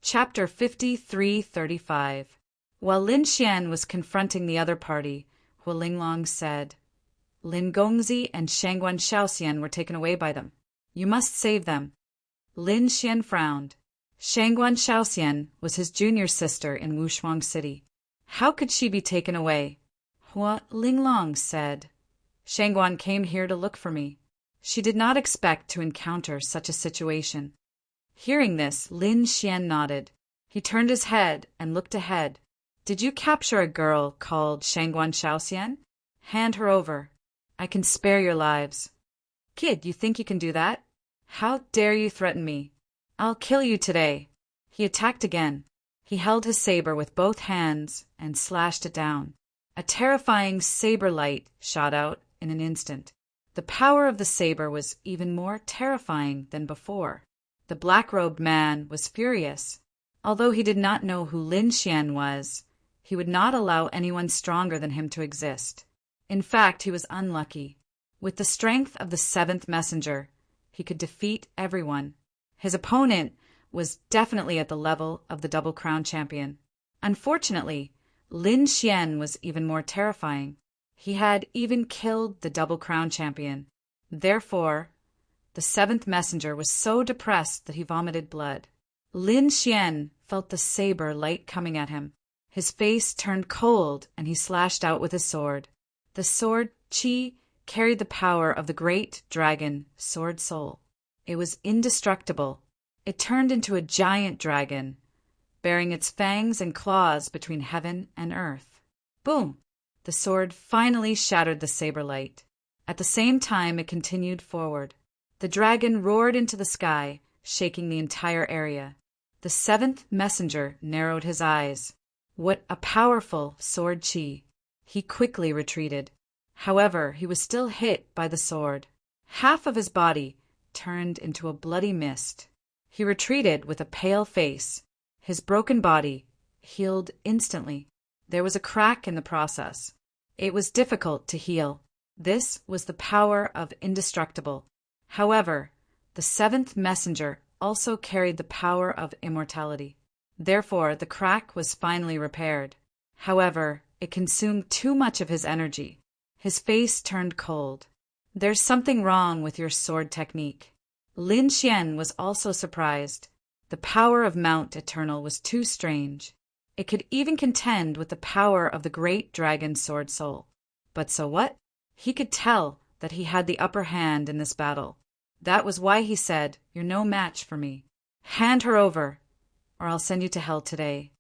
Chapter 53:35. While Lin Xian was confronting the other party, Hu Linglong said, Lin Gongzi and Shangguan Shaoxian were taken away by them. You must save them. Lin Xian frowned. Shangguan Shaoxian was his junior sister in Wushuang City. How could she be taken away? Hu Linglong said, Shangguan came here to look for me. She did not expect to encounter such a situation. Hearing this, Lin Xian nodded. He turned his head and looked ahead. Did you capture a girl called Shangguan Shaoxian? Hand her over. I can spare your lives. Kid, you think you can do that? How dare you threaten me? I'll kill you today. He attacked again. He held his saber with both hands and slashed it down. A terrifying saber light shot out in an instant. The power of the saber was even more terrifying than before. The black-robed man was furious. Although he did not know who Lin Xian was, he would not allow anyone stronger than him to exist. In fact, he was unlucky. With the strength of the seventh messenger, he could defeat everyone. His opponent was definitely at the level of the Double Crown champion. Unfortunately, Lin Xian was even more terrifying. He had even killed the Double Crown champion. Therefore, the seventh messenger was so depressed that he vomited blood. Lin Xian felt the saber light coming at him. His face turned cold and he slashed out with his sword. The sword Qi carried the power of the great dragon Sword Soul. It was indestructible. It turned into a giant dragon, bearing its fangs and claws between heaven and earth. Boom! The sword finally shattered the saber light. At the same time, it continued forward. The dragon roared into the sky, shaking the entire area. The seventh messenger narrowed his eyes. What a powerful sword Qi! He quickly retreated. However, he was still hit by the sword. Half of his body turned into a bloody mist. He retreated with a pale face. His broken body healed instantly. There was a crack in the process. It was difficult to heal. This was the power of indestructible. However, the seventh messenger also carried the power of immortality. Therefore, the crack was finally repaired. However, it consumed too much of his energy. His face turned cold. There's something wrong with your sword technique. Lin Xian was also surprised. The power of Mount Eternal was too strange. It could even contend with the power of the great dragon Sword Soul. But so what? He could tell that he had the upper hand in this battle. That was why he said, You're no match for me. Hand her over, or I'll send you to hell today.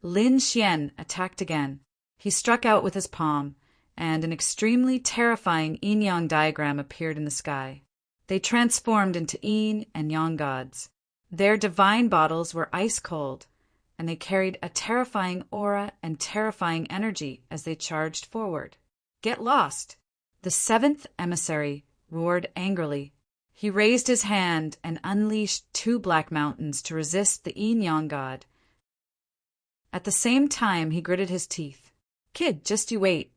Lin Xian attacked again. He struck out with his palm, and an extremely terrifying yin-yang diagram appeared in the sky. They transformed into yin and yang gods. Their divine bottles were ice cold, and they carried a terrifying aura and terrifying energy as they charged forward. Get lost! The seventh emissary roared angrily. He raised his hand and unleashed 2 black mountains to resist the yin-yang god. At the same time, he gritted his teeth. Kid, just you wait.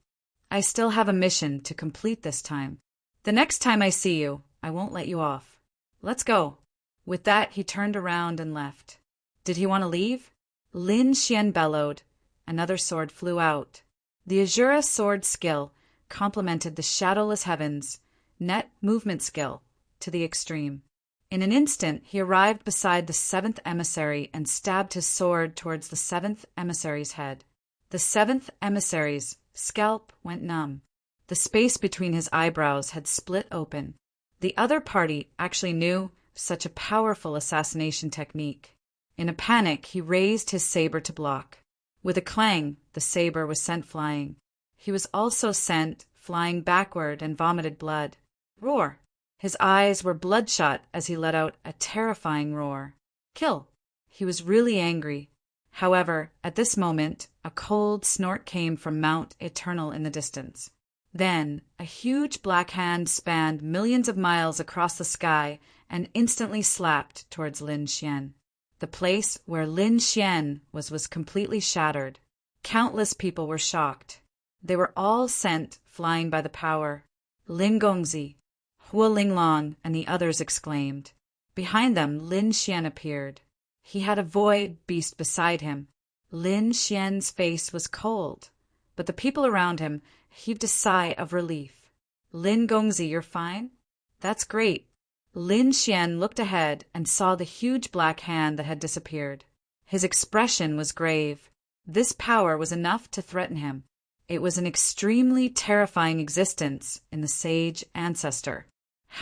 I still have a mission to complete this time. The next time I see you, I won't let you off. Let's go. With that, he turned around and left. Did he want to leave? Lin Xian bellowed. Another sword flew out. The Azura sword skill complemented the shadowless heavens net movement skill to the extreme. In an instant, he arrived beside the seventh emissary and stabbed his sword towards the seventh emissary's head. The seventh emissary's scalp went numb. The space between his eyebrows had split open. The other party actually knew such a powerful assassination technique. In a panic, he raised his saber to block. With a clang, the saber was sent flying. He was also sent flying backward and vomited blood. Roar! His eyes were bloodshot as he let out a terrifying roar. Kill! He was really angry. However, at this moment, a cold snort came from Mount Eternal in the distance. Then, a huge black hand spanned millions of miles across the sky and instantly slapped towards Lin Xian. The place where Lin Xian was completely shattered. Countless people were shocked. They were all sent flying by the power. Lin Gongzi, Hu Linglong, and the others exclaimed. Behind them, Lin Xian appeared. He had a void beast beside him. Lin Xian's face was cold, but the people around him heaved a sigh of relief. Lin Gongzi, you're fine? That's great. Lin Xian looked ahead and saw the huge black hand that had disappeared. His expression was grave. This power was enough to threaten him. It was an extremely terrifying existence in the sage ancestor.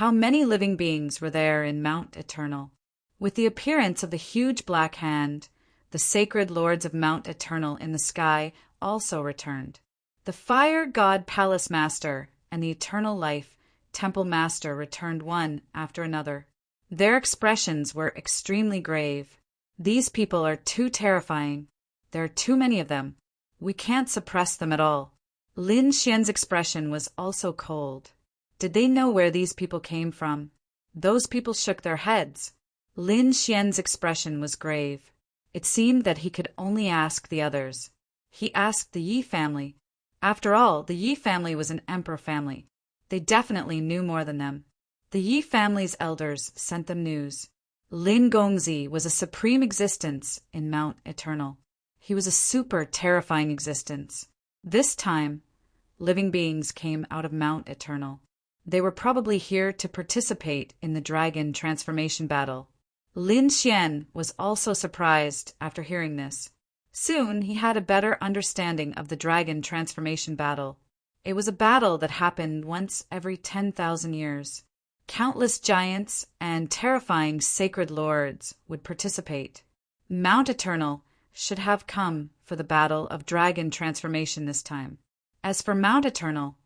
How many living beings were there in Mount Eternal? With the appearance of the huge black hand, the sacred lords of Mount Eternal in the sky also returned. The Fire God Palace Master and the Eternal Life Temple Master returned one after another. Their expressions were extremely grave. These people are too terrifying. There are too many of them. We can't suppress them at all. Lin Xian's expression was also cold. Did they know where these people came from? Those people shook their heads. Lin Xian's expression was grave. It seemed that he could only ask the others. He asked the Yi family. After all, the Yi family was an emperor family. They definitely knew more than them. The Yi family's elders sent them news. Lin Gongzi was a supreme existence in Mount Eternal. He was a super terrifying existence. This time, living beings came out of Mount Eternal. They were probably here to participate in the dragon transformation battle. Lin Xian was also surprised after hearing this. Soon he had a better understanding of the dragon transformation battle. It was a battle that happened once every 10,000 years. Countless giants and terrifying sacred lords would participate. Mount Eternal should have come for the battle of dragon transformation this time. As for Mount Eternal,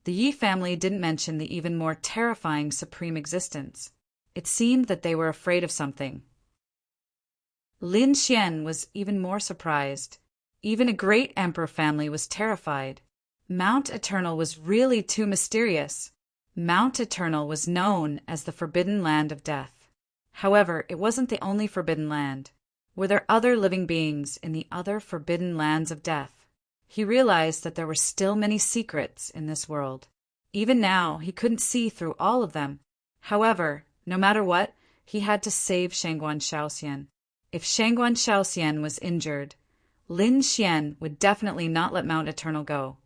the Yi family didn't mention the even more terrifying supreme existence. It seemed that they were afraid of something. Lin Xian was even more surprised. Even a great emperor family was terrified. Mount Eternal was really too mysterious. Mount Eternal was known as the Forbidden Land of Death. However, it wasn't the only forbidden land. Were there other living beings in the other forbidden lands of death? He realized that there were still many secrets in this world. Even now, he couldn't see through all of them. However, no matter what, he had to save Shangguan Shaoxian. If Shangguan Shaoxian was injured, Lin Xian would definitely not let Mount Eternal go.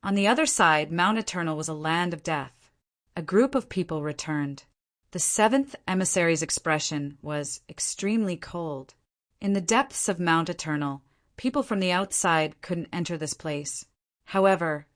On the other side, Mount Eternal was a land of death. A group of people returned. The seventh emissary's expression was extremely cold. In the depths of Mount Eternal, people from the outside couldn't enter this place. However,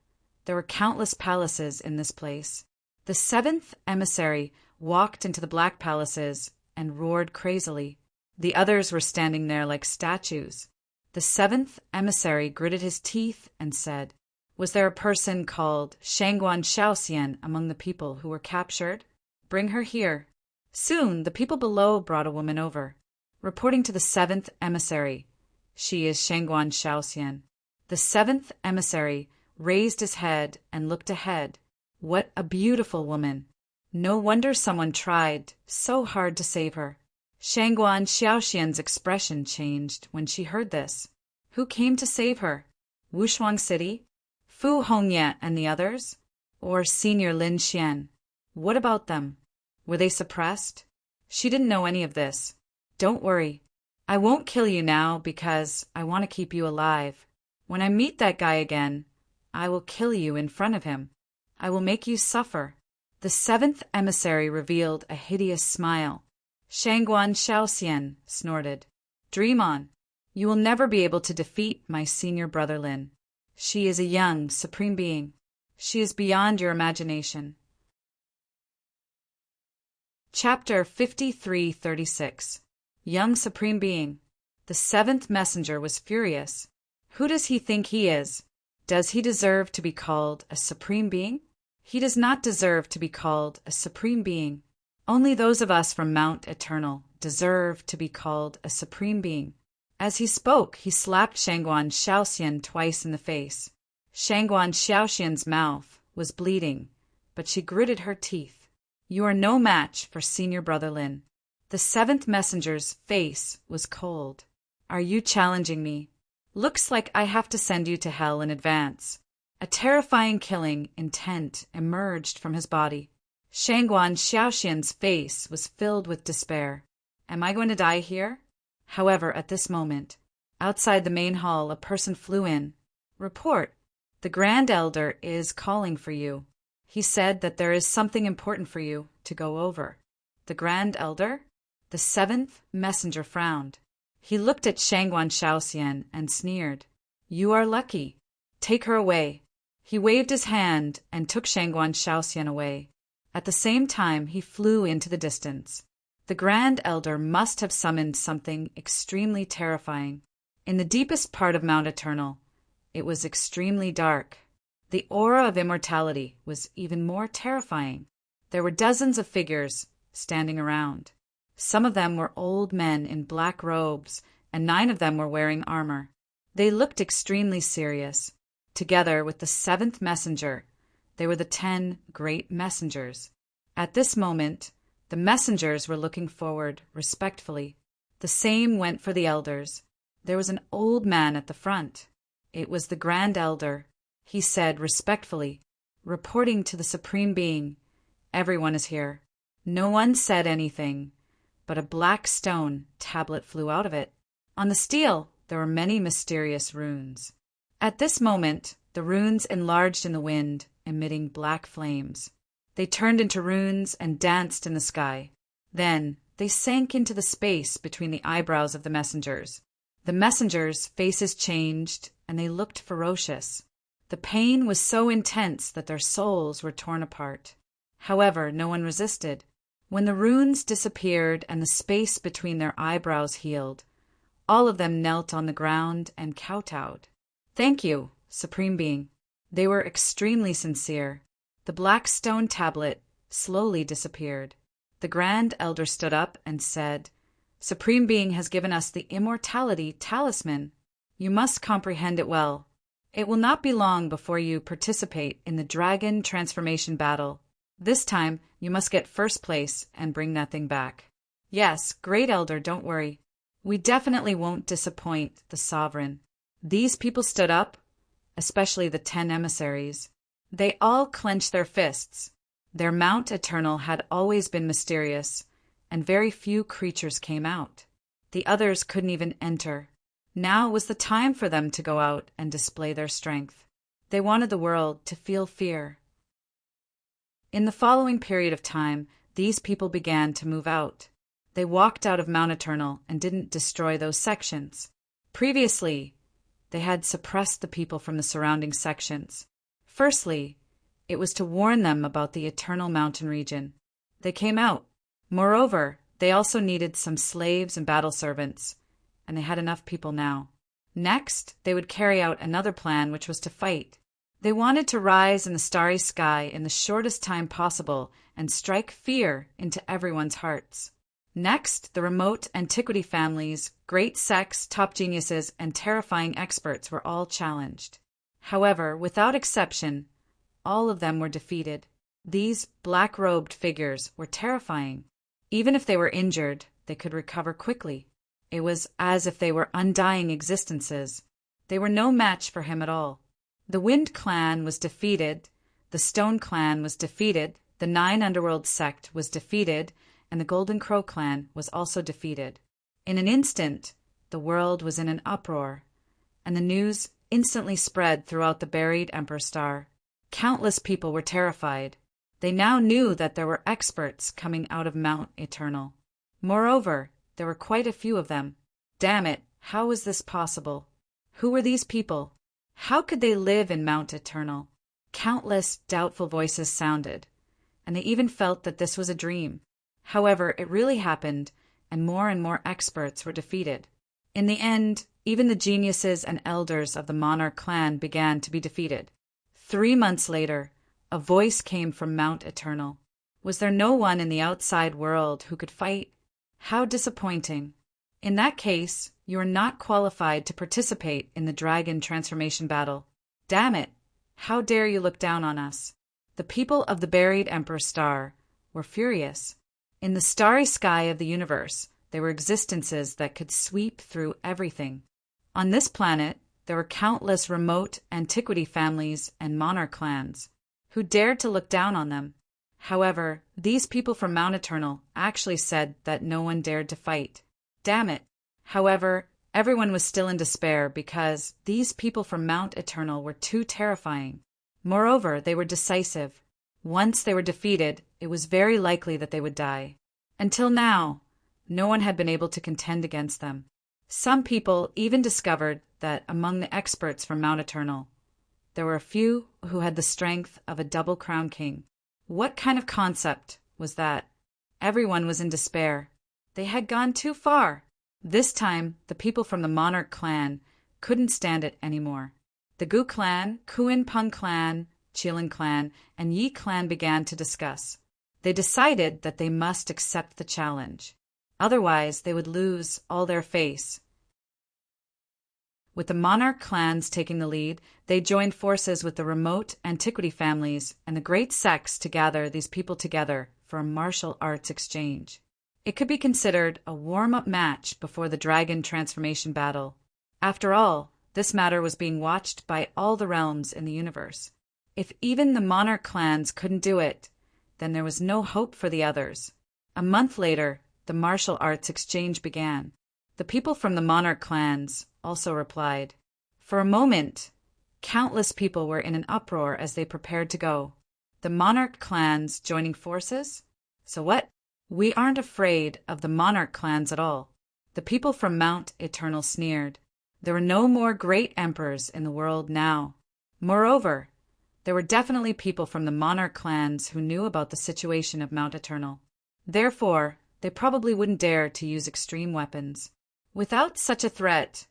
there were countless palaces in this place. The seventh emissary walked into the black palaces and roared crazily. The others were standing there like statues. The seventh emissary gritted his teeth and said, "Was there a person called Shangguan Shaoxian among the people who were captured? Bring her here." Soon the people below brought a woman over, reporting to the seventh emissary, "She is Shangguan Shaoxian." The seventh emissary raised his head and looked ahead. What a beautiful woman! No wonder someone tried so hard to save her. Shangguan Shaoxian's expression changed when she heard this. Who came to save her? Wushuang City? Fu Hongye and the others? Or Senior Lin Xian? What about them? Were they suppressed? She didn't know any of this. Don't worry. I won't kill you now because I want to keep you alive. When I meet that guy again, I will kill you in front of him. I will make you suffer. The seventh emissary revealed a hideous smile. Shangguan Shaoxian snorted. Dream on. You will never be able to defeat my senior brother Lin. She is a young, supreme being. She is beyond your imagination. Chapter 5336. Young Supreme Being. The seventh messenger was furious. Who does he think he is? Does he deserve to be called a supreme being? He does not deserve to be called a supreme being. Only those of us from Mount Eternal deserve to be called a supreme being. As he spoke, he slapped Shangguan Shaoxian twice in the face. Shangguan Shaoxian's mouth was bleeding, but she gritted her teeth. You are no match for senior brother Lin. The seventh messenger's face was cold. Are you challenging me? Looks like I have to send you to hell in advance. A terrifying killing intent emerged from his body. Shangguan Shaoxian's face was filled with despair. Am I going to die here? However, at this moment, outside the main hall, a person flew in. Report. The Grand Elder is calling for you. He said that there is something important for you to go over. The Grand Elder? The seventh messenger frowned. He looked at Shangguan Shaoxian and sneered. You are lucky. Take her away. He waved his hand and took Shangguan Shaoxian away. At the same time, he flew into the distance. The Grand Elder must have summoned something extremely terrifying. In the deepest part of Mount Eternal, it was extremely dark. The aura of immortality was even more terrifying. There were dozens of figures standing around. Some of them were old men in black robes, and 9 of them were wearing armor. They looked extremely serious. Together with the 7th messenger, they were the 10 great messengers. At this moment, the messengers were looking forward respectfully. The same went for the elders. There was an old man at the front. It was the Grand Elder. He said respectfully, reporting to the Supreme Being, everyone is here. No one said anything, but a black stone tablet flew out of it. On the steel, there were many mysterious runes. At this moment, the runes enlarged in the wind, emitting black flames. They turned into runes and danced in the sky. Then, they sank into the space between the eyebrows of the messengers. The messengers' faces changed, and they looked ferocious. The pain was so intense that their souls were torn apart. However, no one resisted. When the runes disappeared and the space between their eyebrows healed, all of them knelt on the ground and kowtowed. Thank you, Supreme Being. They were extremely sincere. The black stone tablet slowly disappeared. The Grand Elder stood up and said, Supreme Being has given us the immortality talisman. You must comprehend it well. It will not be long before you participate in the dragon transformation battle. This time, you must get first place and bring nothing back. Yes, Great Elder, don't worry. We definitely won't disappoint the Sovereign. These people stood up, especially the 10 emissaries. They all clenched their fists. Their Mount Eternal had always been mysterious, and very few creatures came out. The others couldn't even enter. Now was the time for them to go out and display their strength. They wanted the world to feel fear. In the following period of time, these people began to move out. They walked out of Mount Eternal and didn't destroy those sections. Previously, they had suppressed the people from the surrounding sections. Firstly, it was to warn them about the Eternal Mountain region. They came out. Moreover, they also needed some slaves and battle servants, and they had enough people now. Next, they would carry out another plan, which was to fight. They wanted to rise in the starry sky in the shortest time possible and strike fear into everyone's hearts. Next, the remote antiquity families, great sects, top geniuses, and terrifying experts were all challenged. However, without exception, all of them were defeated. These black-robed figures were terrifying. Even if they were injured, they could recover quickly. It was as if they were undying existences. They were no match for him at all. The Wind Clan was defeated, the Stone Clan was defeated, the 9 Underworld sect was defeated, and the Golden Crow Clan was also defeated. In an instant, the world was in an uproar, and the news instantly spread throughout the buried Emperor Star. Countless people were terrified. They now knew that there were experts coming out of Mount Eternal. Moreover, there were quite a few of them. Damn it, how was this possible? Who were these people? How could they live in Mount Eternal? Countless doubtful voices sounded, and they even felt that this was a dream. However, it really happened, and more experts were defeated. In the end, even the geniuses and elders of the Monarch clan began to be defeated. 3 months later, a voice came from Mount Eternal. Was there no one in the outside world who could fight? How disappointing. In that case, you are not qualified to participate in the dragon transformation battle. Damn it! How dare you look down on us? The people of the buried Emperor Star were furious. In the starry sky of the universe, there were existences that could sweep through everything. On this planet, there were countless remote antiquity families and monarch clans who dared to look down on them. However, these people from Mount Eternal actually said that no one dared to fight. Damn it! However, everyone was still in despair because these people from Mount Eternal were too terrifying. Moreover, they were decisive. Once they were defeated, it was very likely that they would die. Until now, no one had been able to contend against them. Some people even discovered that among the experts from Mount Eternal, there were a few who had the strength of a double crown king. What kind of concept was that? Everyone was in despair. They had gone too far. This time, the people from the Monarch clan couldn't stand it anymore. The Gu clan, Kuin Pung clan, Chilin clan, and Yi clan began to discuss. They decided that they must accept the challenge. Otherwise, they would lose all their face. With the Monarch clans taking the lead, they joined forces with the remote antiquity families and the great sects to gather these people together for a martial arts exchange. It could be considered a warm-up match before the dragon transformation battle. After all, this matter was being watched by all the realms in the universe. If even the Monarch clans couldn't do it, then there was no hope for the others. A month later, the martial arts exchange began. The people from the Monarch clans also replied. For a moment, countless people were in an uproar as they prepared to go. The Monarch clans joining forces? So what? We aren't afraid of the Monarch clans at all. The people from Mount Eternal sneered. There were no more great emperors in the world now. Moreover, there were definitely people from the Monarch clans who knew about the situation of Mount Eternal. Therefore, they probably wouldn't dare to use extreme weapons. Without such a threat,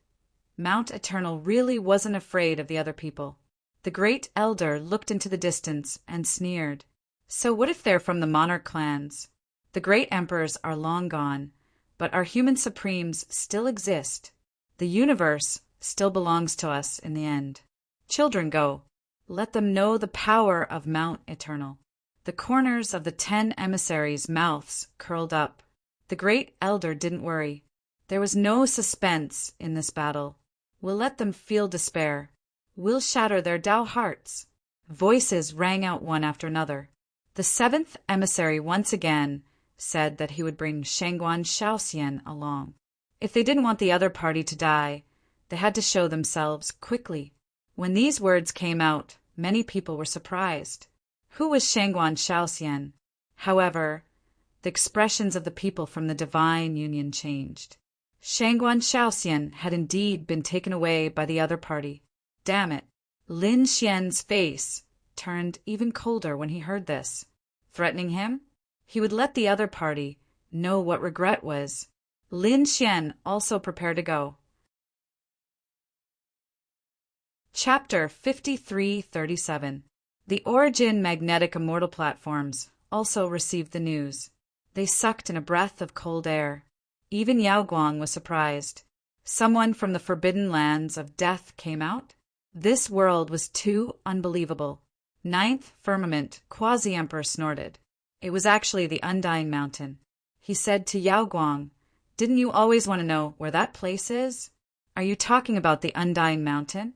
Mount Eternal really wasn't afraid of the other people. The Great Elder looked into the distance and sneered. So what if they're from the Monarch clans? The great emperors are long gone, but our human supremes still exist. The universe still belongs to us in the end. Children, go. Let them know the power of Mount Eternal. The corners of the 10 emissaries' mouths curled up. The Great Elder didn't worry. There was no suspense in this battle. We'll let them feel despair. We'll shatter their Tao hearts. Voices rang out one after another. The 7th emissary once again said that he would bring Shangguan Shaoxian along. If they didn't want the other party to die, they had to show themselves quickly. When these words came out, many people were surprised. Who was Shangguan Shaoxian? However, the expressions of the people from the Divine Union changed. Shangguan Shaoxian had indeed been taken away by the other party. Damn it. Lin Xian's face turned even colder when he heard this. Threatening him? He would let the other party know what regret was. Lin Xian also prepared to go. Chapter 5337. The Origin Magnetic Immortal Platforms also received the news. They sucked in a breath of cold air. Even Yao Guang was surprised. Someone from the forbidden lands of death came out? This world was too unbelievable. 9th Firmament, Quasi-Emperor snorted. It was actually the Undying Mountain. He said to Yao Guang, "Didn't you always want to know where that place is? Are you talking about the Undying Mountain?"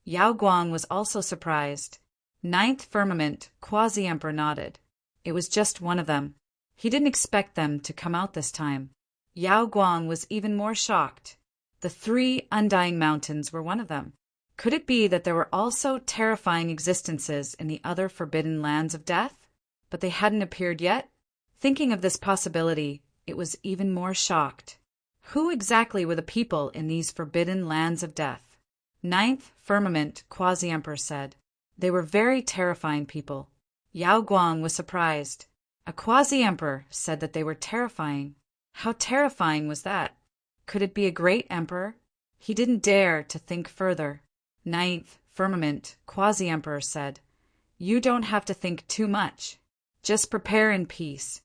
Yao Guang was also surprised. 9th Firmament, Quasi-Emperor nodded. It was just one of them. He didn't expect them to come out this time. Yao Guang was even more shocked. The 3 Undying Mountains were one of them. Could it be that there were also terrifying existences in the other forbidden lands of death, but they hadn't appeared yet? Thinking of this possibility, it was even more shocked. Who exactly were the people in these forbidden lands of death? 9th Firmament, Quasi-Emperor said. They were very terrifying people. Yao Guang was surprised. A Quasi-Emperor said that they were terrifying. How terrifying was that? Could it be a great emperor? He didn't dare to think further. 9th Firmament, Quasi-Emperor said, "You don't have to think too much. Just prepare in peace."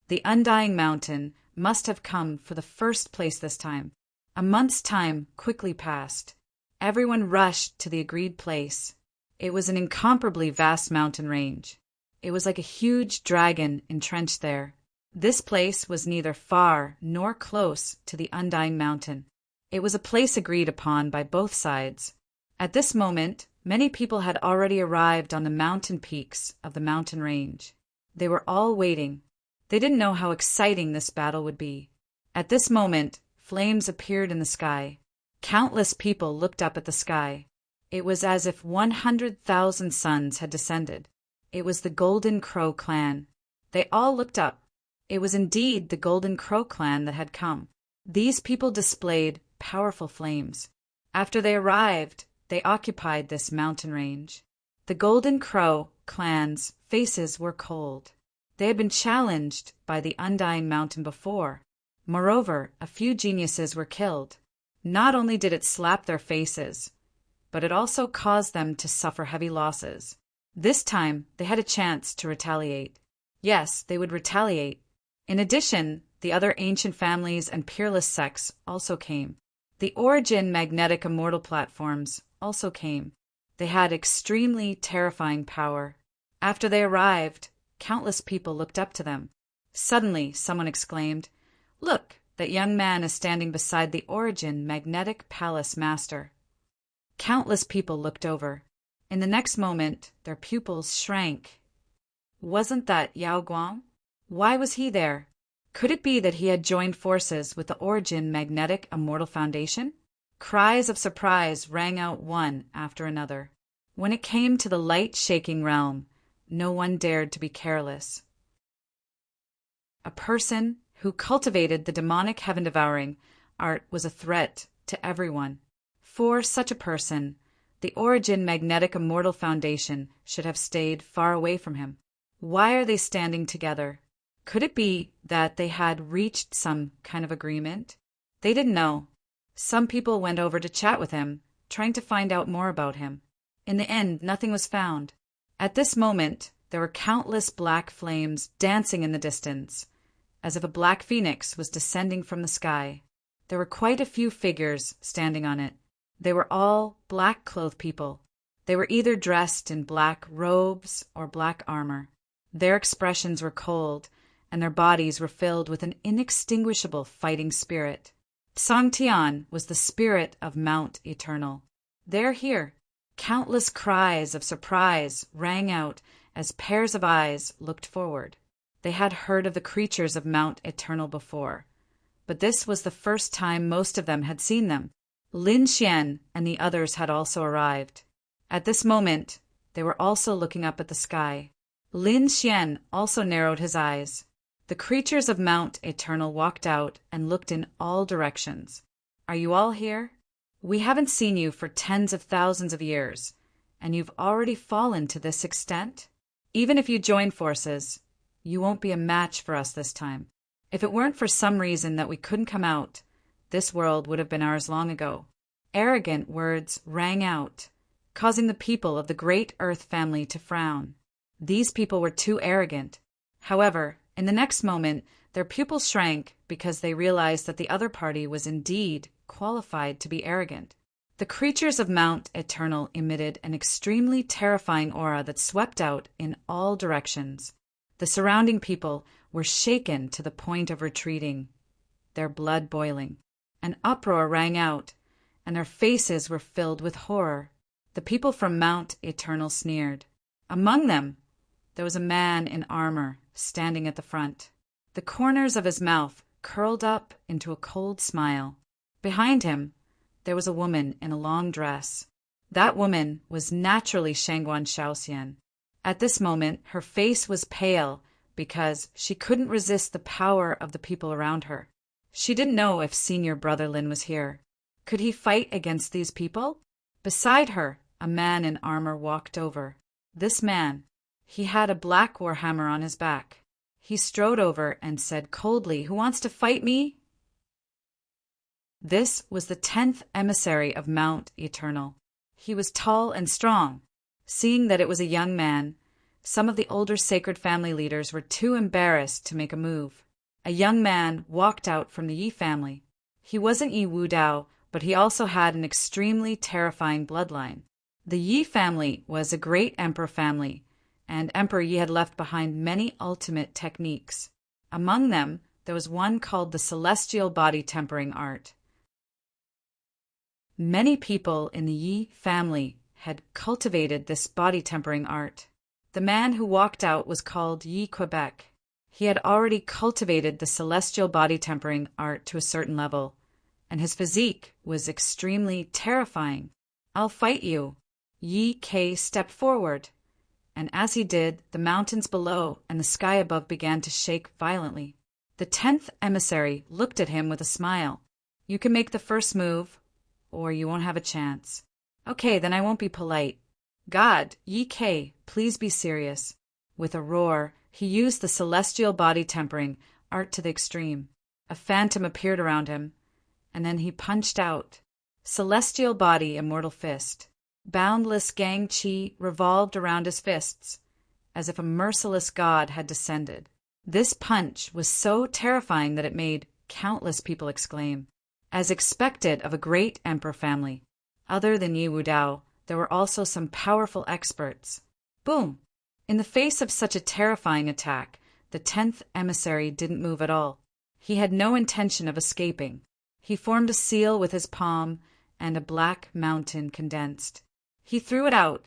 The Undying Mountain must have come for the first place this time. A month's time quickly passed. Everyone rushed to the agreed place. It was an incomparably vast mountain range. It was like a huge dragon entrenched there. This place was neither far nor close to the Undying Mountain. It was a place agreed upon by both sides. At this moment, many people had already arrived on the mountain peaks of the mountain range. They were all waiting. They didn't know how exciting this battle would be. At this moment, flames appeared in the sky. Countless people looked up at the sky. It was as if 100,000 suns had descended. It was the Golden Crow clan. They all looked up. It was indeed the Golden Crow clan that had come. These people displayed powerful flames. After they arrived, they occupied this mountain range. The Golden Crow clan's faces were cold. They had been challenged by the Undying Mountain before. Moreover, a few geniuses were killed. Not only did it slap their faces, but it also caused them to suffer heavy losses. This time, they had a chance to retaliate. Yes, they would retaliate. In addition, the other ancient families and peerless sects also came. The Origin magnetic immortal platforms also came. They had extremely terrifying power. After they arrived, countless people looked up to them. Suddenly, someone exclaimed, "Look, that young man is standing beside the Origin magnetic palace master." Countless people looked over. In the next moment, their pupils shrank. Wasn't that Yao Guang? Why was he there? Could it be that he had joined forces with the Origin Magnetic Immortal Foundation? Cries of surprise rang out one after another. When it came to the light-shaking realm, no one dared to be careless. A person who cultivated the demonic heaven-devouring art was a threat to everyone. For such a person, the Origin Magnetic Immortal Foundation should have stayed far away from him. Why are they standing together? Could it be that they had reached some kind of agreement? They didn't know. Some people went over to chat with him, trying to find out more about him. In the end, nothing was found. At this moment, there were countless black flames dancing in the distance, as if a black phoenix was descending from the sky. There were quite a few figures standing on it. They were all black-clothed people. They were either dressed in black robes or black armor. Their expressions were cold, and their bodies were filled with an inextinguishable fighting spirit. Song Tian was the spirit of Mount Eternal. "They're here." Countless cries of surprise rang out as pairs of eyes looked forward. They had heard of the creatures of Mount Eternal before, but this was the first time most of them had seen them. Lin Xian and the others had also arrived. At this moment, they were also looking up at the sky. Lin Xian also narrowed his eyes. The creatures of Mount Eternal walked out and looked in all directions. "Are you all here? We haven't seen you for tens of thousands of years, and you've already fallen to this extent? Even if you join forces, you won't be a match for us this time. If it weren't for some reason that we couldn't come out, this world would have been ours long ago." Arrogant words rang out, causing the people of the Great Earth family to frown. These people were too arrogant. However, in the next moment, their pupils shrank because they realized that the other party was indeed qualified to be arrogant. The creatures of Mount Eternal emitted an extremely terrifying aura that swept out in all directions. The surrounding people were shaken to the point of retreating, their blood boiling. An uproar rang out, and their faces were filled with horror. The people from Mount Eternal sneered. Among them, there was a man in armor standing at the front. The corners of his mouth curled up into a cold smile. Behind him, there was a woman in a long dress. That woman was naturally Shangguan Shaoxian. At this moment, her face was pale because she couldn't resist the power of the people around her. She didn't know if Senior Brother Lin was here. Could he fight against these people? Beside her, a man in armor walked over. This man, he had a black warhammer on his back. He strode over and said coldly, "Who wants to fight me?" This was the 10th emissary of Mount Eternal. He was tall and strong. Seeing that it was a young man, some of the older sacred family leaders were too embarrassed to make a move. A young man walked out from the Yi family. He wasn't Yi Wudao, but he also had an extremely terrifying bloodline. The Yi family was a great emperor family, and Emperor Yi had left behind many ultimate techniques. Among them, there was one called the Celestial Body Tempering Art. Many people in the Yi family had cultivated this body tempering art. The man who walked out was called Yi Quebec. He had already cultivated the celestial body tempering art to a certain level. and his physique was extremely terrifying. "I'll fight you." Yi Kei stepped forward, and as he did, the mountains below and the sky above began to shake violently. The 10th emissary looked at him with a smile. "You can make the first move, or you won't have a chance." "Okay, then I won't be polite." "God, Yi Kei, please be serious." With a roar, he used the celestial body tempering art to the extreme. A phantom appeared around him, and then he punched out. Celestial body, immortal fist. Boundless gang chi revolved around his fists, as if a merciless god had descended. This punch was so terrifying that it made countless people exclaim. As expected of a great emperor family, other than Yi Wudao, there were also some powerful experts. Boom! In the face of such a terrifying attack, the 10th emissary didn't move at all. He had no intention of escaping. He formed a seal with his palm, and a black mountain condensed. He threw it out,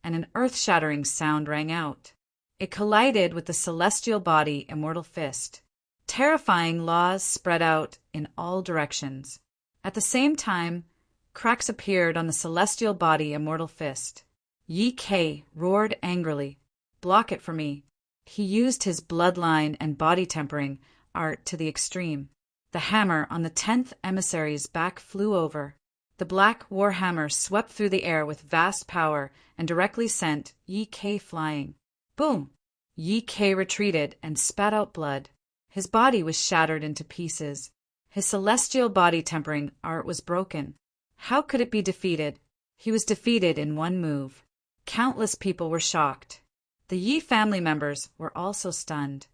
and an earth-shattering sound rang out. It collided with the celestial body immortal fist. Terrifying laws spread out in all directions. At the same time, cracks appeared on the celestial body immortal fist. Yi Kei roared angrily. "Block it for me." He used his bloodline and body tempering art to the extreme. The hammer on the 10th emissary's back flew over. The black war hammer swept through the air with vast power and directly sent Yi Kei flying. Boom! Yi Kei retreated and spat out blood. His body was shattered into pieces. His celestial body tempering art was broken. How could it be defeated? He was defeated in one move. Countless people were shocked. The Yi family members were also stunned.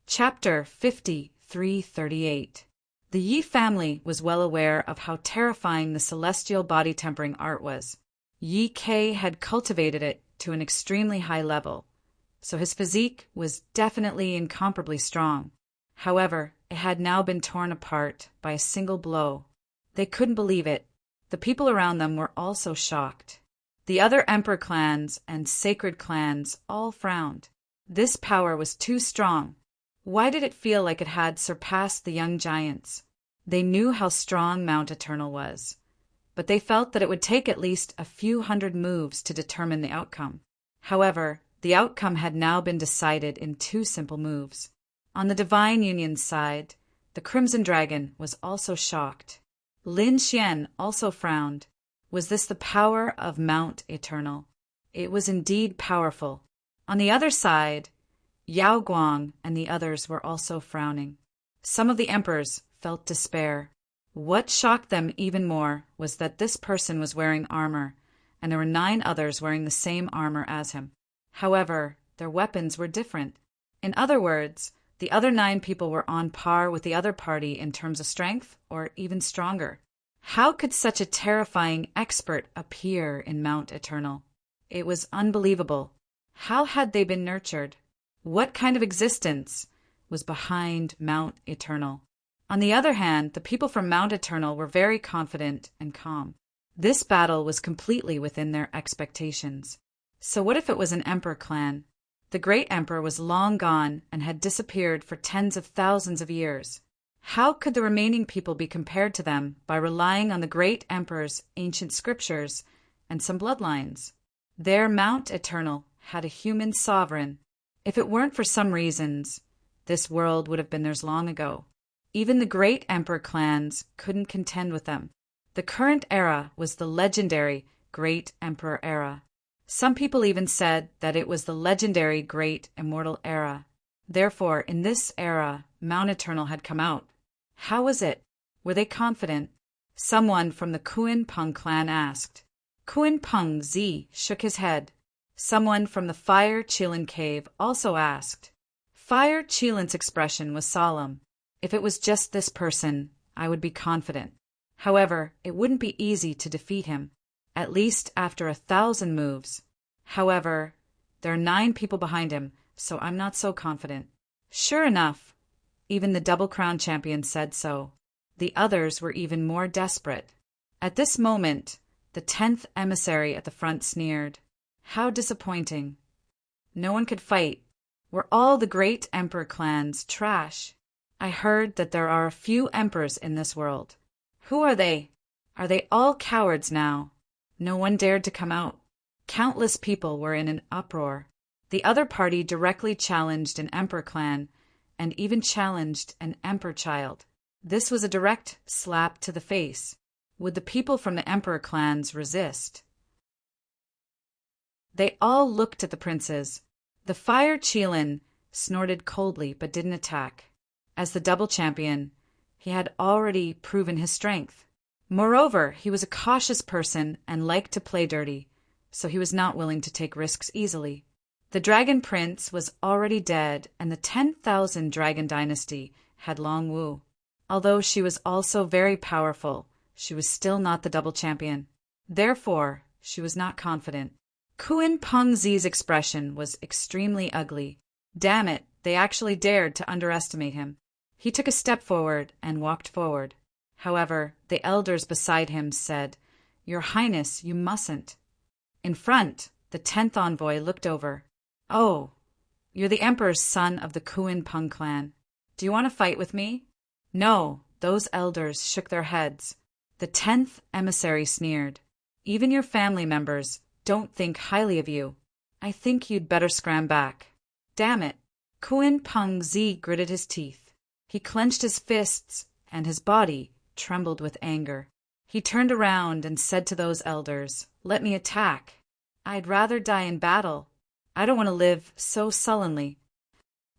Chapter 5338. The Yi family was well aware of how terrifying the celestial body tempering art was. Yi Kei had cultivated it to an extremely high level, so his physique was definitely incomparably strong. However, it had now been torn apart by a single blow. They couldn't believe it. The people around them were also shocked. The other emperor clans and sacred clans all frowned. This power was too strong. Why did it feel like it had surpassed the young giants? They knew how strong Mount Eternal was, but they felt that it would take at least a few hundred moves to determine the outcome. However, the outcome had now been decided in 2 simple moves. On the Divine Union's side, the Crimson Dragon was also shocked. Lin Xian also frowned. Was this the power of Mount Eternal? It was indeed powerful. On the other side, Yao Guang and the others were also frowning. Some of the emperors felt despair. What shocked them even more was that this person was wearing armor, and there were 9 others wearing the same armor as him. However, their weapons were different. In other words, the other 9 people were on par with the other party in terms of strength, or even stronger. How could such a terrifying expert appear in Mount Eternal? It was unbelievable. How had they been nurtured? What kind of existence was behind Mount Eternal? On the other hand, the people from Mount Eternal were very confident and calm. This battle was completely within their expectations. So what if it was an emperor clan? The great emperor was long gone and had disappeared for tens of thousands of years. How could the remaining people be compared to them by relying on the great emperor's ancient scriptures and some bloodlines? Their Mount Eternal had a human sovereign. If it weren't for some reasons, this world would have been theirs long ago. Even the great emperor clans couldn't contend with them. The current era was the legendary Great Emperor Era. Some people even said that it was the legendary Great Immortal Era. Therefore, in this era, Mount Eternal had come out. How was it? Were they confident? Someone from the Kuan Peng clan asked. Kuan Peng Zi shook his head. Someone from the Fire Qilin cave also asked. Fire Qilin's expression was solemn. If it was just this person, I would be confident. However, it wouldn't be easy to defeat him, at least after 1,000 moves. However, there are 9 people behind him, so I'm not so confident. Sure enough, even the Double Crown champion said so. The others were even more desperate. At this moment, the 10th emissary at the front sneered. How disappointing. No one could fight. Were all the great emperor clans trash? I heard that there are a few emperors in this world. Who are they? Are they all cowards now? No one dared to come out. Countless people were in an uproar. The other party directly challenged an emperor clan and even challenged an emperor child. This was a direct slap to the face. Would the people from the emperor clans resist? They all looked at the princes. The Fire Qilin snorted coldly but didn't attack. As the double champion, he had already proven his strength. Moreover, he was a cautious person and liked to play dirty, so he was not willing to take risks easily. The Dragon Prince was already dead, and the 10,000 Dragon Dynasty had Long Wu. Although she was also very powerful, she was still not the double champion. Therefore, she was not confident. Kuan Pengzi's expression was extremely ugly. Damn it, they actually dared to underestimate him. He took a step forward and walked forward. However, the elders beside him said, "Your Highness, you mustn't." In front, the 10th envoy looked over. "Oh, you're the Emperor's son of the Kuan Peng clan. Do you want to fight with me?" No, those elders shook their heads. The 10th emissary sneered. "Even your family members don't think highly of you. I think you'd better scram back." Damn it. Kuan Pengzi gritted his teeth. He clenched his fists, and his body trembled with anger. He turned around and said to those elders, "Let me attack. I'd rather die in battle. I don't want to live so sullenly."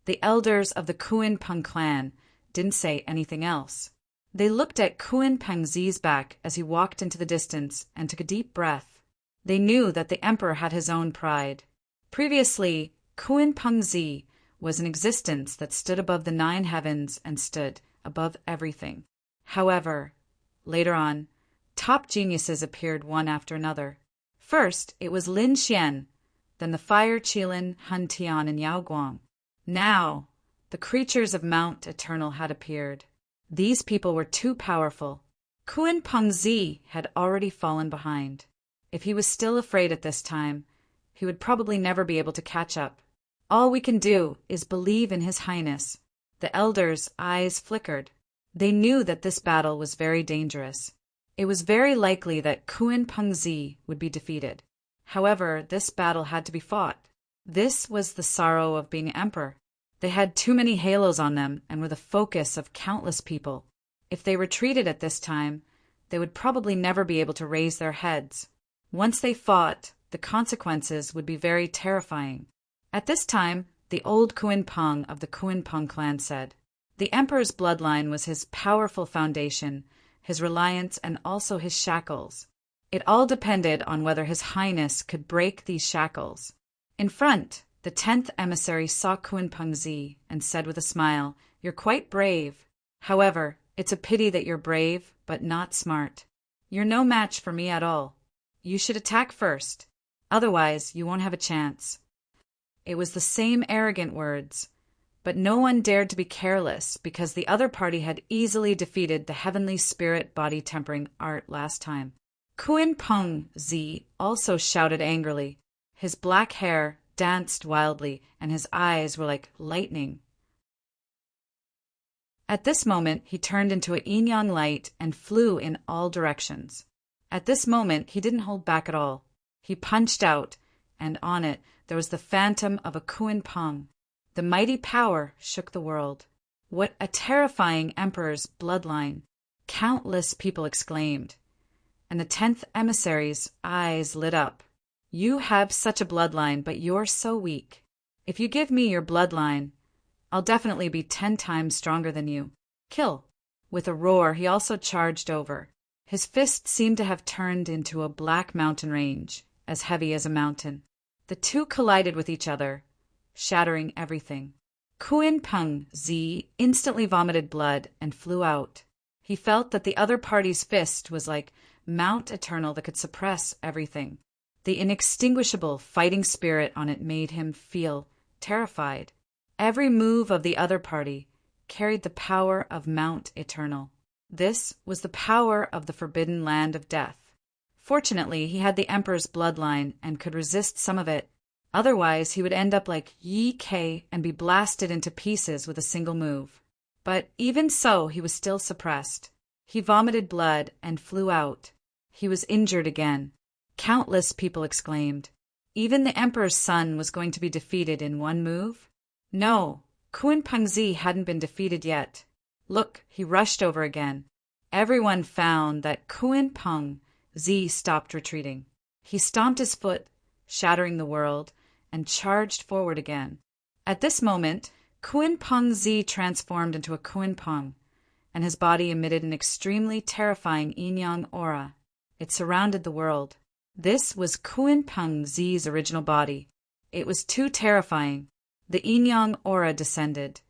The elders of the Kuan Peng clan didn't say anything else. They looked at Kuan Pengzi's back as he walked into the distance and took a deep breath. They knew that the emperor had his own pride. Previously, Kuan Pengzi was an existence that stood above the 9 heavens and stood above everything. However, later on, top geniuses appeared one after another. First, it was Lin Xian, then the Fire Qilin, Hun Tian, and Yao Guang. Now, the creatures of Mount Eternal had appeared. These people were too powerful. Kuan Pengzi had already fallen behind. If he was still afraid at this time, he would probably never be able to catch up. All we can do is believe in His Highness. The elders' eyes flickered. They knew that this battle was very dangerous. It was very likely that Kuan Pengzi would be defeated. However, this battle had to be fought. This was the sorrow of being emperor. They had too many halos on them and were the focus of countless people. If they retreated at this time, they would probably never be able to raise their heads. Once they fought, the consequences would be very terrifying. At this time, the old Kuan Peng of the Kuan Peng clan said, "The emperor's bloodline was his powerful foundation, his reliance, and also his shackles. It all depended on whether His Highness could break these shackles." In front, the 10th emissary saw Kuan Pengzi and said with a smile, "You're quite brave. However, it's a pity that you're brave, but not smart. You're no match for me at all. You should attack first. Otherwise, you won't have a chance." It was the same arrogant words, but no one dared to be careless because the other party had easily defeated the heavenly spirit body tempering art last time. Kuan Pengzi also shouted angrily. His black hair danced wildly, and his eyes were like lightning. At this moment, he turned into a yin-yang light and flew in all directions. At this moment, he didn't hold back at all. He punched out, and on it, there was the phantom of a Kuan Peng. The mighty power shook the world. What a terrifying emperor's bloodline! Countless people exclaimed. And the 10th emissary's eyes lit up. "You have such a bloodline, but you're so weak. If you give me your bloodline, I'll definitely be 10 times stronger than you. Kill." With a roar, he also charged over. His fist seemed to have turned into a black mountain range, as heavy as a mountain. The two collided with each other, shattering everything. Kuan Pengzi instantly vomited blood and flew out. He felt that the other party's fist was like Mount Eternal that could suppress everything. The inextinguishable fighting spirit on it made him feel terrified. Every move of the other party carried the power of Mount Eternal. This was the power of the forbidden land of death. Fortunately, he had the Emperor's bloodline and could resist some of it. Otherwise, he would end up like Yi Kei and be blasted into pieces with a single move. But even so, he was still suppressed. He vomited blood and flew out. He was injured again. Countless people exclaimed. Even the emperor's son was going to be defeated in one move? No, Kun Pengzi hadn't been defeated yet. Look, he rushed over again. Everyone found that Kun Pengzi stopped retreating. He stomped his foot, shattering the world, and charged forward again. At this moment, Kun Pengzi transformed into a Kun Peng, and his body emitted an extremely terrifying yin-yang aura. It surrounded the world. This was Kun Pengzi's original body. It was too terrifying. The yin-yang aura descended,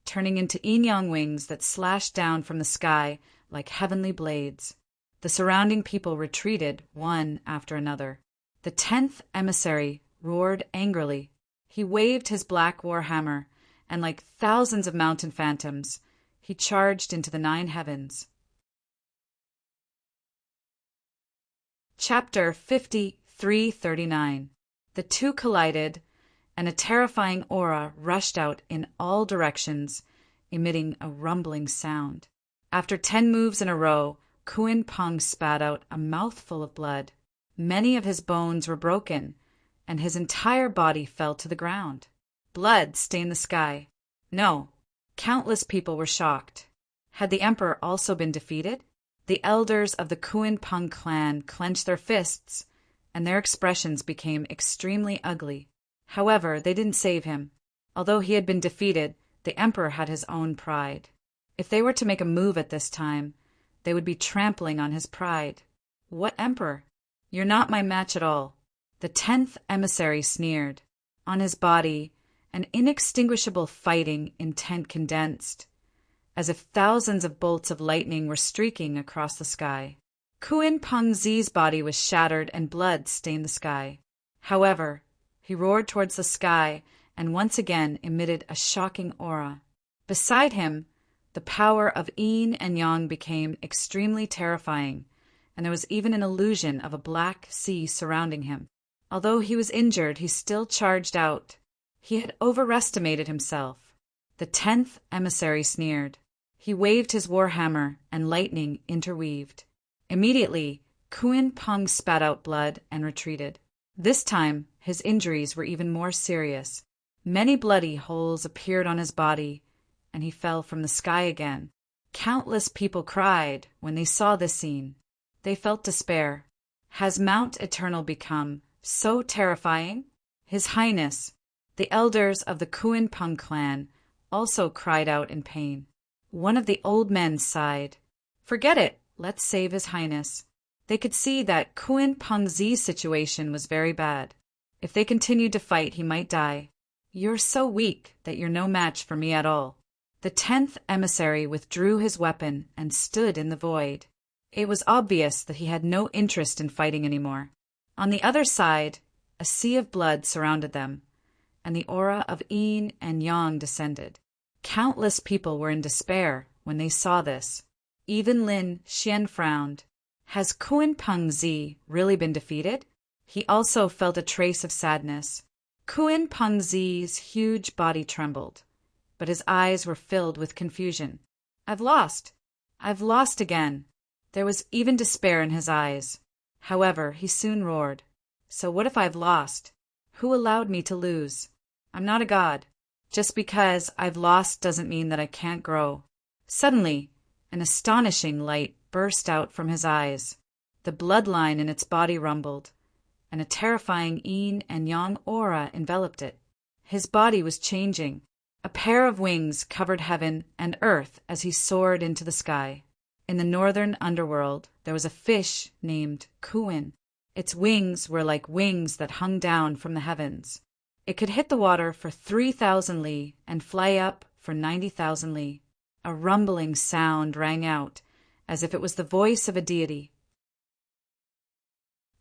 turning into yin-yang wings that slashed down from the sky like heavenly blades. The surrounding people retreated, one after another. The 10th emissary roared angrily. He waved his black war hammer, and like thousands of mountain phantoms, he charged into the 9 heavens. Chapter 5339. The two collided, and a terrifying aura rushed out in all directions, emitting a rumbling sound. After 10 moves in a row, Kun Peng spat out a mouthful of blood. Many of his bones were broken, and his entire body fell to the ground. Blood stained the sky. No, countless people were shocked. Had the emperor also been defeated? The elders of the Kun Peng clan clenched their fists, and their expressions became extremely ugly. However, they didn't save him. Although he had been defeated, the emperor had his own pride. If they were to make a move at this time, they would be trampling on his pride. What emperor? You're not my match at all. The 10th emissary sneered. On his body, an inextinguishable fighting intent condensed, as if thousands of bolts of lightning were streaking across the sky. Kun Pengzi's body was shattered and blood stained the sky. However, he roared towards the sky and once again emitted a shocking aura. Beside him, the power of yin and yang became extremely terrifying, and there was even an illusion of a black sea surrounding him. Although he was injured, he still charged out. He had overestimated himself. The 10th emissary sneered. He waved his war hammer, and lightning interweaved. Immediately, Kun Peng spat out blood and retreated. This time, his injuries were even more serious. Many bloody holes appeared on his body, and he fell from the sky again. Countless people cried when they saw this scene. They felt despair. Has Mount Eternal become so terrifying? His Highness, the elders of the Kun Peng clan, also cried out in pain. One of the old men sighed. Forget it, let's save His Highness. They could see that Kun Pengzi's situation was very bad. If they continued to fight, he might die. You're so weak that you're no match for me at all. The 10th emissary withdrew his weapon and stood in the void. It was obvious that he had no interest in fighting anymore. On the other side, a sea of blood surrounded them, and the aura of yin and yang descended. Countless people were in despair when they saw this. Even Lin Xian frowned. Has Kun Pengzi really been defeated? He also felt a trace of sadness. Kun Pengzi's huge body trembled, but his eyes were filled with confusion. I've lost. I've lost again. There was even despair in his eyes. However, he soon roared. So what if I've lost? Who allowed me to lose? I'm not a god. Just because I've lost doesn't mean that I can't grow. Suddenly, an astonishing light burst out from his eyes. The bloodline in its body rumbled, and a terrifying yin and yang aura enveloped it. His body was changing. A pair of wings covered heaven and earth as he soared into the sky. In the northern underworld, there was a fish named Kun. Its wings were like wings that hung down from the heavens. It could hit the water for 3,000 li and fly up for 90,000 li. A rumbling sound rang out, as if it was the voice of a deity.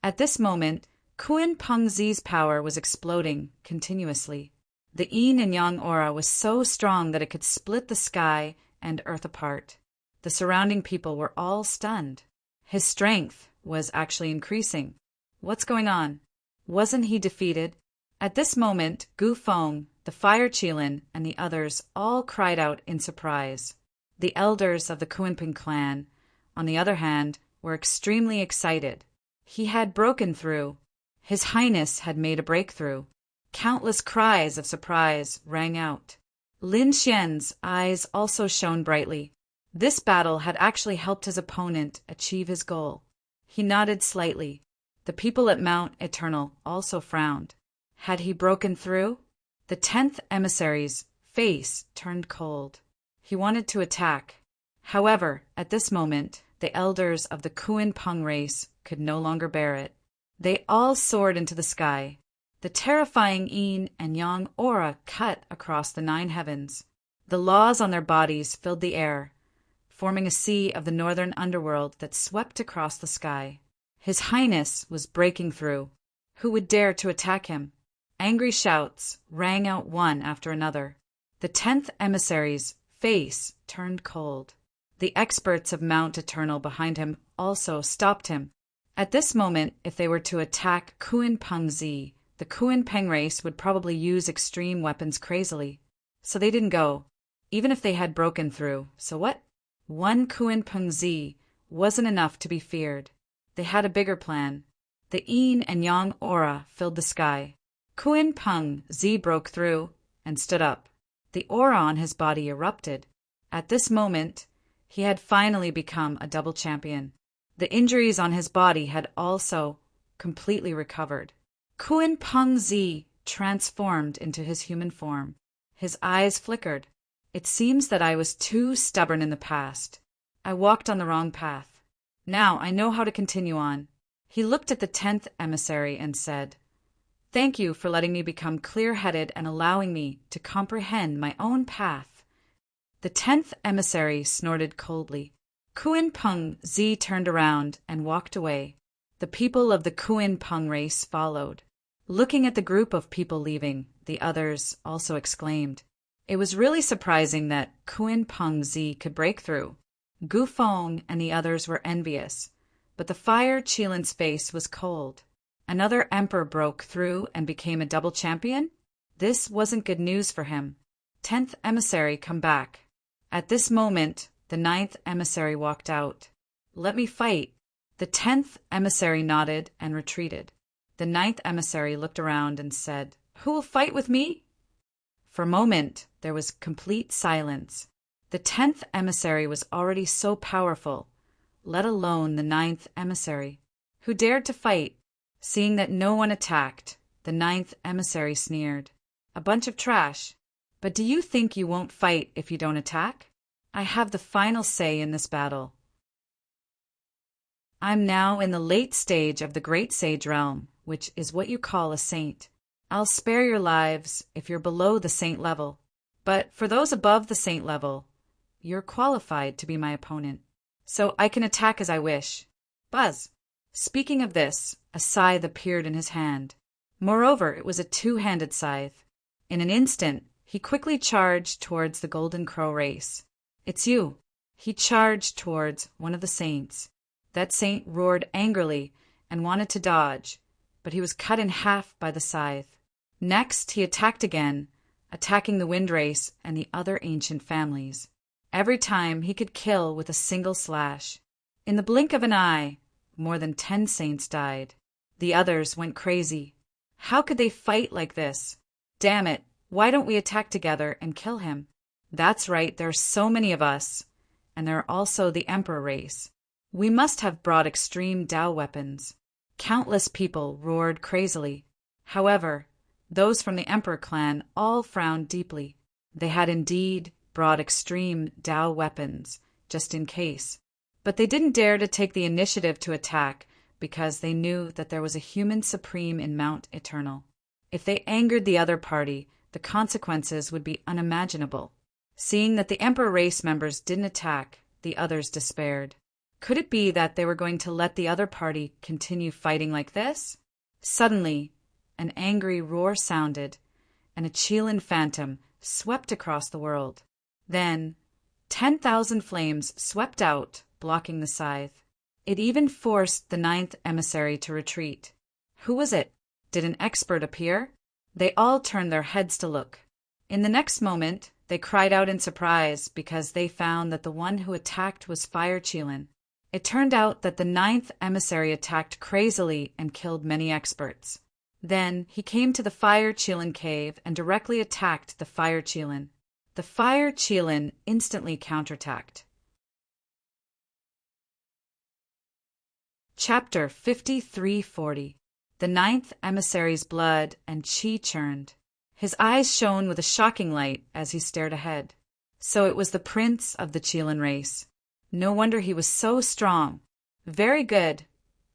At this moment, Kun Pengzi's power was exploding continuously. The yin and yang aura was so strong that it could split the sky and earth apart. The surrounding people were all stunned. His strength was actually increasing. What's going on? Wasn't he defeated? At this moment, Gu Feng, the fire Qilin, and the others all cried out in surprise. The elders of the Kuinping clan, on the other hand, were extremely excited. He had broken through. His Highness had made a breakthrough. Countless cries of surprise rang out. Lin Xian's eyes also shone brightly. This battle had actually helped his opponent achieve his goal. He nodded slightly. The people at Mount Eternal also frowned. Had he broken through? The 10th emissary's face turned cold. He wanted to attack. However, at this moment, the elders of the Kuin-Peng race could no longer bear it. They all soared into the sky. The terrifying yin and yang aura cut across the 9 heavens. The laws on their bodies filled the air, forming a sea of the northern underworld that swept across the sky. His Highness was breaking through. Who would dare to attack him? Angry shouts rang out one after another. The 10th emissary's face turned cold. The experts of Mount Eternal behind him also stopped him. At this moment, if they were to attack Kuin-Peng Zi, the Kuin-Peng race would probably use extreme weapons crazily. So they didn't go, even if they had broken through. So what? One Kuin-Peng Zi wasn't enough to be feared. They had a bigger plan. The yin and yang aura filled the sky. Kuin-Peng Zi broke through and stood up. The aura on his body erupted. At this moment, he had finally become a double champion. The injuries on his body had also completely recovered. Kuin-Peng Zi transformed into his human form. His eyes flickered. It seems that I was too stubborn in the past. I walked on the wrong path. Now I know how to continue on. He looked at the 10th emissary and said, "Thank you for letting me become clear-headed and allowing me to comprehend my own path." The 10th emissary snorted coldly. Kuin-Peng Zi turned around and walked away. The people of the Kuin-Peng race followed. Looking at the group of people leaving, the others also exclaimed. It was really surprising that Kuin-Peng Zi could break through. Gu Feng and the others were envious, but the fire Qilin's face was cold. Another emperor broke through and became a double champion? This wasn't good news for him. 10th emissary, come back. At this moment, the 9th emissary walked out. "Let me fight." The 10th emissary nodded and retreated. The 9th emissary looked around and said, "Who will fight with me?" For a moment, there was complete silence. The 10th emissary was already so powerful, let alone the 9th emissary. Who dared to fight? Seeing that no one attacked, the 9th emissary sneered. "A bunch of trash. But do you think you won't fight if you don't attack? I have the final say in this battle. I'm now in the late stage of the Great Sage realm, which is what you call a saint. I'll spare your lives if you're below the saint level. But for those above the saint level, you're qualified to be my opponent. So I can attack as I wish." Buzz. Speaking of this, a scythe appeared in his hand. Moreover, it was a 2-handed scythe. In an instant, he quickly charged towards the Golden Crow race. "It's you." He charged towards one of the saints. That saint roared angrily and wanted to dodge, but he was cut in half by the scythe. Next, he attacked again, attacking the wind race and the other ancient families. Every time he could kill with a single slash. In the blink of an eye, more than 10 saints died. The others went crazy. How could they fight like this? Damn it, why don't we attack together and kill him? That's right, there are so many of us, and there are also the Emperor race. We must have brought extreme Dao weapons. Countless people roared crazily. However, those from the Emperor clan all frowned deeply. They had indeed brought extreme Dao weapons, just in case. But they didn't dare to take the initiative to attack because they knew that there was a human supreme in Mount Eternal. If they angered the other party, the consequences would be unimaginable. Seeing that the Emperor race members didn't attack, the others despaired. Could it be that they were going to let the other party continue fighting like this? Suddenly, an angry roar sounded, and a Qilin phantom swept across the world. Then, 10,000 flames swept out, blocking the scythe. It even forced the 9th emissary to retreat. Who was it? Did an expert appear? They all turned their heads to look. In the next moment, They cried out in surprise because they found that the one who attacked was Fire Qilin. It turned out that the ninth emissary attacked crazily and killed many experts. Then he came to the Fire Qilin cave and directly attacked the Fire Qilin. The Fire Qilin instantly counterattacked. Chapter 5340. The ninth emissary's blood and qi churned. His eyes shone with a shocking light as he stared ahead. So it was the prince of the Qilin race. No wonder he was so strong. Very good.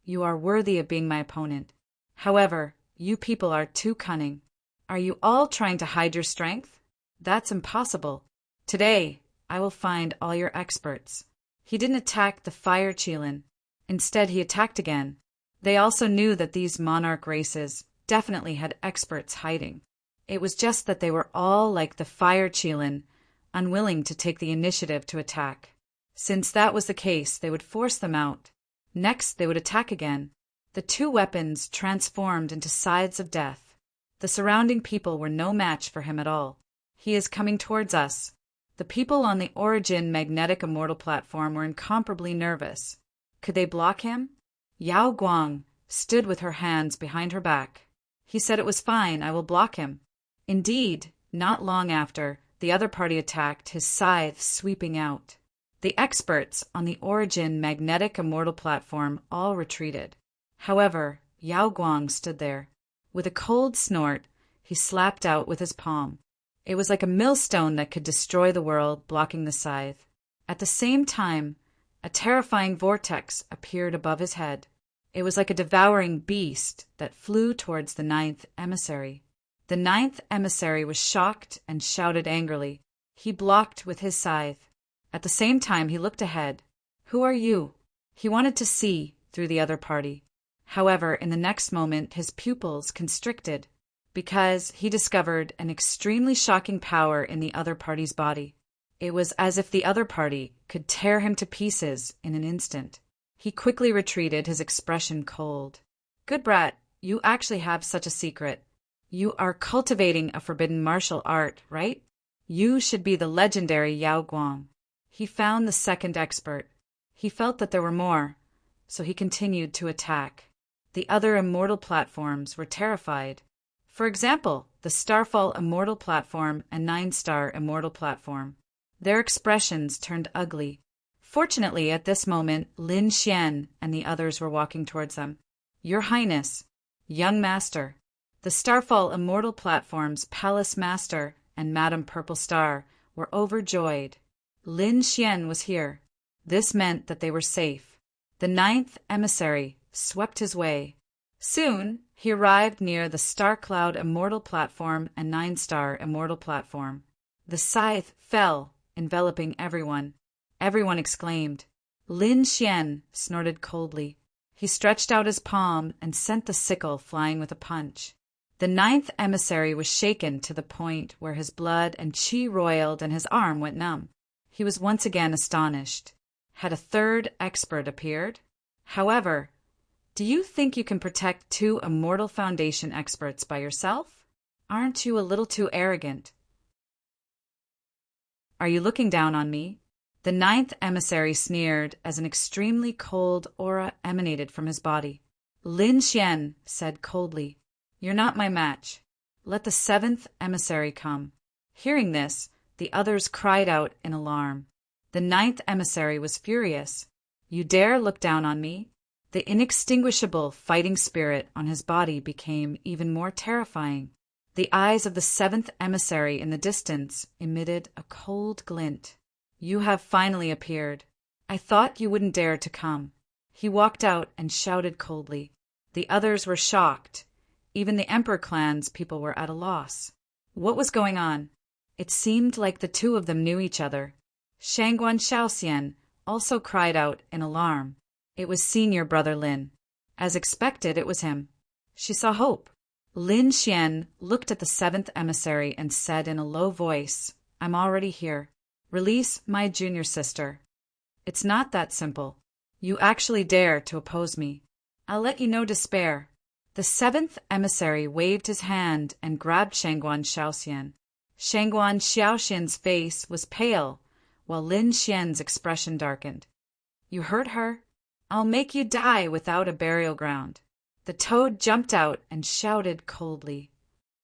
You are worthy of being my opponent. However, you people are too cunning. Are you all trying to hide your strength? That's impossible. Today, I will find all your experts. He didn't attack the Fire Qilin. Instead, he attacked again. They also knew that these monarch races definitely had experts hiding. It was just that they were all like the Fire Qilin, unwilling to take the initiative to attack. Since that was the case, they would force them out. Next, they would attack again. The two weapons transformed into scythes of death. The surrounding people were no match for him at all. He is coming towards us. The people on the Origin magnetic immortal platform were incomparably nervous. Could they block him? Yao Guang stood with her hands behind her back. He said it was fine, I will block him. Indeed, not long after, the other party attacked, his scythe sweeping out. The experts on the Origin magnetic immortal platform all retreated. However, Yao Guang stood there. With a cold snort, he slapped out with his palm. It was like a millstone that could destroy the world, blocking the scythe. At the same time, a terrifying vortex appeared above his head. It was like a devouring beast that flew towards the ninth emissary. The ninth emissary was shocked and shouted angrily. He blocked with his scythe. At the same time, he looked ahead. Who are you? He wanted to see through the other party. However, in the next moment, his pupils constricted because he discovered an extremely shocking power in the other party's body. It was as if the other party could tear him to pieces in an instant. He quickly retreated, his expression cold. Good brat, you actually have such a secret. You are cultivating a forbidden martial art, right? You should be the legendary Yao Guang. He found the second expert. He felt that there were more, so he continued to attack. The other immortal platforms were terrified. For example, the Starfall Immortal Platform and 9-Star Immortal Platform. Their expressions turned ugly. Fortunately, at this moment, Lin Xian and the others were walking towards them. Your Highness, young master, the Starfall Immortal Platform's Palace Master and Madame Purple Star were overjoyed. Lin Xian was here. This meant that they were safe. The ninth emissary swept his way. Soon, he arrived near the Star Cloud Immortal Platform and 9-Star Immortal Platform. The scythe fell, enveloping everyone. Everyone exclaimed. Lin Xian snorted coldly. He stretched out his palm and sent the sickle flying with a punch. The ninth emissary was shaken to the point where his blood and qi roiled and his arm went numb. He was once again astonished. Had a third expert appeared? However, do you think you can protect 2 Immortal Foundation experts by yourself? Aren't you a little too arrogant? Are you looking down on me? The ninth emissary sneered as an extremely cold aura emanated from his body. Lin Xian said coldly, You're not my match. Let the 7th emissary come. Hearing this, the others cried out in alarm. The ninth emissary was furious. You dare look down on me? The inextinguishable fighting spirit on his body became even more terrifying. The eyes of the 7th emissary in the distance emitted a cold glint. You have finally appeared. I thought you wouldn't dare to come. He walked out and shouted coldly. The others were shocked. Even the Emperor clan's people were at a loss. What was going on? It seemed like the two of them knew each other. Shangguan Shaoxian also cried out in alarm. It was senior brother Lin. As expected, it was him. She saw hope. Lin Xian looked at the 7th emissary and said in a low voice, I'm already here. Release my junior sister. It's not that simple. You actually dare to oppose me. I'll let you know despair. The 7th emissary waved his hand and grabbed Shangguan Shaoxian. Shangguan Xiaoxian's face was pale, while Lin Xian's expression darkened. You hurt her? I'll make you die without a burial ground. The toad jumped out and shouted coldly.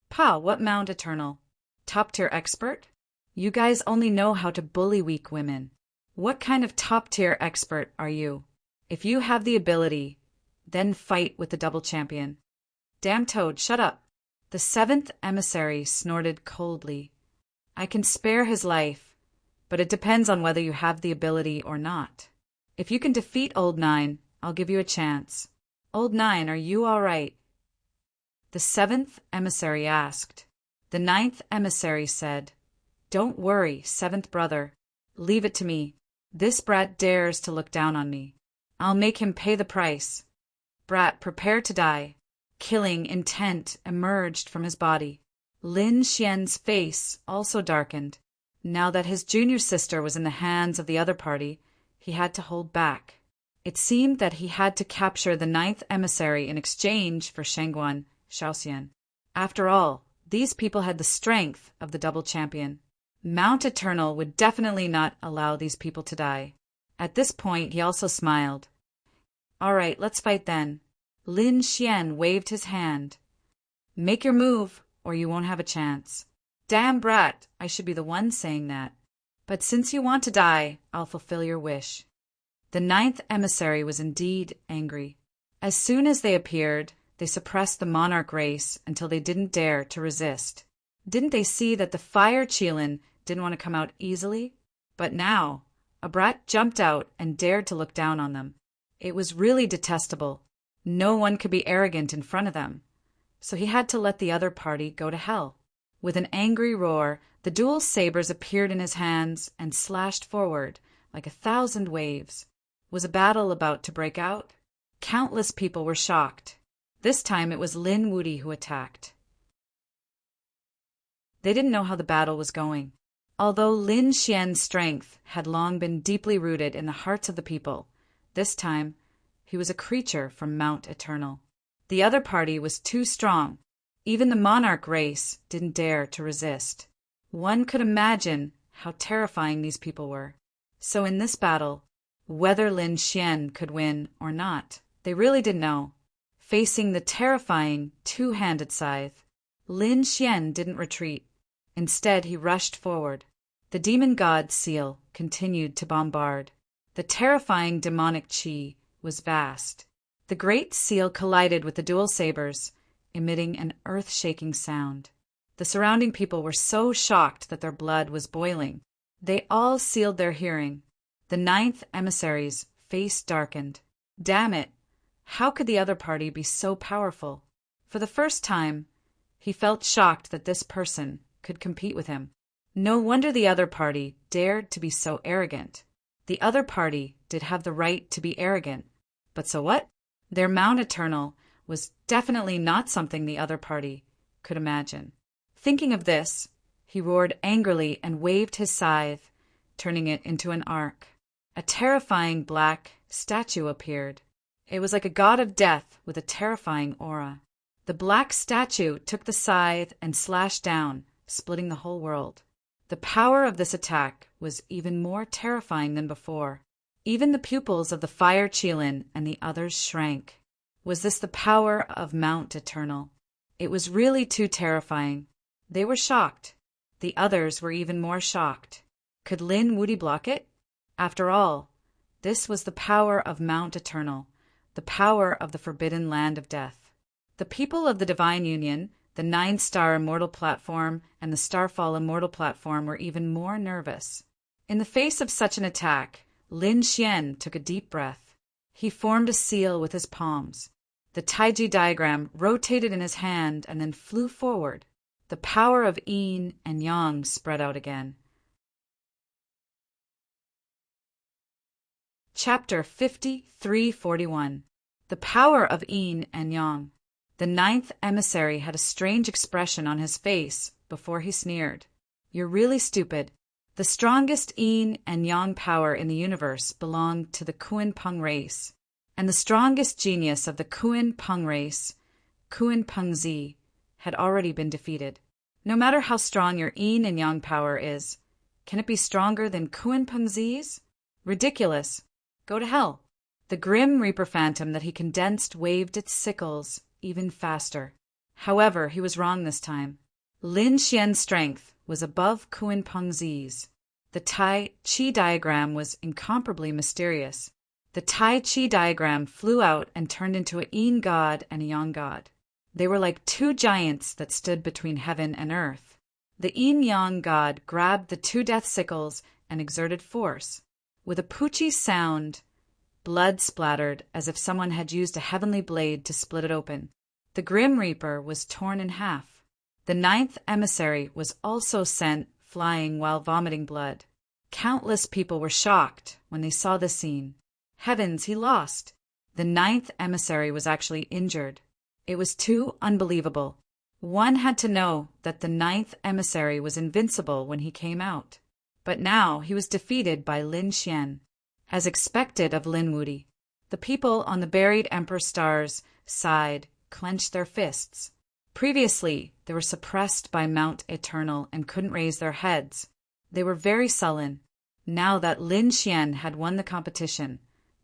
Pa, what Mount Eternal? Top-tier expert? You guys only know how to bully weak women. What kind of top-tier expert are you? If you have the ability, then fight with the double champion. Damn toad, shut up. The seventh emissary snorted coldly. I can spare his life, but it depends on whether you have the ability or not. If you can defeat Old Nine, I'll give you a chance. Old Nine, are you all right? The seventh emissary asked. The ninth emissary said, Don't worry, seventh brother. Leave it to me. This brat dares to look down on me. I'll make him pay the price. Brat, prepare to die. Killing intent emerged from his body. Lin Xian's face also darkened. Now that his junior sister was in the hands of the other party, he had to hold back. It seemed that he had to capture the ninth emissary in exchange for Shangguan Xiaoxian. After all, these people had the strength of the double champion. Mount Eternal would definitely not allow these people to die. At this point, he also smiled. All right, let's fight then. Lin Xian waved his hand. Make your move, or you won't have a chance. Damn brat, I should be the one saying that. But since you want to die, I'll fulfill your wish. The ninth emissary was indeed angry. As soon as they appeared, they suppressed the monarch race until they didn't dare to resist. Didn't they see that the fire Qilin didn't want to come out easily? But now, a brat jumped out and dared to look down on them. It was really detestable. No one could be arrogant in front of them. So he had to let the other party go to hell. With an angry roar, the dual sabers appeared in his hands and slashed forward like 1,000 waves. Was a battle about to break out? Countless people were shocked. This time it was Lin Wudi who attacked. They didn't know how the battle was going. Although Lin Xian's strength had long been deeply rooted in the hearts of the people, this time he was a creature from Mount Eternal. The other party was too strong. Even the monarch race didn't dare to resist. One could imagine how terrifying these people were. So in this battle, whether Lin Xian could win or not, they really didn't know. Facing the terrifying two-handed scythe, Lin Xian didn't retreat. Instead, he rushed forward. The demon god seal continued to bombard. The terrifying demonic chi was vast. The great seal collided with the dual sabers, emitting an earth-shaking sound. The surrounding people were so shocked that their blood was boiling. They all sealed their hearing. The ninth emissary's face darkened. Damn it! How could the other party be so powerful? For the first time, he felt shocked that this person could compete with him. No wonder the other party dared to be so arrogant. The other party did have the right to be arrogant. But so what? Their Mount Eternal was definitely not something the other party could imagine. Thinking of this, he roared angrily and waved his scythe, turning it into an arc. A terrifying black statue appeared. It was like a god of death with a terrifying aura. The black statue took the scythe and slashed down, splitting the whole world. The power of this attack was even more terrifying than before. Even the pupils of the fire Qilin and the others shrank. Was this the power of Mount Eternal? It was really too terrifying. They were shocked. The others were even more shocked. Could Lin Wudi block it? After all, this was the power of Mount Eternal, the power of the forbidden land of death. The people of the Divine Union, the 9-star immortal platform, and the Starfall immortal platform were even more nervous. In the face of such an attack, Lin Xian took a deep breath. He formed a seal with his palms. The Taiji diagram rotated in his hand and then flew forward. The power of yin and yang spread out again. Chapter 5341. The Power of Yin and Yang. The ninth emissary had a strange expression on his face before he sneered. You're really stupid. The strongest yin and yang power in the universe belonged to the Kuan Peng race, and the strongest genius of the Kuan Peng race, Kuan Peng Zi, had already been defeated. No matter how strong your yin and yang power is, can it be stronger than Kuan Pengzi's? Ridiculous. Go to hell. The grim Reaper phantom that he condensed waved its sickles even faster. However, he was wrong this time. Lin Xian's strength was above Kuan Pengzi's. The Tai Chi diagram was incomparably mysterious. The Tai Chi diagram flew out and turned into a yin god and a yang god. They were like two giants that stood between heaven and earth. The yin-yang god grabbed the two death sickles and exerted force. With a poochie sound, blood splattered as if someone had used a heavenly blade to split it open. The Grim Reaper was torn in half. The ninth emissary was also sent flying while vomiting blood. Countless people were shocked when they saw the scene. Heavens, he lost! The ninth emissary was actually injured. It was too unbelievable. One had to know that the ninth emissary was invincible when he came out. But now he was defeated by Lin Xian. As expected of Lin Wuti, the people on the buried Emperor Star's side clenched their fists. Previously, they were suppressed by Mount Eternal and couldn't raise their heads. They were very sullen. Now that Lin Xian had won the competition,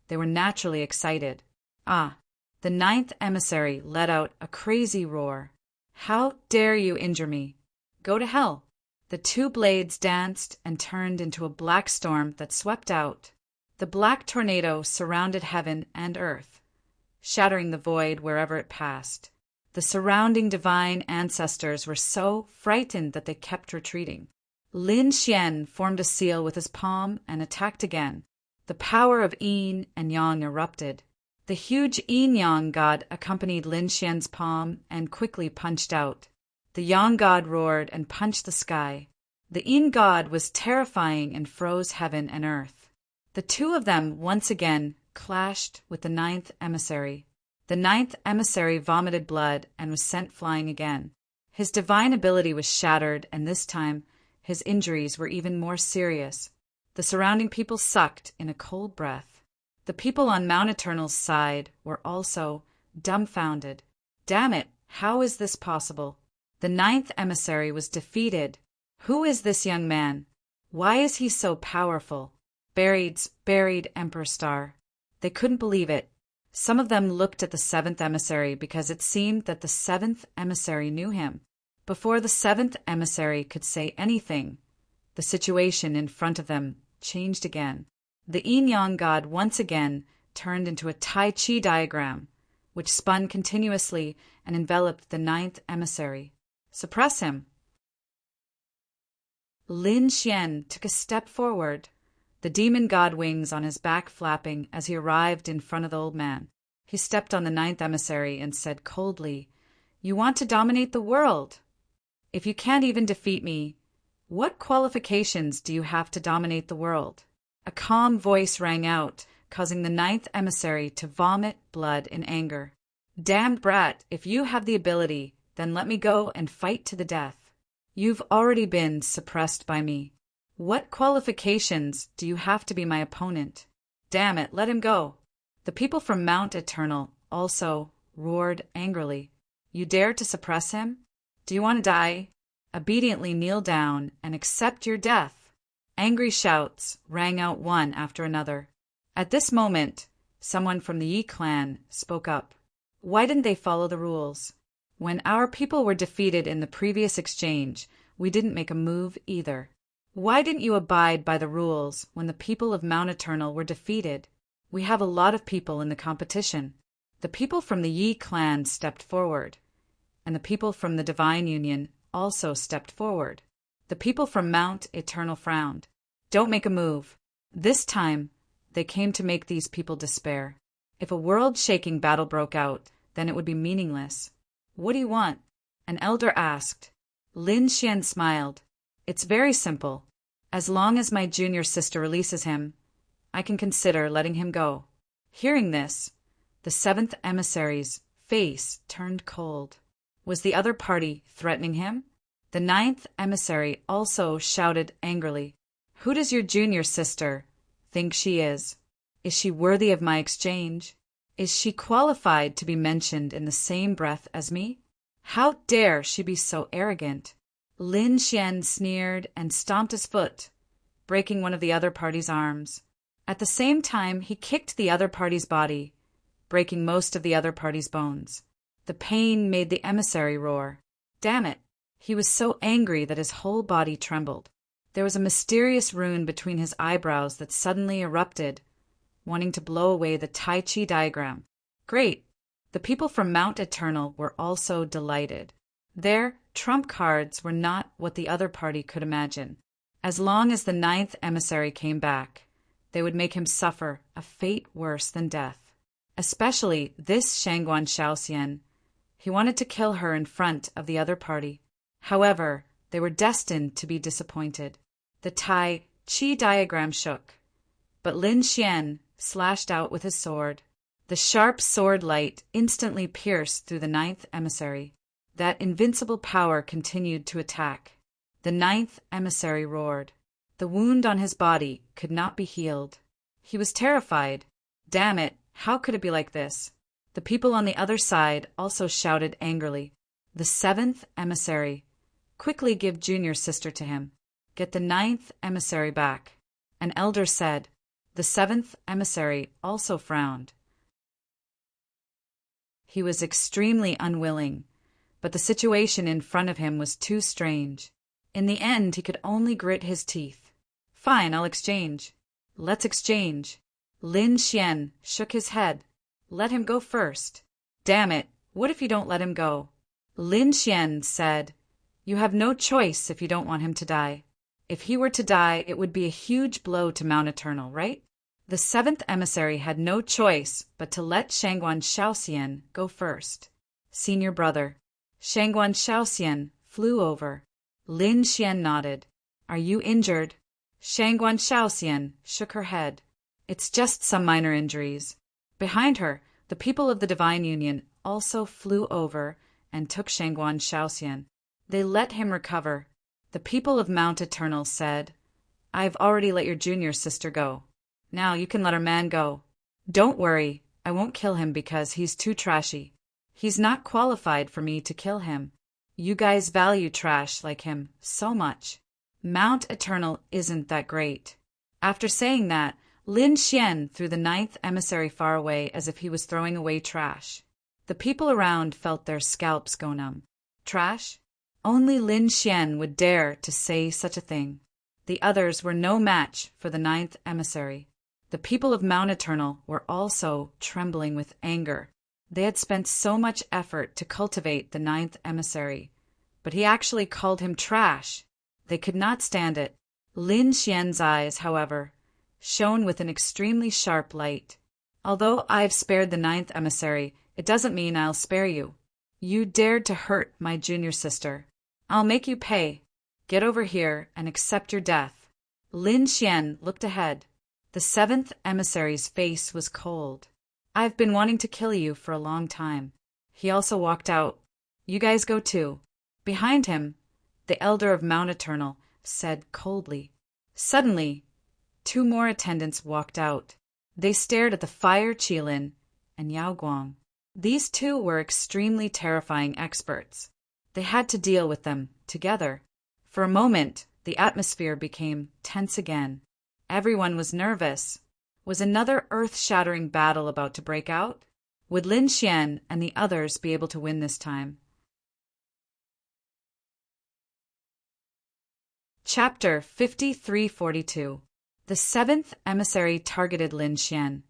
they were naturally excited. Ah! The ninth emissary let out a crazy roar. How dare you injure me? Go to hell! The two blades danced and turned into a black storm that swept out. The black tornado surrounded heaven and earth, shattering the void wherever it passed. The surrounding divine ancestors were so frightened that they kept retreating. Lin Xian formed a seal with his palm and attacked again. The power of yin and yang erupted. The huge yin-yang god accompanied Lin Xian's palm and quickly punched out. The yang god roared and punched the sky. The yin god was terrifying and froze heaven and earth. The two of them once again clashed with the ninth emissary. The ninth emissary vomited blood and was sent flying again. His divine ability was shattered, and this time his injuries were even more serious. The surrounding people sucked in a cold breath. The people on Mount Eternal's side were also dumbfounded. Damn it, how is this possible? The ninth emissary was defeated. Who is this young man? Why is he so powerful? Buried Emperor Star. They couldn't believe it. Some of them looked at the seventh emissary because it seemed that the seventh emissary knew him. Before the seventh emissary could say anything, the situation in front of them changed again. The yin-yang god once again turned into a Tai Chi diagram, which spun continuously and enveloped the ninth emissary. Suppress him. Lin Xian took a step forward, the demon god wings on his back flapping as he arrived in front of the old man. He stepped on the ninth emissary and said coldly, "You want to dominate the world? If you can't even defeat me, what qualifications do you have to dominate the world?" A calm voice rang out, causing the ninth emissary to vomit blood in anger. "Damned brat, if you have the ability, then let me go and fight to the death. You've already been suppressed by me. What qualifications do you have to be my opponent? Damn it, let him go." The people from Mount Eternal also roared angrily. "You dare to suppress him? Do you want to die? Obediently kneel down and accept your death." Angry shouts rang out one after another. At this moment, someone from the Yi clan spoke up. Why didn't they follow the rules? When our people were defeated in the previous exchange, we didn't make a move either. Why didn't you abide by the rules when the people of Mount Eternal were defeated? We have a lot of people in the competition. The people from the Yi clan stepped forward, and the people from the Divine Union also stepped forward. The people from Mount Eternal frowned. Don't make a move. This time, they came to make these people despair. If a world-shaking battle broke out, then it would be meaningless. What do you want? An elder asked. Lin Xian smiled. It's very simple. As long as my junior sister releases him, I can consider letting him go. Hearing this, the seventh emissary's face turned cold. Was the other party threatening him? The ninth emissary also shouted angrily, "Who does your junior sister think she is? Is she worthy of my exchange? Is she qualified to be mentioned in the same breath as me? How dare she be so arrogant? Lin Xian sneered and stomped his foot, breaking one of the other party's arms. At the same time, he kicked the other party's body, breaking most of the other party's bones. The pain made the emissary roar. Damn it! He was so angry that his whole body trembled. There was a mysterious rune between his eyebrows that suddenly erupted, wanting to blow away the Tai Chi diagram. Great! The people from Mount Eternal were also delighted. Their trump cards were not what the other party could imagine. As long as the 9th emissary came back, they would make him suffer a fate worse than death. Especially this Shangguan Shaoxian. He wanted to kill her in front of the other party. However, they were destined to be disappointed. The Tai Chi diagram shook, but Lin Xian slashed out with his sword. The sharp sword light instantly pierced through the 9th emissary. That invincible power continued to attack. The 9th emissary roared. The wound on his body could not be healed. He was terrified. Damn it, how could it be like this? The people on the other side also shouted angrily. The 7th emissary. Quickly give junior sister to him. Get the 9th emissary back. An elder said. The 7th emissary also frowned. He was extremely unwilling, but the situation in front of him was too strange. In the end, he could only grit his teeth. Fine, I'll exchange. Let's exchange. Lin Xian shook his head. Let him go first. Damn it, what if you don't let him go? Lin Xian said, You have no choice if you don't want him to die. If he were to die, it would be a huge blow to Mount Eternal, right? The 7th emissary had no choice but to let Shangguan Shaoxian go first. Senior brother. Shangguan Shaoxian flew over. Lin Xian nodded. Are you injured? Shangguan Shaoxian shook her head. It's just some minor injuries. Behind her, the people of the Divine Union also flew over and took Shangguan Shaoxian. They let him recover. The people of Mount Eternal said, I've already let your junior sister go. Now you can let our man go. Don't worry, I won't kill him because he's too trashy. He's not qualified for me to kill him. You guys value trash like him so much. Mount Eternal isn't that great. After saying that, Lin Xian threw the 9th emissary far away as if he was throwing away trash. The people around felt their scalps go numb. Trash? Only Lin Xian would dare to say such a thing. The others were no match for the 9th emissary. The people of Mount Eternal were also trembling with anger. They had spent so much effort to cultivate the 9th emissary, but he actually called him trash. They could not stand it. Lin Xian's eyes, however, shone with an extremely sharp light. Although I've spared the 9th emissary, it doesn't mean I'll spare you. You dared to hurt my junior sister. I'll make you pay. Get over here and accept your death. Lin Xian looked ahead. The 7th emissary's face was cold. I've been wanting to kill you for a long time. He also walked out. You guys go too. Behind him, the elder of Mount Eternal said coldly. Suddenly, 2 more attendants walked out. They stared at the Fire Qilin and Yao Guang. These 2 were extremely terrifying experts. They had to deal with them together. For a moment, the atmosphere became tense again. Everyone was nervous. Was another earth-shattering battle about to break out? Would Lin Xian and the others be able to win this time? Chapter 5342. The 7th emissary targeted Lin Xian,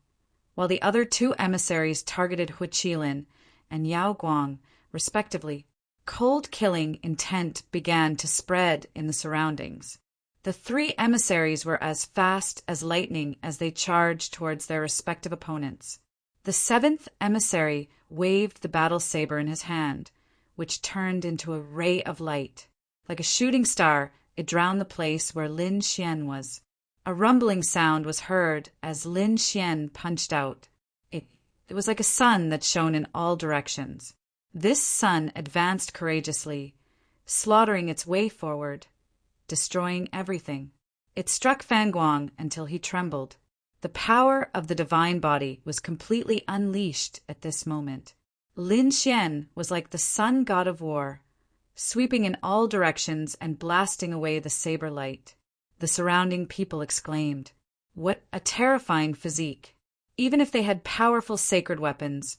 while the other 2 emissaries targeted Hu Qilin and Yao Guang, respectively. Cold killing intent began to spread in the surroundings. The 3 emissaries were as fast as lightning as they charged towards their respective opponents. The 7th emissary waved the battle saber in his hand, which turned into a ray of light. Like a shooting star, it drowned the place where Lin Xian was. A rumbling sound was heard as Lin Xian punched out. It was like a sun that shone in all directions. This sun advanced courageously, slaughtering its way forward, destroying everything. It struck Fanguang until he trembled. The power of the divine body was completely unleashed at this moment. Lin Xian was like the sun god of war, sweeping in all directions and blasting away the saber light. The surrounding people exclaimed, "What a terrifying physique! Even if they had powerful sacred weapons,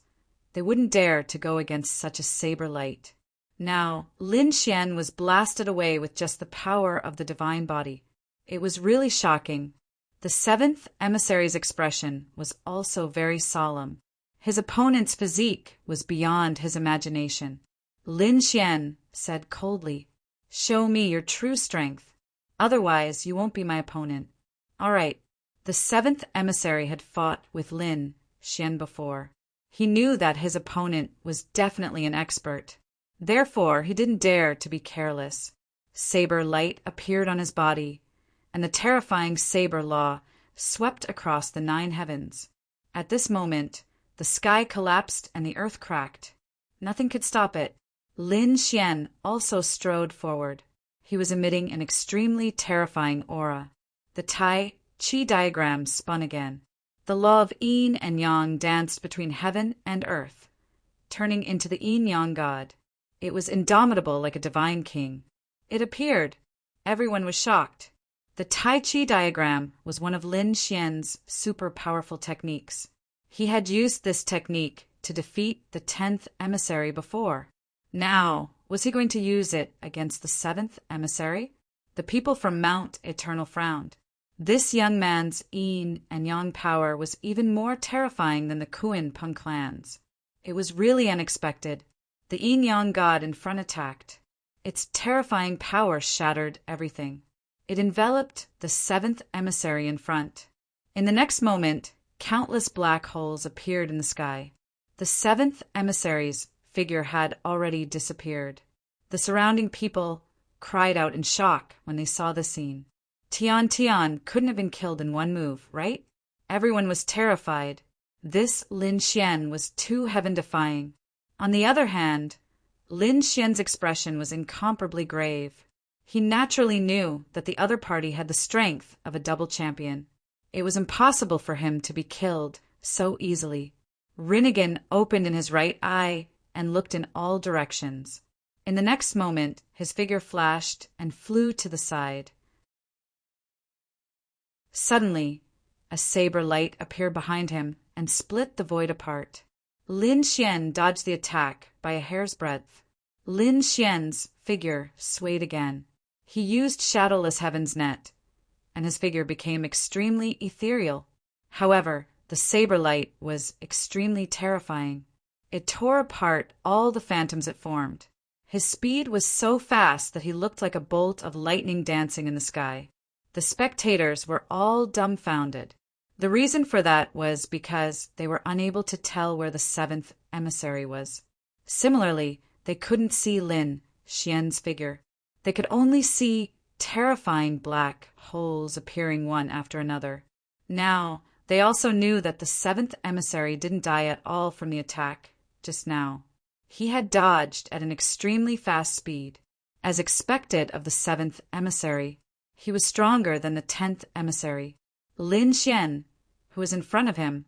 they wouldn't dare to go against such a saber light." Now, Lin Xian was blasted away with just the power of the divine body. It was really shocking. The seventh emissary's expression was also very solemn. His opponent's physique was beyond his imagination. Lin Xian said coldly, "Show me your true strength. Otherwise, you won't be my opponent." All right. The seventh emissary had fought with Lin Xian before. He knew that his opponent was definitely an expert. Therefore, he didn't dare to be careless. Saber light appeared on his body, and the terrifying saber law swept across the 9 heavens. At this moment, the sky collapsed and the earth cracked. Nothing could stop it. Lin Xian also strode forward. He was emitting an extremely terrifying aura. The Tai Chi diagram spun again. The law of yin and yang danced between heaven and earth, turning into the yin-yang god. It was indomitable like a divine king. It appeared. Everyone was shocked. The Tai Chi diagram was one of Lin Xian's super powerful techniques. He had used this technique to defeat the 10th emissary before. Now, was he going to use it against the 7th emissary? The people from Mount Eternal frowned. This young man's yin and yang power was even more terrifying than the Kuan Peng clans. It was really unexpected. The yin-yang god in front attacked. Its terrifying power shattered everything. It enveloped the 7th emissary in front. In the next moment, countless black holes appeared in the sky. The 7th emissary's figure had already disappeared. The surrounding people cried out in shock when they saw the scene. Tian couldn't have been killed in one move, right? Everyone was terrified. This Lin Xian was too heaven-defying. On the other hand, Lin Xian's expression was incomparably grave. He naturally knew that the other party had the strength of a double champion. It was impossible for him to be killed so easily. Rinnegan opened in his right eye and looked in all directions. In the next moment, his figure flashed and flew to the side. Suddenly, a saber light appeared behind him and split the void apart. Lin Xian dodged the attack by a hair's breadth. Lin Xian's figure swayed again. He used Shadowless Heaven's net, and his figure became extremely ethereal. However, the saber light was extremely terrifying. It tore apart all the phantoms it formed. His speed was so fast that he looked like a bolt of lightning dancing in the sky. The spectators were all dumbfounded. The reason for that was because they were unable to tell where the 7th emissary was. Similarly, they couldn't see Lin Xian's figure. They could only see terrifying black holes appearing one after another. Now, they also knew that the 7th emissary didn't die at all from the attack just now. He had dodged at an extremely fast speed. As expected of the 7th emissary, he was stronger than the 10th emissary. Lin Xian, who was in front of him,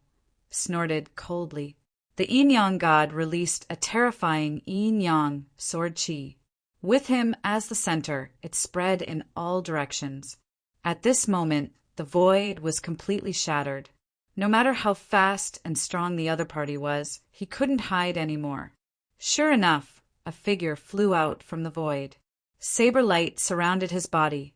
snorted coldly. The yin-yang god released a terrifying yin-yang sword chi. With him as the center, it spread in all directions. At this moment, the void was completely shattered. No matter how fast and strong the other party was, he couldn't hide anymore. Sure enough, a figure flew out from the void. Saber light surrounded his body,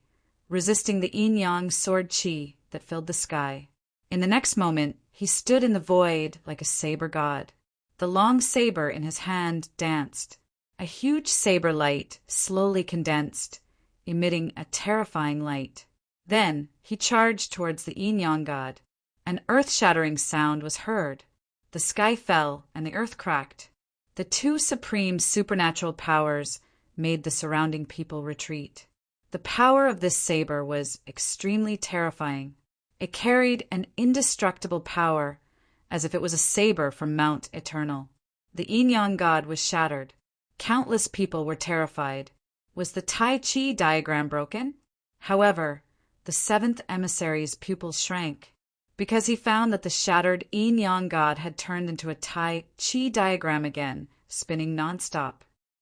resisting the yin-yang sword chi that filled the sky. In the next moment, he stood in the void like a saber god. The long saber in his hand danced. A huge saber light slowly condensed, emitting a terrifying light. Then he charged towards the yin-yang god. An earth-shattering sound was heard. The sky fell and the earth cracked. The two supreme supernatural powers made the surrounding people retreat. The power of this saber was extremely terrifying. It carried an indestructible power, as if it was a saber from Mount Eternal. The yin-yang god was shattered. Countless people were terrified. Was the Tai Chi diagram broken? However, the 7th emissary's pupils shrank, because he found that the shattered yin-yang god had turned into a Tai Chi diagram again, spinning nonstop.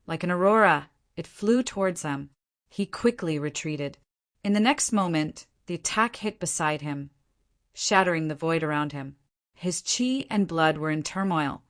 Like an aurora, It flew towards them. He quickly retreated. In the next moment, the attack hit beside him, shattering the void around him. His chi and blood were in turmoil,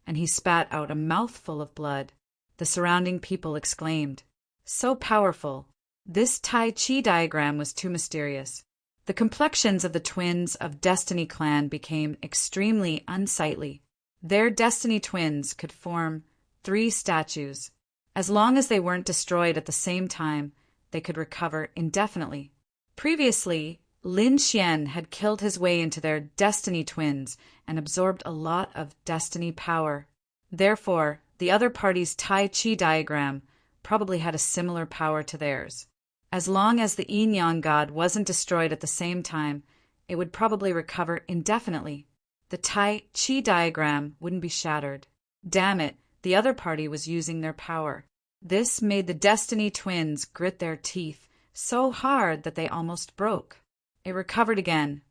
and he spat out a mouthful of blood. The surrounding people exclaimed, "So powerful!" This Tai Chi diagram was too mysterious. The complexions of the twins of Destiny clan became extremely unsightly. Their Destiny twins could form 3 statues. As long as they weren't destroyed at the same time, they could recover indefinitely. Previously, Lin Xian had killed his way into their Destiny twins and absorbed a lot of Destiny power. Therefore, the other party's Tai Chi diagram probably had a similar power to theirs. As long as the yin-yang god wasn't destroyed at the same time, it would probably recover indefinitely. The Tai Chi diagram wouldn't be shattered. Damn it, the other party was using their power. This made the Destiny twins grit their teeth so hard that they almost broke. It recovered again.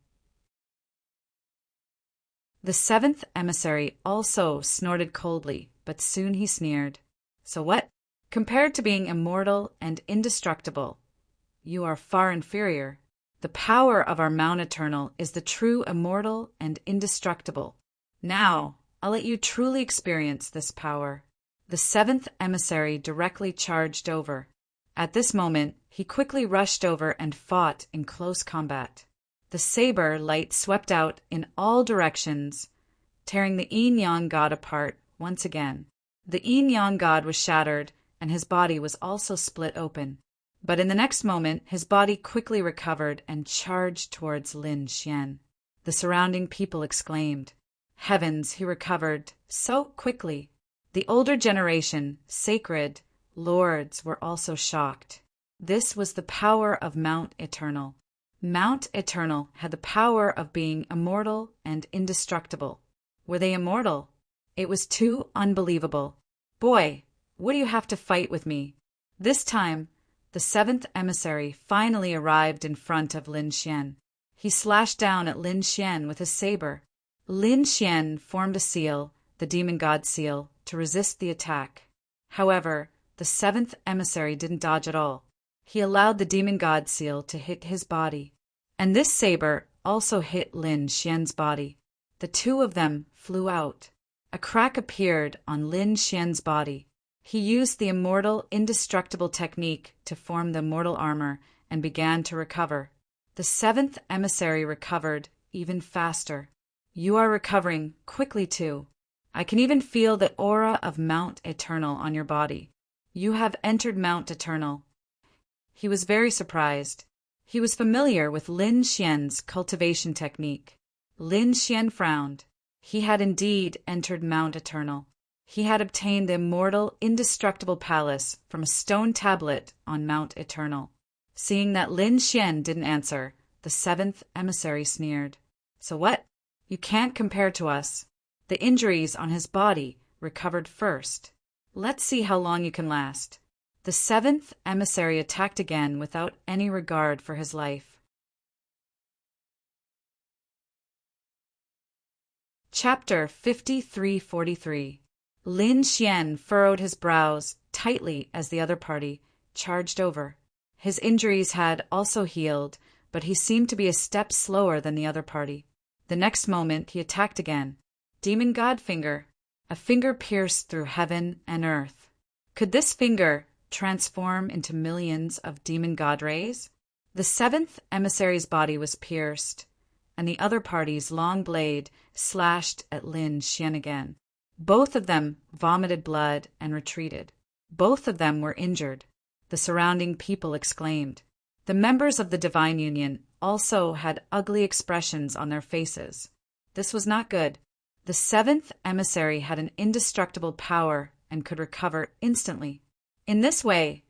The 7th emissary also snorted coldly, but soon he sneered. "So what? Compared to being immortal and indestructible, you are far inferior. The power of our Mount Eternal is the true immortal and indestructible. Now, I'll let you truly experience this power." The 7th emissary directly charged over. At this moment, he quickly rushed over and fought in close combat. The saber light swept out in all directions, tearing the yin-yang god apart once again. The yin-yang god was shattered, and his body was also split open. But in the next moment, his body quickly recovered and charged towards Lin Xian. The surrounding people exclaimed, "Heavens, he recovered so quickly." The older generation, sacred lords, were also shocked. This was the power of Mount Eternal. Mount Eternal had the power of being immortal and indestructible. Were they immortal? It was too unbelievable. "Boy, what do you have to fight with me?" This time, the 7th emissary finally arrived in front of Lin Xian. He slashed down at Lin Xian with his saber. Lin Xian formed a seal, the demon god seal, to resist the attack. However, the 7th emissary didn't dodge at all. He allowed the demon god seal to hit his body. And this saber also hit Lin Xian's body. The two of them flew out. A crack appeared on Lin Xian's body. He used the immortal, indestructible technique to form the immortal armor and began to recover. The 7th emissary recovered even faster. "You are recovering quickly too. I can even feel the aura of Mount Eternal on your body. You have entered Mount Eternal." He was very surprised. He was familiar with Lin Xian's cultivation technique. Lin Xian frowned. He had indeed entered Mount Eternal. He had obtained the immortal, indestructible palace from a stone tablet on Mount Eternal. Seeing that Lin Xian didn't answer, the 7th emissary sneered. "So what? You can't compare to us." The injuries on his body recovered first. "Let's see how long you can last." The 7th emissary attacked again without any regard for his life. Chapter 5343. Lin Xian furrowed his brows tightly as the other party charged over. His injuries had also healed, but he seemed to be a step slower than the other party. The next moment he attacked again. Demon God Finger. A finger pierced through heaven and earth. Could this finger transform into millions of demon god rays? The 7th emissary's body was pierced, and the other party's long blade slashed at Lin Xian again. Both of them vomited blood and retreated. Both of them were injured. The surrounding people exclaimed. The members of the Divine Union also had ugly expressions on their faces. This was not good. The 7th emissary had an indestructible power and could recover instantly. In this way,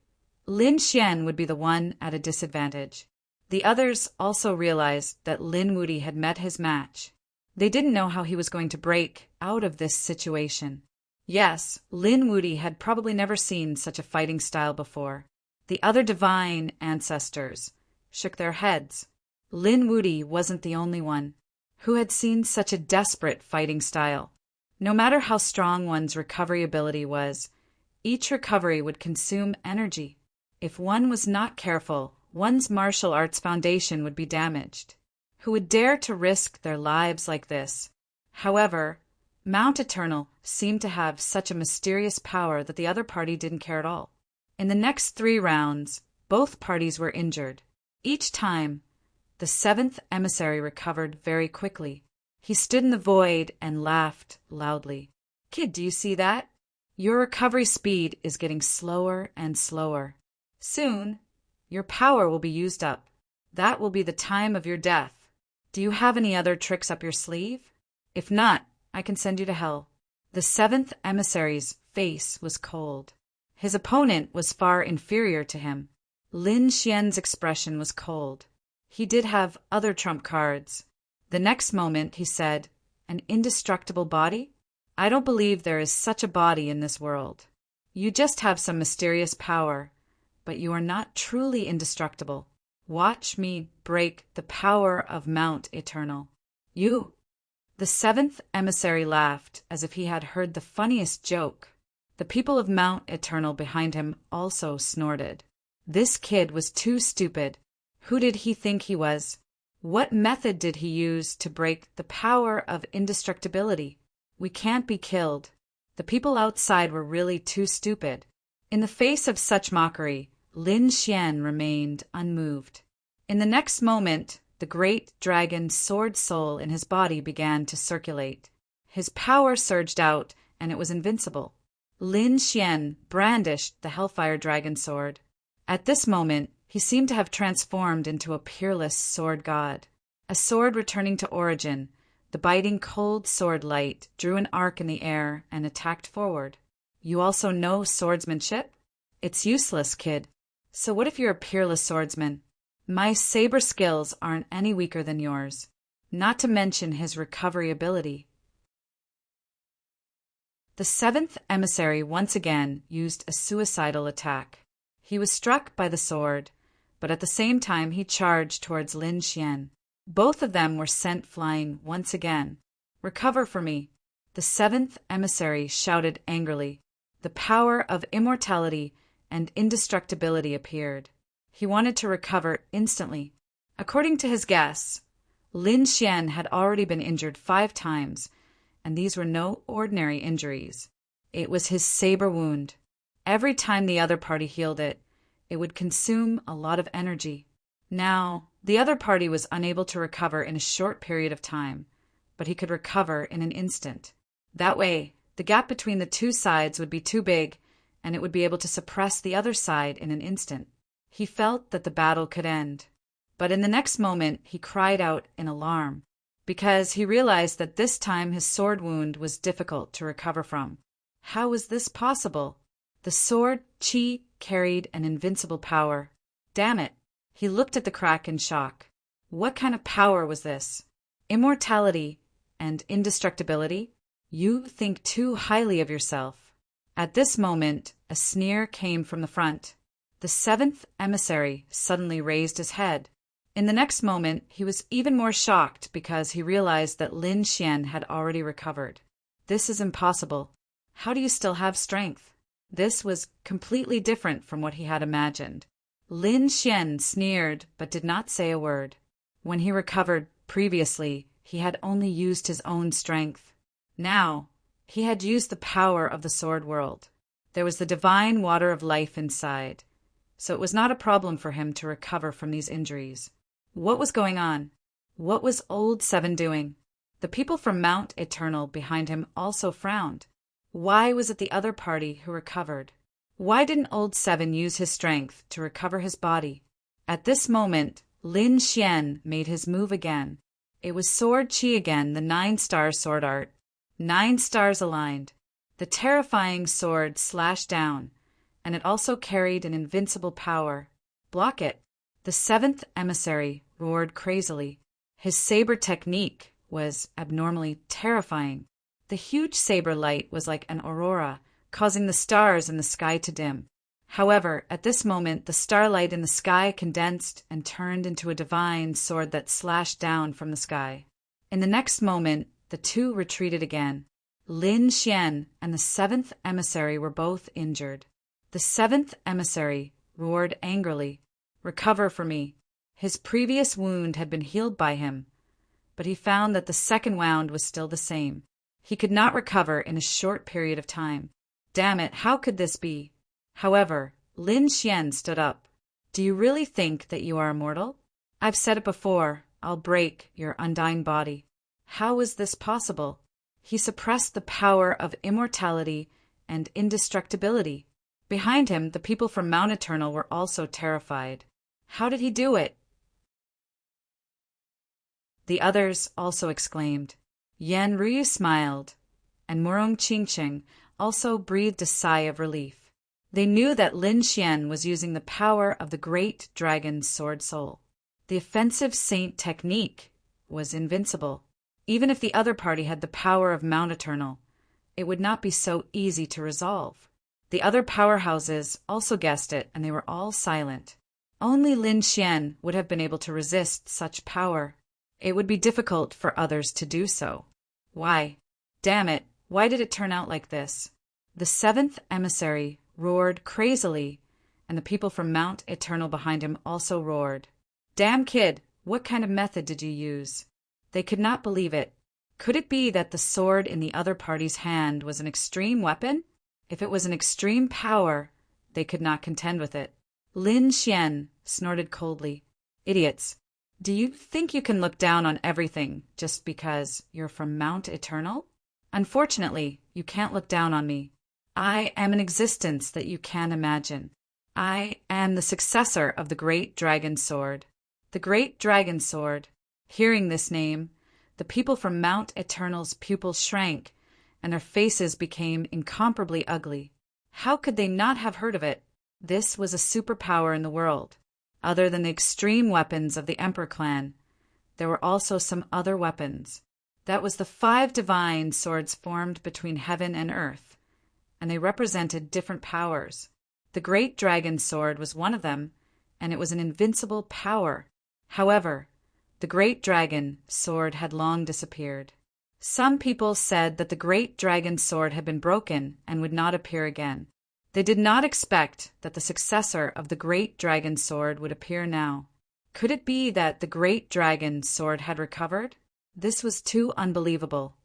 Lin Xian would be the one at a disadvantage. The others also realized that Lin Wuti had met his match. They didn't know how he was going to break out of this situation. Yes, Lin Wuti had probably never seen such a fighting style before. The other divine ancestors shook their heads. Lin Wuti wasn't the only one who had seen such a desperate fighting style. No matter how strong one's recovery ability was, Each recovery would consume energy. If one was not careful, one's martial arts foundation would be damaged. Who would dare to risk their lives like this? However, Mount Eternal seemed to have such a mysterious power that the other party didn't care at all. In the next 3 rounds, both parties were injured. Each time, the 7th emissary recovered very quickly. He stood in the void and laughed loudly. Kid, do you see that? Your recovery speed is getting slower and slower. Soon, your power will be used up. That will be the time of your death. Do you have any other tricks up your sleeve? If not, I can send you to hell. The 7th emissary's face was cold. His opponent was far inferior to him. Lin Xian's expression was cold. He did have other trump cards. The next moment he said, "An indestructible body? I don't believe there is such a body in this world. You just have some mysterious power, but you are not truly indestructible. Watch me break the power of Mount Eternal." You! The 7th emissary laughed as if he had heard the funniest joke. The people of Mount Eternal behind him also snorted. This kid was too stupid. Who did he think he was? What method did he use to break the power of indestructibility? We can't be killed. The people outside were really too stupid. In the face of such mockery, Lin Xian remained unmoved. In the next moment, the great dragon sword soul in his body began to circulate. His power surged out, and it was invincible. Lin Xian brandished the Hellfire Dragon sword. At this moment, he seemed to have transformed into a peerless sword god. A sword returning to origin, the biting cold sword light drew an arc in the air and attacked forward. You also know swordsmanship? It's useless, kid. So what if you're a peerless swordsman? My saber skills aren't any weaker than yours, not to mention his recovery ability. The 7th emissary once again used a suicidal attack. He was struck by the sword, but at the same time he charged towards Lin Xian. Both of them were sent flying once again. "Recover for me!" The 7th emissary shouted angrily. The power of immortality and indestructibility appeared. He wanted to recover instantly. According to his guess, Lin Xian had already been injured 5 times, and these were no ordinary injuries. It was his saber wound. Every time the other party healed it, it would consume a lot of energy. Now, the other party was unable to recover in a short period of time, but he could recover in an instant. That way, the gap between the 2 sides would be too big, and it would be able to suppress the other side in an instant. He felt that the battle could end. But in the next moment, he cried out in alarm, because he realized that this time his sword wound was difficult to recover from. How was this possible? The sword Qi carried an invincible power. Damn it! He looked at the crack in shock. What kind of power was this? Immortality and indestructibility? You think too highly of yourself. At this moment, a sneer came from the front. The 7th emissary suddenly raised his head. In the next moment, he was even more shocked because he realized that Lin Xian had already recovered. This is impossible. How do you still have strength? This was completely different from what he had imagined. Lin Xian sneered but did not say a word. When he recovered previously, he had only used his own strength. Now, he had used the power of the sword world. There was the divine water of life inside, so it was not a problem for him to recover from these injuries. What was going on? What was Old 7 doing? The people from Mount Eternal behind him also frowned. Why was it the other party who recovered? Why didn't Old 7 use his strength to recover his body? At this moment, Lin Xian made his move again. It was Sword Qi again, the 9-star sword art. 9 stars aligned. The terrifying sword slashed down, and it also carried an invincible power. Block it. The 7th emissary roared crazily. His saber technique was abnormally terrifying. The huge saber light was like an aurora, causing the stars in the sky to dim. However, at this moment, the starlight in the sky condensed and turned into a divine sword that slashed down from the sky. In the next moment, the 2 retreated again. Lin Xian and the seventh emissary were both injured. The seventh emissary roared angrily, "Recover for me." His previous wound had been healed by him, but he found that the second wound was still the same. He could not recover in a short period of time. Damn it, how could this be? However, Lin Xian stood up. "Do you really think that you are immortal? I've said it before, I'll break your undying body." How was this possible? He suppressed the power of immortality and indestructibility. Behind him, the people from Mount Eternal were also terrified. How did he do it? The others also exclaimed. Yan Ruyu smiled, and Murong Qingqing also breathed a sigh of relief. They knew that Lin Xian was using the power of the great dragon's sword soul. The offensive saint technique was invincible. Even if the other party had the power of Mount Eternal, it would not be so easy to resolve. The other powerhouses also guessed it, and they were all silent. Only Lin Xian would have been able to resist such power. It would be difficult for others to do so. Why? Damn it, why did it turn out like this? The seventh emissary roared crazily, and the people from Mount Eternal behind him also roared. Damn kid, what kind of method did you use? They could not believe it. Could it be that the sword in the other party's hand was an extreme weapon? If it was an extreme power, they could not contend with it. Lin Xian snorted coldly. Idiots. Do you think you can look down on everything just because you're from Mount Eternal? Unfortunately, you can't look down on me. I am an existence that you can't imagine. I am the successor of the Great Dragon Sword. The Great Dragon Sword. Hearing this name, the people from Mount Eternal's pupils shrank, and their faces became incomparably ugly. How could they not have heard of it? This was a superpower in the world. Other than the extreme weapons of the Emperor clan, there were also some other weapons. That was the 5 divine swords formed between heaven and earth, and they represented different powers. The Great Dragon Sword was one of them, and it was an invincible power. However, the Great Dragon Sword had long disappeared. Some people said that the Great Dragon Sword had been broken and would not appear again. They did not expect that the successor of the Great Dragon Sword would appear now. Could it be that the Great Dragon Sword had recovered? This was too unbelievable.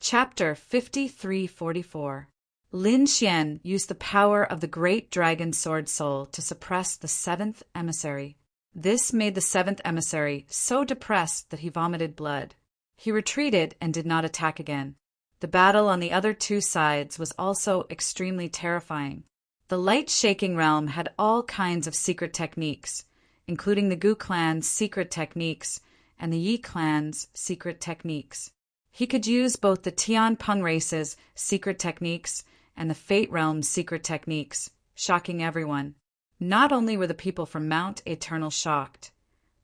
Chapter 5344. Lin Xian used the power of the Great Dragon Sword Soul to suppress the 7th emissary. This made the 7th emissary so depressed that he vomited blood. He retreated and did not attack again. The battle on the other 2 sides was also extremely terrifying. The light-shaking realm had all kinds of secret techniques, including the Gu clan's secret techniques and the Yi clan's secret techniques. He could use both the Tian Peng race's secret techniques and the Fate Realm's secret techniques, shocking everyone. Not only were the people from Mount Eternal shocked,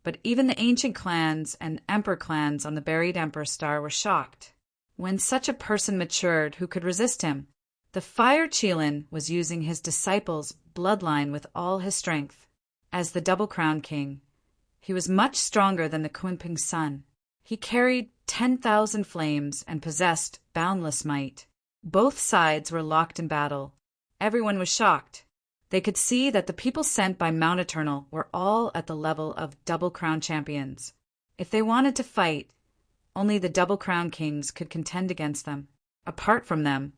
but even the ancient clans and Emperor clans on the buried Emperor Star were shocked. When such a person matured, who could resist him? The Fire Qilin was using his disciple's bloodline with all his strength. As the Double Crown King, he was much stronger than the Kunping Sun. He carried 10,000 flames and possessed boundless might. Both sides were locked in battle. Everyone was shocked. They could see that the people sent by Mount Eternal were all at the level of Double Crown champions. If they wanted to fight, only the Double Crown Kings could contend against them. Apart from them,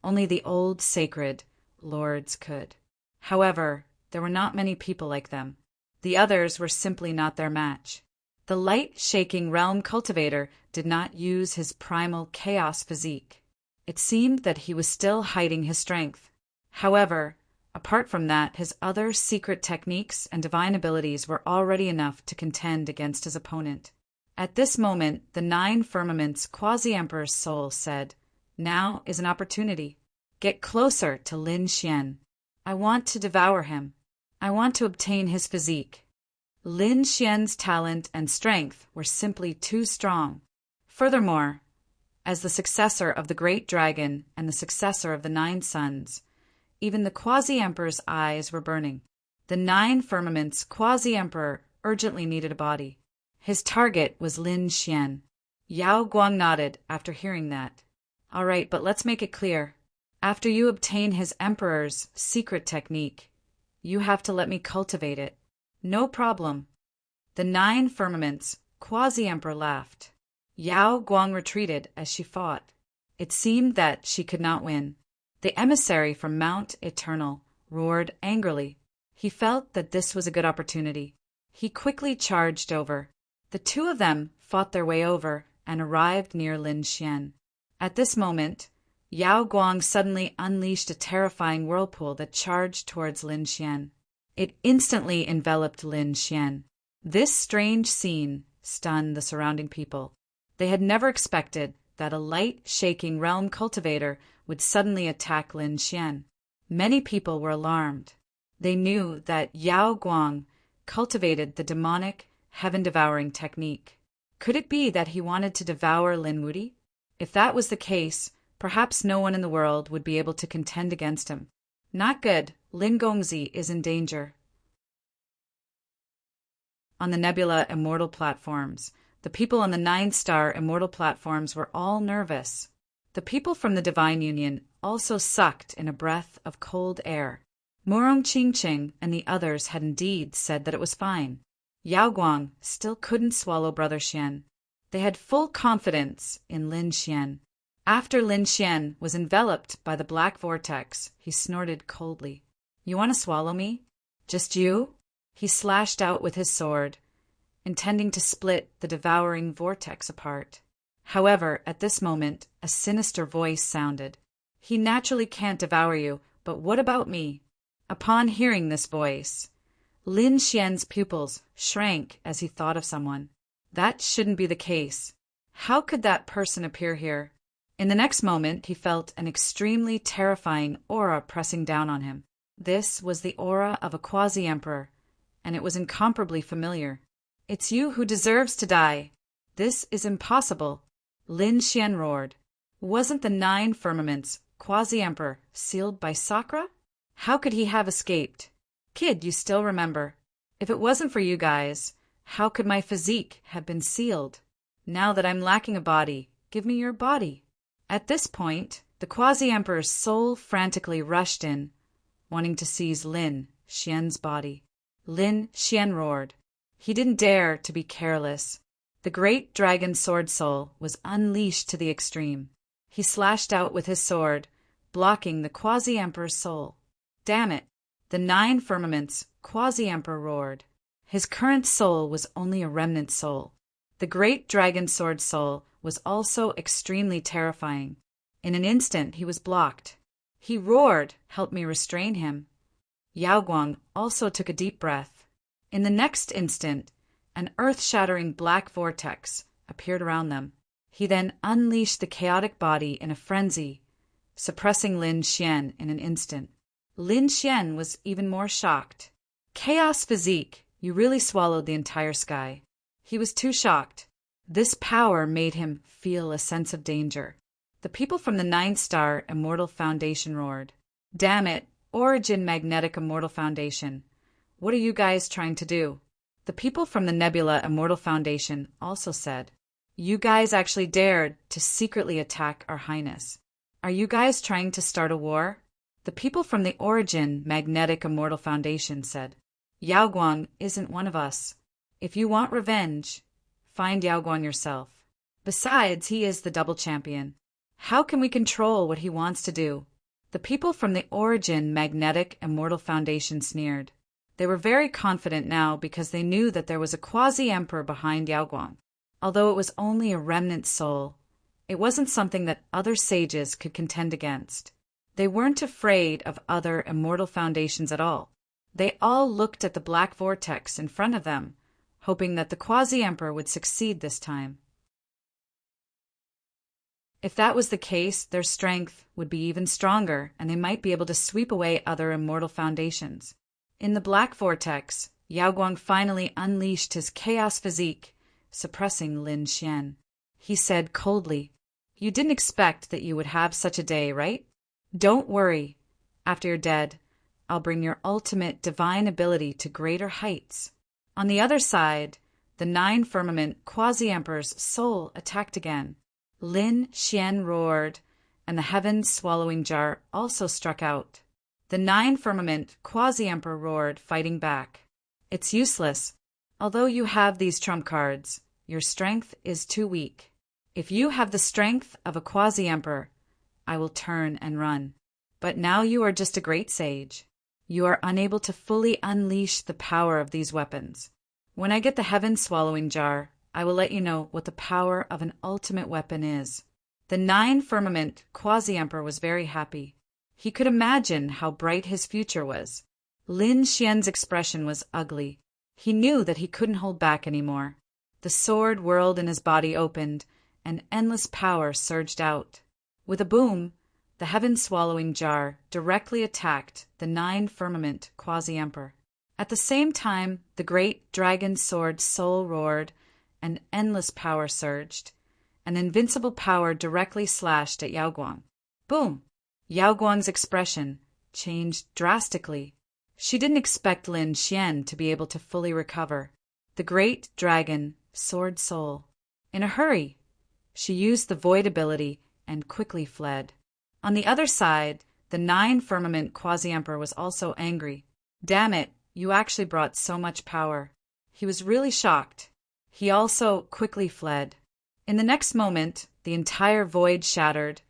only the old sacred lords could. However, there were not many people like them. The others were simply not their match. The light-shaking realm cultivator did not use his primal chaos physique. It seemed that he was still hiding his strength. However, apart from that, his other secret techniques and divine abilities were already enough to contend against his opponent. At this moment, the 9 Firmament's Quasi-Emperor's soul said, "Now is an opportunity. Get closer to Lin Xian. I want to devour him. I want to obtain his physique." Lin Xian's talent and strength were simply too strong. Furthermore, as the successor of the Great Dragon and the successor of the 9 Suns, even the Quasi-Emperor's eyes were burning. The 9 Firmament's Quasi-Emperor urgently needed a body. His target was Lin Xian. Yao Guang nodded after hearing that. All right, but let's make it clear. After you obtain his emperor's secret technique, you have to let me cultivate it. No problem. The 9 firmaments quasi-emperor laughed. Yao Guang retreated as she fought. It seemed that she could not win. The emissary from Mount Eternal roared angrily. He felt that this was a good opportunity. He quickly charged over. The 2 of them fought their way over and arrived near Lin Xian. At this moment, Yao Guang suddenly unleashed a terrifying whirlpool that charged towards Lin Xian. It instantly enveloped Lin Xian. This strange scene stunned the surrounding people. They had never expected that a light-shaking realm cultivator would suddenly attack Lin Xian. Many people were alarmed. They knew that Yao Guang cultivated the demonic, heaven-devouring technique. Could it be that he wanted to devour Lin Wuti? If that was the case, perhaps no one in the world would be able to contend against him. Not good. Lin Gongzi is in danger. On the Nebula Immortal platforms, the people on the 9-star Immortal platforms were all nervous. The people from the Divine Union also sucked in a breath of cold air. Murong Qingqing and the others had indeed said that it was fine. Yao Guang still couldn't swallow Brother Xian. They had full confidence in Lin Xian. After Lin Xian was enveloped by the black vortex, he snorted coldly. You want to swallow me? Just you? He slashed out with his sword, intending to split the devouring vortex apart. However, at this moment, a sinister voice sounded. He naturally can't devour you, but what about me? Upon hearing this voice, Lin Xian's pupils shrank as he thought of someone. That shouldn't be the case. How could that person appear here? In the next moment, he felt an extremely terrifying aura pressing down on him. This was the aura of a quasi-emperor, and it was incomparably familiar. It's you who deserves to die. This is impossible. Lin Xian roared. Wasn't the 9 firmaments quasi-emperor sealed by Sakra? How could he have escaped? Kid, you still remember. If it wasn't for you guys, how could my physique have been sealed? Now that I'm lacking a body, give me your body. At this point, the quasi-emperor's soul frantically rushed in, wanting to seize Lin Xian's body. Lin Xian roared. He didn't dare to be careless. The great dragon sword soul was unleashed to the extreme. He slashed out with his sword, blocking the quasi-emperor's soul. Damn it! The 9 firmaments quasi-emperor roared. His current soul was only a remnant soul. The great dragon sword soul was also extremely terrifying. In an instant, he was blocked. He roared, "Help me restrain him." Yao Guang also took a deep breath. In the next instant, an earth-shattering black vortex appeared around them. He then unleashed the chaotic body in a frenzy, suppressing Lin Xian in an instant. Lin Xian was even more shocked. Chaos physique, you really swallowed the entire sky. He was too shocked. This power made him feel a sense of danger. The people from the 9-star Immortal Foundation roared. Damn it, Origin Magnetic Immortal Foundation. What are you guys trying to do? The people from the Nebula Immortal Foundation also said, You guys actually dared to secretly attack Our Highness. Are you guys trying to start a war? The people from the Origin Magnetic Immortal Foundation said, Yao Guang isn't one of us. If you want revenge, find Yao Guang yourself. Besides, he is the double champion. How can we control what he wants to do? The people from the Origin Magnetic Immortal Foundation sneered. They were very confident now because they knew that there was a quasi-emperor behind Yao Guang. Although it was only a remnant soul, it wasn't something that other sages could contend against. They weren't afraid of other immortal foundations at all. They all looked at the black vortex in front of them, hoping that the quasi-emperor would succeed this time. If that was the case, their strength would be even stronger, and they might be able to sweep away other immortal foundations. In the black vortex, Yao Guang finally unleashed his chaos physique, suppressing Lin Xian. He said coldly, You didn't expect that you would have such a day, right? Don't worry. After you're dead, I'll bring your ultimate divine ability to greater heights. On the other side, the 9 firmament quasi-emperor's soul attacked again. Lin Xian roared, and the heaven-swallowing jar also struck out. The 9 firmament quasi-emperor roared, fighting back. It's useless. Although you have these trump cards, your strength is too weak. If you have the strength of a quasi-emperor, I will turn and run. But now you are just a great sage. You are unable to fully unleash the power of these weapons. When I get the heaven-swallowing jar, I will let you know what the power of an ultimate weapon is. The 9 firmament quasi-emperor was very happy. He could imagine how bright his future was. Lin Xian's expression was ugly. He knew that he couldn't hold back anymore. The sword whirled and his body opened, and endless power surged out. With a boom, the heaven-swallowing jar directly attacked the 9 firmament quasi-emperor. At the same time, the great dragon sword soul roared, and endless power surged. An invincible power directly slashed at Yao Guang. Boom! Yao Guang's expression changed drastically. She didn't expect Lin Xian to be able to fully recover. The great dragon sword soul. In a hurry, she used the void ability and quickly fled. On the other side, the 9 firmament quasi-emperor was also angry. Damn it, you actually brought so much power. He was really shocked. He also quickly fled. In the next moment, the entire void shattered,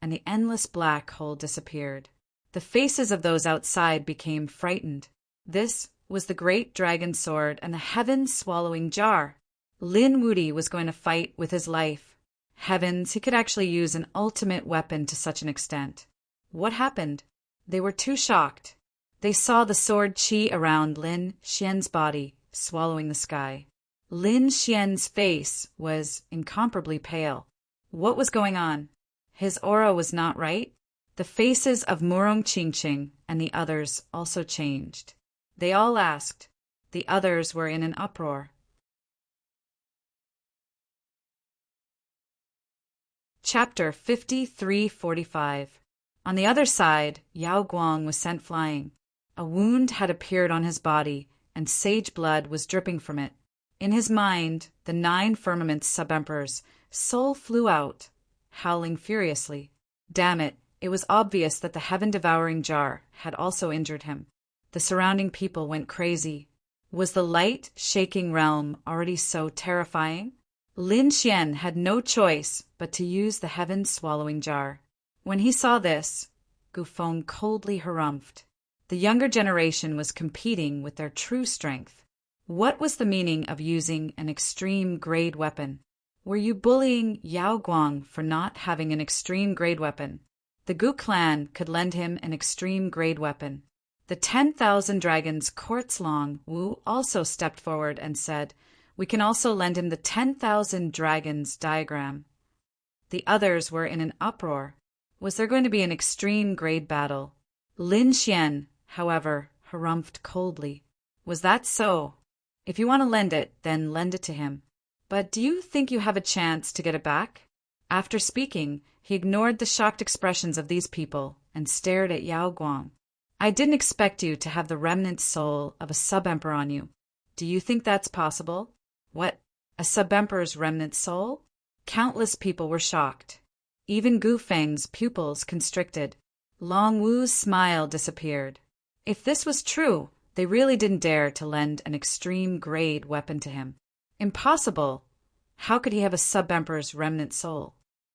and the endless black hole disappeared. The faces of those outside became frightened. This was the great dragon sword and the heaven-swallowing jar. Lin Wudi was going to fight with his life. Heavens, he could actually use an ultimate weapon to such an extent. What happened? They were too shocked. They saw the sword chi around Lin Xian's body, swallowing the sky. Lin Xian's face was incomparably pale. What was going on? His aura was not right. The faces of Murong Qingqing and the others also changed. They all asked. The others were in an uproar. Chapter 5345. On the other side, Yao Guang was sent flying. A wound had appeared on his body, and sage blood was dripping from it. In his mind, the 9 firmament sub-emperor's soul flew out, howling furiously. Damn it, it was obvious that the heaven-devouring jar had also injured him. The surrounding people went crazy. Was the light-shaking realm already so terrifying? Lin Xian had no choice but to use the heaven-swallowing jar. When he saw this, Gufeng coldly harumphed. The younger generation was competing with their true strength. What was the meaning of using an extreme-grade weapon? Were you bullying Yao Guang for not having an extreme-grade weapon? The Gu clan could lend him an extreme-grade weapon. The 10,000 dragons Quartz Long Wu also stepped forward and said, "We can also lend him the 10,000 dragons diagram." The others were in an uproar. Was there going to be an extreme-grade battle? Lin Xian, however, harumphed coldly. Was that so? If you want to lend it, then lend it to him. But do you think you have a chance to get it back? After speaking, he ignored the shocked expressions of these people and stared at Yao Guang. I didn't expect you to have the remnant soul of a sub-emperor on you. Do you think that's possible? What? A sub-emperor's remnant soul? Countless people were shocked. Even Gu Feng's pupils constricted. Long Wu's smile disappeared. If this was true, they really didn't dare to lend an extreme-grade weapon to him. Impossible! How could he have a sub-emperor's remnant soul?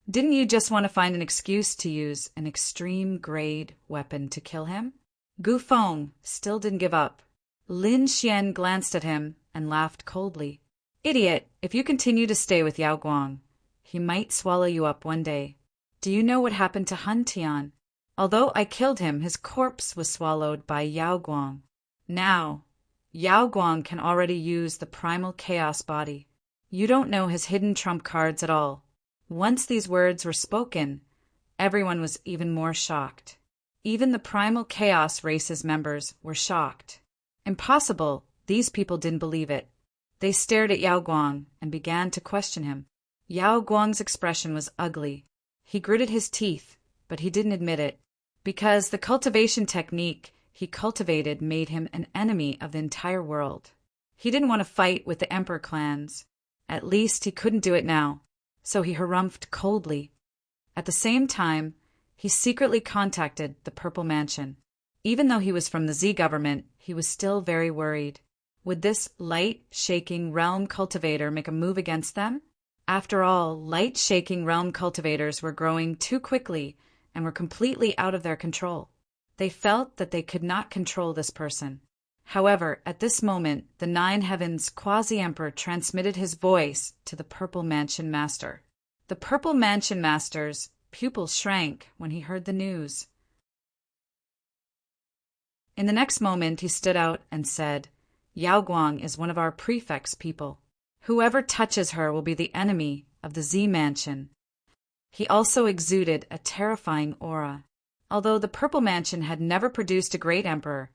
Didn't you just want to find an excuse to use an extreme-grade weapon to kill him? Gu Feng still didn't give up. Lin Xian glanced at him and laughed coldly. Idiot, if you continue to stay with Yao Guang, he might swallow you up one day. Do you know what happened to Han Tian? Although I killed him, his corpse was swallowed by Yao Guang. Now, Yao Guang can already use the primal chaos body. You don't know his hidden trump cards at all. Once these words were spoken, everyone was even more shocked. Even the primal chaos race's members were shocked. Impossible, these people didn't believe it. They stared at Yao Guang and began to question him. Yao Guang's expression was ugly. He gritted his teeth, but he didn't admit it. Because the cultivation technique he cultivated made him an enemy of the entire world. He didn't want to fight with the Emperor clans. At least he couldn't do it now, so he harumphed coldly. At the same time, he secretly contacted the Purple Mansion. Even though he was from the Z government, he was still very worried. Would this light-shaking realm cultivator make a move against them? After all, light-shaking realm cultivators were growing too quickly and were completely out of their control. They felt that they could not control this person. However, at this moment, the Nine Heavens Quasi-Emperor transmitted his voice to the Purple Mansion Master. The Purple Mansion Master's pupils shrank when he heard the news. In the next moment, he stood out and said, "Yao Guang is one of our prefect's people. Whoever touches her will be the enemy of the Z Mansion." He also exuded a terrifying aura. Although the Purple Mansion had never produced a great emperor,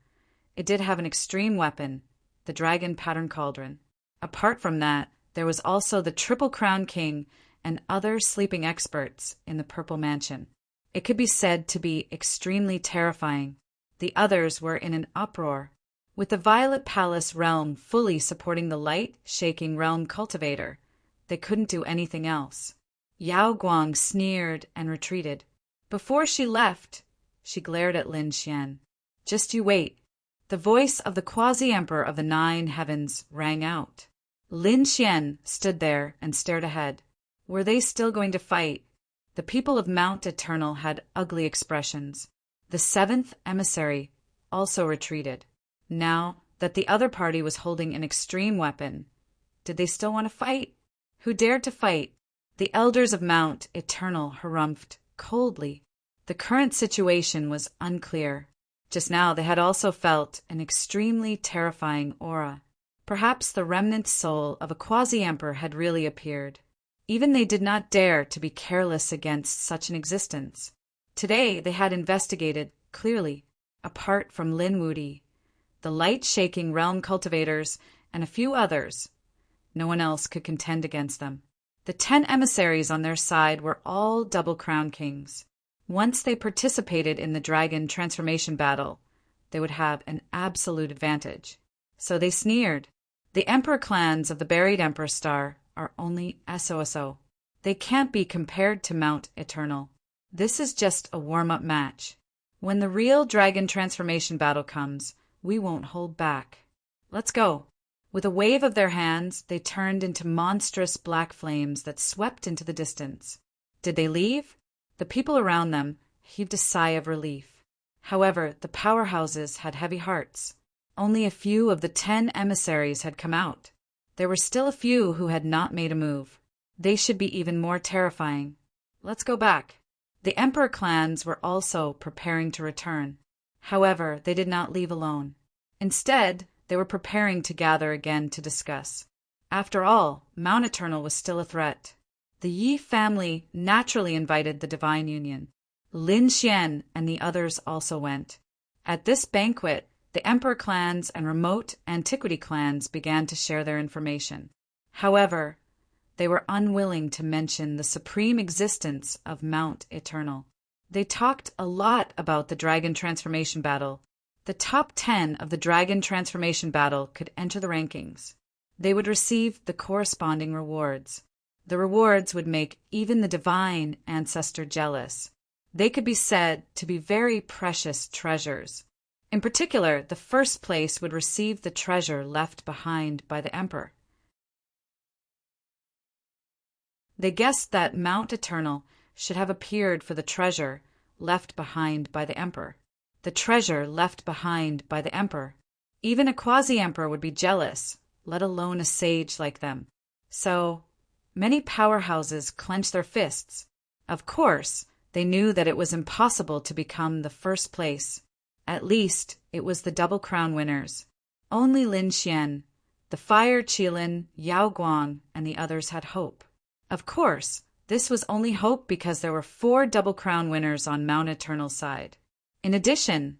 it did have an extreme weapon, the Dragon Pattern Cauldron. Apart from that, there was also the Triple Crown King and other sleeping experts in the Purple Mansion. It could be said to be extremely terrifying. The others were in an uproar. With the Violet Palace realm fully supporting the light-shaking realm cultivator, they couldn't do anything else. Yao Guang sneered and retreated. Before she left, she glared at Lin Xian. "Just you wait." The voice of the Quasi-Emperor of the Nine Heavens rang out. Lin Xian stood there and stared ahead. Were they still going to fight? The people of Mount Eternal had ugly expressions. The seventh emissary also retreated. Now that the other party was holding an extreme weapon, did they still want to fight? Who dared to fight? The elders of Mount Eternal harumphed coldly. The current situation was unclear. Just now they had also felt an extremely terrifying aura. Perhaps the remnant soul of a quasi-emperor had really appeared. Even they did not dare to be careless against such an existence. Today they had investigated clearly, apart from Lin Wudi, the light-shaking realm cultivators, and a few others. No one else could contend against them. The 10 emissaries on their side were all Double Crown Kings. Once they participated in the dragon transformation battle, they would have an absolute advantage. So they sneered. The Emperor clans of the buried Emperor Star are only SOSO. They can't be compared to Mount Eternal. This is just a warm-up match. When the real dragon transformation battle comes, we won't hold back. Let's go. With a wave of their hands, they turned into monstrous black flames that swept into the distance. Did they leave? The people around them heaved a sigh of relief. However, the powerhouses had heavy hearts. Only a few of the 10 emissaries had come out. There were still a few who had not made a move. They should be even more terrifying. Let's go back. The Emperor clans were also preparing to return. However, they did not leave alone. Instead, they were preparing to gather again to discuss. After all, Mount Eternal was still a threat. The Yi family naturally invited the Divine Union. Lin Xian and the others also went. At this banquet, the Emperor clans and remote antiquity clans began to share their information. However, they were unwilling to mention the supreme existence of Mount Eternal. They talked a lot about the Dragon Transformation Battle. The top 10 of the Dragon Transformation Battle could enter the rankings. They would receive the corresponding rewards. The rewards would make even the divine ancestor jealous. They could be said to be very precious treasures. In particular, the first place would receive the treasure left behind by the Emperor. They guessed that Mount Eternal should have appeared for the treasure left behind by the Emperor. The treasure left behind by the Emperor. Even a quasi-emperor would be jealous, let alone a sage like them. So, many powerhouses clenched their fists. Of course, they knew that it was impossible to become the first place. At least, it was the Double Crown winners. Only Lin Xian, the Fire Qilin, Yao Guang, and the others had hope. Of course, this was only hope because there were 4 Double Crown winners on Mount Eternal's side. In addition,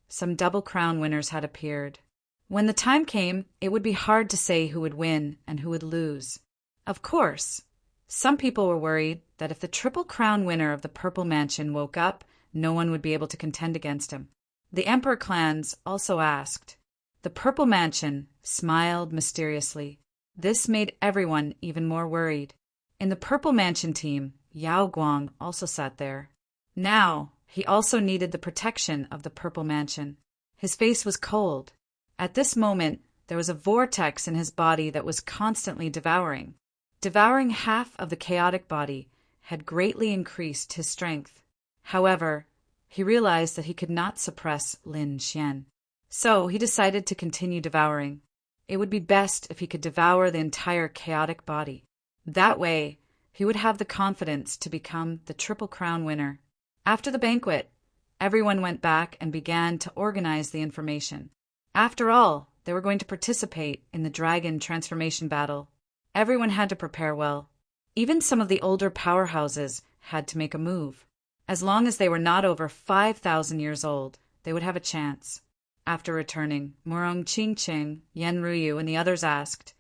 some Double Crown winners had appeared. When the time came, it would be hard to say who would win and who would lose. Of course, some people were worried that if the Triple Crown winner of the Purple Mansion woke up, no one would be able to contend against him. The Emperor clans also asked. The The Purple Mansion smiled mysteriously. This made everyone even more worried. In the Purple Mansion team, Yao Guang also sat there. Now, he also needed the protection of the Purple Mansion. His face was cold. At this moment, there was a vortex in his body that was constantly devouring. Devouring half of the chaotic body had greatly increased his strength. However, he realized that he could not suppress Lin Xian. So he decided to continue devouring. It would be best if he could devour the entire chaotic body. That way, he would have the confidence to become the Triple Crown winner. After the banquet, everyone went back and began to organize the information. After all, they were going to participate in the dragon transformation battle. Everyone had to prepare well. Even some of the older powerhouses had to make a move. As long as they were not over 5,000 years old, they would have a chance. After returning, Murong Qingqing, Yan Ruyu, and the others asked,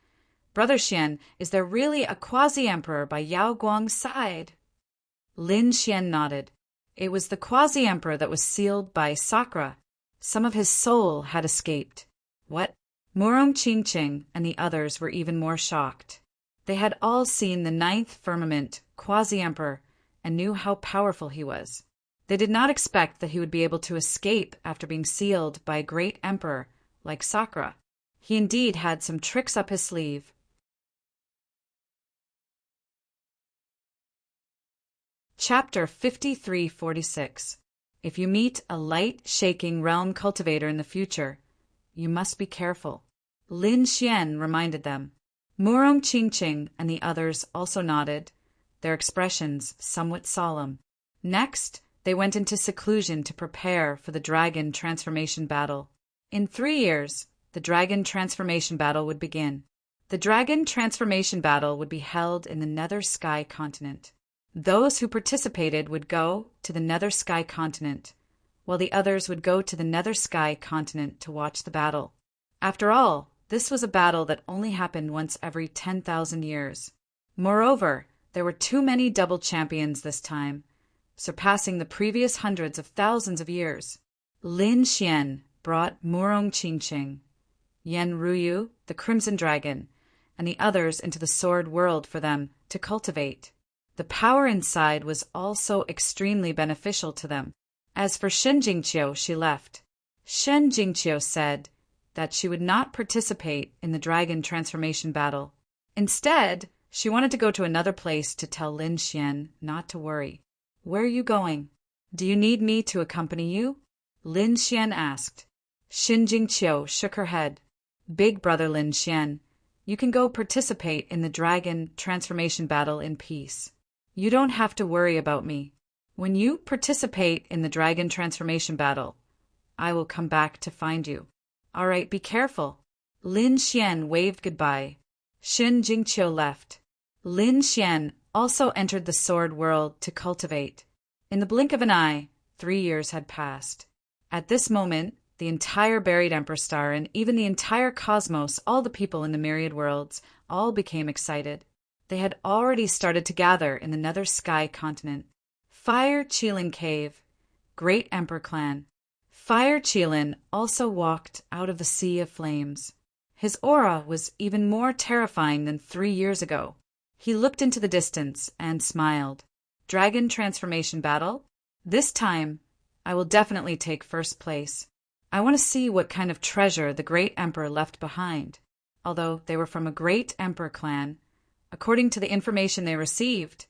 "Brother Xian, is there really a quasi-emperor by Yao Guang's side?" Lin Xian nodded. It was the quasi-emperor that was sealed by Sakra. Some of his soul had escaped. What? Murong Qingqing and the others were even more shocked. They had all seen the ninth firmament, quasi-emperor, and knew how powerful he was. They did not expect that he would be able to escape after being sealed by a great emperor like Sakra. He indeed had some tricks up his sleeve. Chapter 5346. If you meet a light-shaking realm cultivator in the future, you must be careful. Lin Xian reminded them. Murong Qingqing and the others also nodded, their expressions somewhat solemn. Next, they went into seclusion to prepare for the dragon transformation battle. In 3 years, the dragon transformation battle would begin. The dragon transformation battle would be held in the Nether Sky continent. Those who participated would go to the Nether Sky continent, while the others would go to the Nether Sky continent to watch the battle. After all, this was a battle that only happened once every 10,000 years. Moreover, there were too many double champions this time, surpassing the previous hundreds of thousands of years. Lin Xian brought Murong Qingqing, Yan Ruyu, the Crimson Dragon, and the others into the sword world for them to cultivate. The power inside was also extremely beneficial to them. As for Shen Jingqiu, she left. Shen Jingqiu said that she would not participate in the dragon transformation battle. Instead, she wanted to go to another place to tell Lin Xian not to worry. "Where are you going? Do you need me to accompany you?" Lin Xian asked. Shen Jingqiu shook her head. "Big brother Lin Xian, you can go participate in the dragon transformation battle in peace. You don't have to worry about me. When you participate in the dragon transformation battle, I will come back to find you. All right, be careful." Lin Xian waved goodbye. Shen Jingqiu left. Lin Xian also entered the sword world to cultivate. In the blink of an eye, 3 years had passed. At this moment, the entire buried Emperor Star and even the entire cosmos, all the people in the myriad worlds, all became excited. They had already started to gather in the Nether Sky continent. Fire Qilin Cave, Great Emperor Clan. Fire Qilin also walked out of the sea of flames. His aura was even more terrifying than 3 years ago. He looked into the distance and smiled. Dragon transformation battle? This time, I will definitely take first place. I want to see what kind of treasure the Great Emperor left behind. Although they were from a Great Emperor clan, according to the information they received,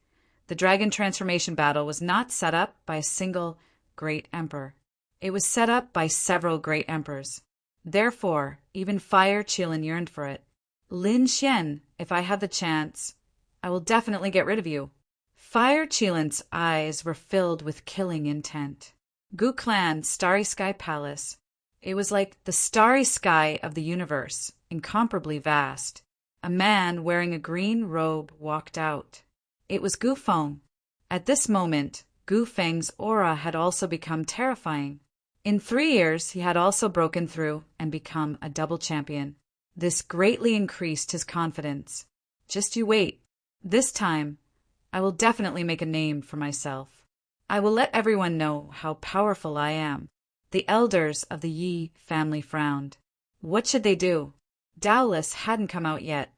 the dragon transformation battle was not set up by a single Great Emperor. It was set up by several Great Emperors. Therefore, even Fire Qilin yearned for it. Lin Xian, if I have the chance, I will definitely get rid of you. Fire Qilin's eyes were filled with killing intent. Gu Clan Starry Sky Palace. It was like the starry sky of the universe, incomparably vast. A man wearing a green robe walked out. It was Gu Feng. At this moment, Gu Feng's aura had also become terrifying. In 3 years, he had also broken through and become a double champion. This greatly increased his confidence. Just you wait. This time, I will definitely make a name for myself. I will let everyone know how powerful I am. The elders of the Yi family frowned. What should they do? Doubtless hadn't come out yet.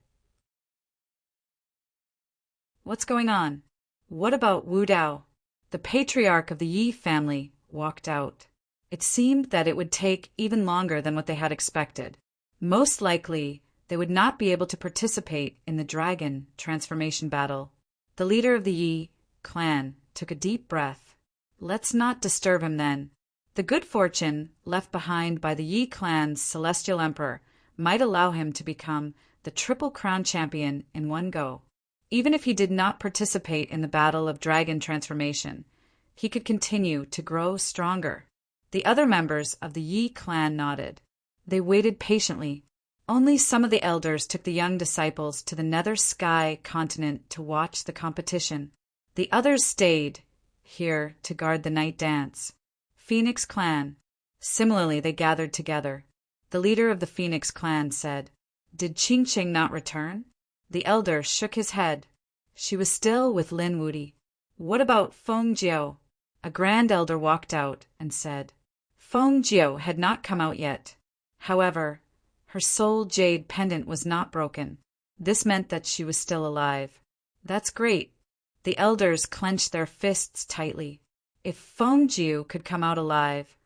What's going on? What about Wu Dao? The patriarch of the Yi family walked out. It seemed that it would take even longer than what they had expected. Most likely, they would not be able to participate in the dragon transformation battle. The leader of the Yi clan took a deep breath. Let's not disturb him then. The good fortune left behind by the Yi clan's celestial emperor might allow him to become the Triple Crown champion in one go. Even if he did not participate in the battle of dragon transformation, he could continue to grow stronger. The other members of the Yi clan nodded. They waited patiently. Only some of the elders took the young disciples to the Nether Sky continent to watch the competition. The others stayed here to guard the night dance. Phoenix clan. Similarly, they gathered together. The leader of the Phoenix clan said, "Did Qingqing not return?" The elder shook his head. She was still with Lin Wudi. "What about Feng Jiao?" A grand elder walked out and said, Feng Jiao had not come out yet. However, her soul jade pendant was not broken. This meant that she was still alive. That's great. The elders clenched their fists tightly. If Feng Jiao could come out alive,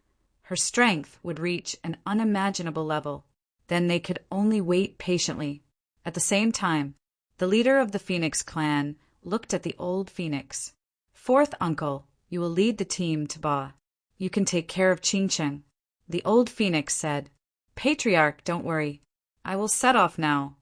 her strength would reach an unimaginable level. Then they could only wait patiently. At the same time, the leader of the Phoenix clan looked at the old Phoenix. "Fourth uncle, you will lead the team to Ba. You can take care of Qingqing." The old Phoenix said, "Patriarch, don't worry. I will set off now."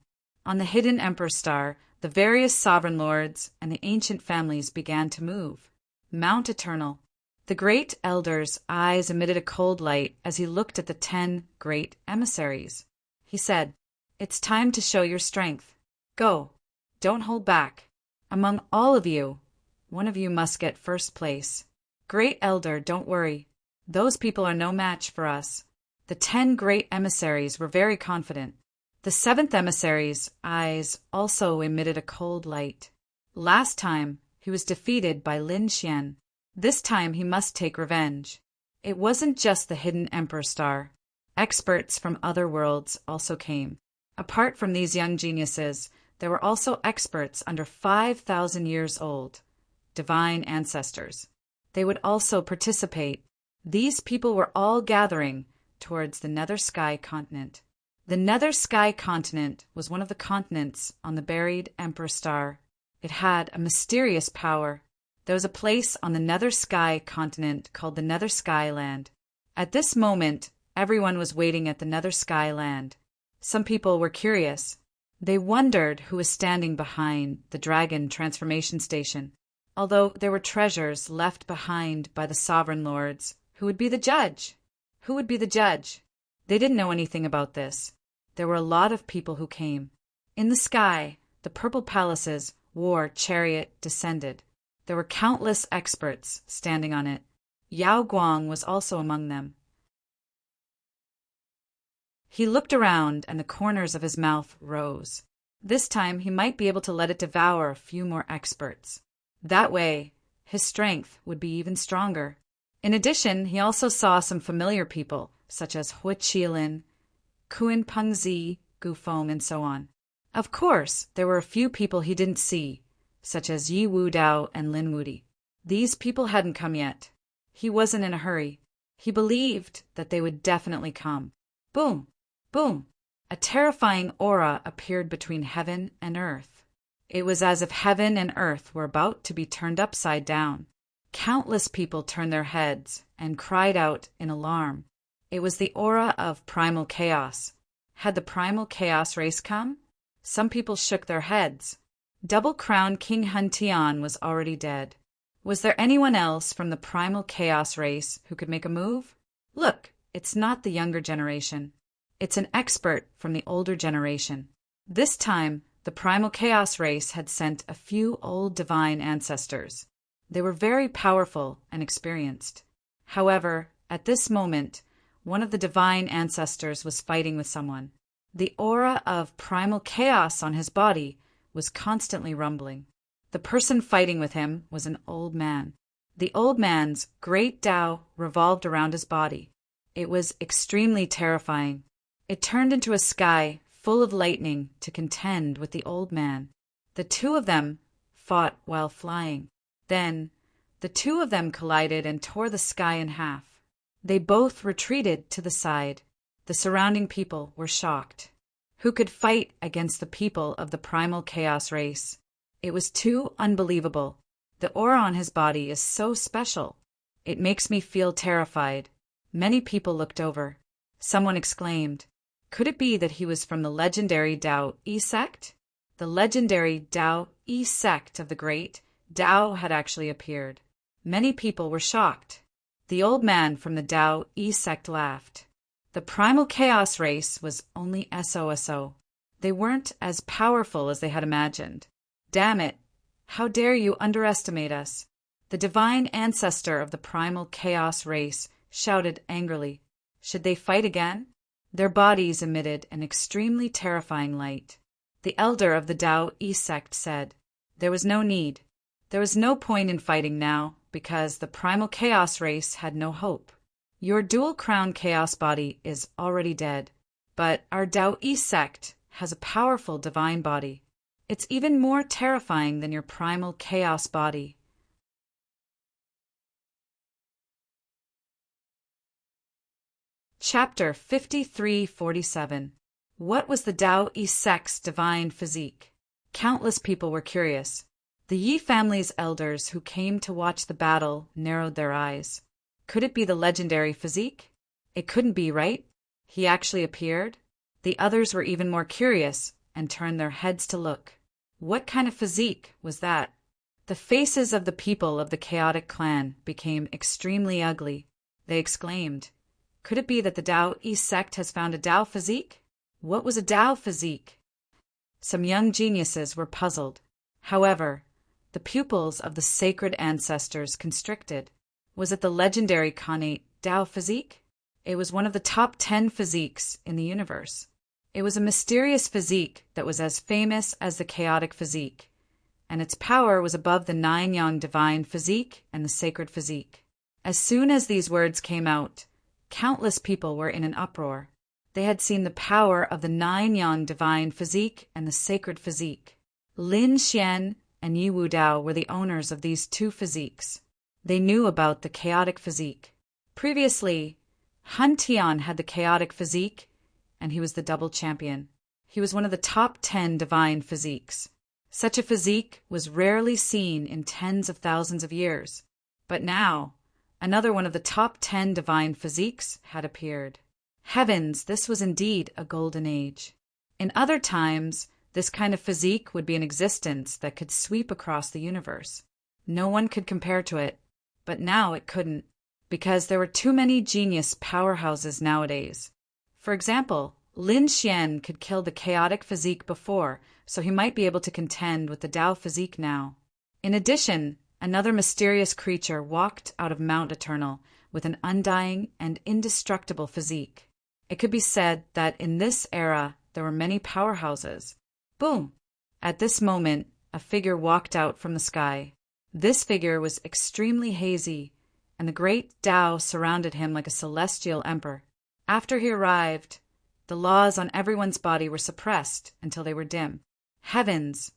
On the hidden Emperor Star, the various sovereign lords and the ancient families began to move. Mount Eternal. The great elder's eyes emitted a cold light as he looked at the 10 great emissaries. He said, "It's time to show your strength. Go. Don't hold back. Among all of you, one of you must get first place. Great elder, don't worry. Those people are no match for us." The 10 great emissaries were very confident. The 7th emissary's eyes also emitted a cold light. Last time, he was defeated by Lin Xian. This time he must take revenge. It wasn't just the hidden Emperor Star. Experts from other worlds also came. Apart from these young geniuses, there were also experts under 5,000 years old, divine ancestors. They would also participate. These people were all gathering towards the Nether Sky continent. The Nether Sky continent was one of the continents on the buried Emperor Star. It had a mysterious power. There was a place on the Nether Sky continent called the Nether Sky Land. At this moment, everyone was waiting at the Nether Sky Land. Some people were curious. They wondered who was standing behind the dragon transformation station. Although there were treasures left behind by the sovereign lords, who would be the judge? Who would be the judge? They didn't know anything about this. There were a lot of people who came. In the sky, the purple palace's war chariot descended. There were countless experts standing on it. Yao Guang was also among them. He looked around and the corners of his mouth rose. This time he might be able to let it devour a few more experts. That way, his strength would be even stronger. In addition, he also saw some familiar people, such as Hu Qilin, Kuan Pengzi, Gu Feng, and so on. Of course, there were a few people he didn't see, such as Yi Wu Dao and Lin Wudi. These people hadn't come yet. He wasn't in a hurry. He believed that they would definitely come. Boom! Boom! A terrifying aura appeared between heaven and earth. It was as if heaven and earth were about to be turned upside down. Countless people turned their heads and cried out in alarm. It was the aura of primal chaos. Had the primal chaos race come? Some people shook their heads. Double-crowned King Hun Tian was already dead. Was there anyone else from the primal chaos race who could make a move? Look, it's not the younger generation. It's an expert from the older generation. This time, the primal chaos race had sent a few old divine ancestors. They were very powerful and experienced. However, at this moment, one of the divine ancestors was fighting with someone. The aura of primal chaos on his body was constantly rumbling. The person fighting with him was an old man. The old man's great Tao revolved around his body. It was extremely terrifying. It turned into a sky full of lightning to contend with the old man. The two of them fought while flying. Then, the two of them collided and tore the sky in half. They both retreated to the side. The surrounding people were shocked. Who could fight against the people of the primal chaos race? It was too unbelievable. The aura on his body is so special. It makes me feel terrified. Many people looked over. Someone exclaimed, could it be that he was from the legendary Tao E sect? The legendary Tao E sect of the great Tao had actually appeared. Many people were shocked. The old man from the Tao E sect laughed. The primal chaos race was only SOSO. They weren't as powerful as they had imagined. Damn it! How dare you underestimate us? The divine ancestor of the primal chaos race shouted angrily. Should they fight again? Their bodies emitted an extremely terrifying light. The elder of the Tao E sect said, there was no need. There was no point in fighting now, because the primal chaos race had no hope. Your dual-crown chaos body is already dead, but our Tao E sect has a powerful divine body. It's even more terrifying than your primal chaos body. Chapter 5347. What was the Tao E sect's divine physique? Countless people were curious. The Yi family's elders who came to watch the battle narrowed their eyes. Could it be the legendary physique? It couldn't be, right? He actually appeared? The others were even more curious and turned their heads to look. What kind of physique was that? The faces of the people of the chaotic clan became extremely ugly. They exclaimed, could it be that the Tao E sect has found a Tao physique? What was a Tao physique? Some young geniuses were puzzled. However, the pupils of the sacred ancestors constricted. Was it the legendary Khanate Tao physique? It was one of the top 10 physiques in the universe. It was a mysterious physique that was as famous as the chaotic physique, and its power was above the 9-yang divine physique and the sacred physique. As soon as these words came out, countless people were in an uproar. They had seen the power of the 9-yang divine physique and the sacred physique. Lin Xian and Yi Wudao were the owners of these two physiques. They knew about the chaotic physique. Previously, Han Tian had the chaotic physique, and he was the double champion. He was one of the top 10 divine physiques. Such a physique was rarely seen in tens of thousands of years. But now, another one of the top 10 divine physiques had appeared. Heavens, this was indeed a golden age. In other times, this kind of physique would be in existence that could sweep across the universe. No one could compare to it, but now it couldn't, because there were too many genius powerhouses nowadays. For example, Lin Xian could kill the chaotic physique before, so he might be able to contend with the Tao physique now. In addition, another mysterious creature walked out of Mount Eternal with an undying and indestructible physique. It could be said that in this era there were many powerhouses. Boom! At this moment, a figure walked out from the sky. This figure was extremely hazy, and the great Tao surrounded him like a celestial emperor. After he arrived, the laws on everyone's body were suppressed until they were dim. Heavens!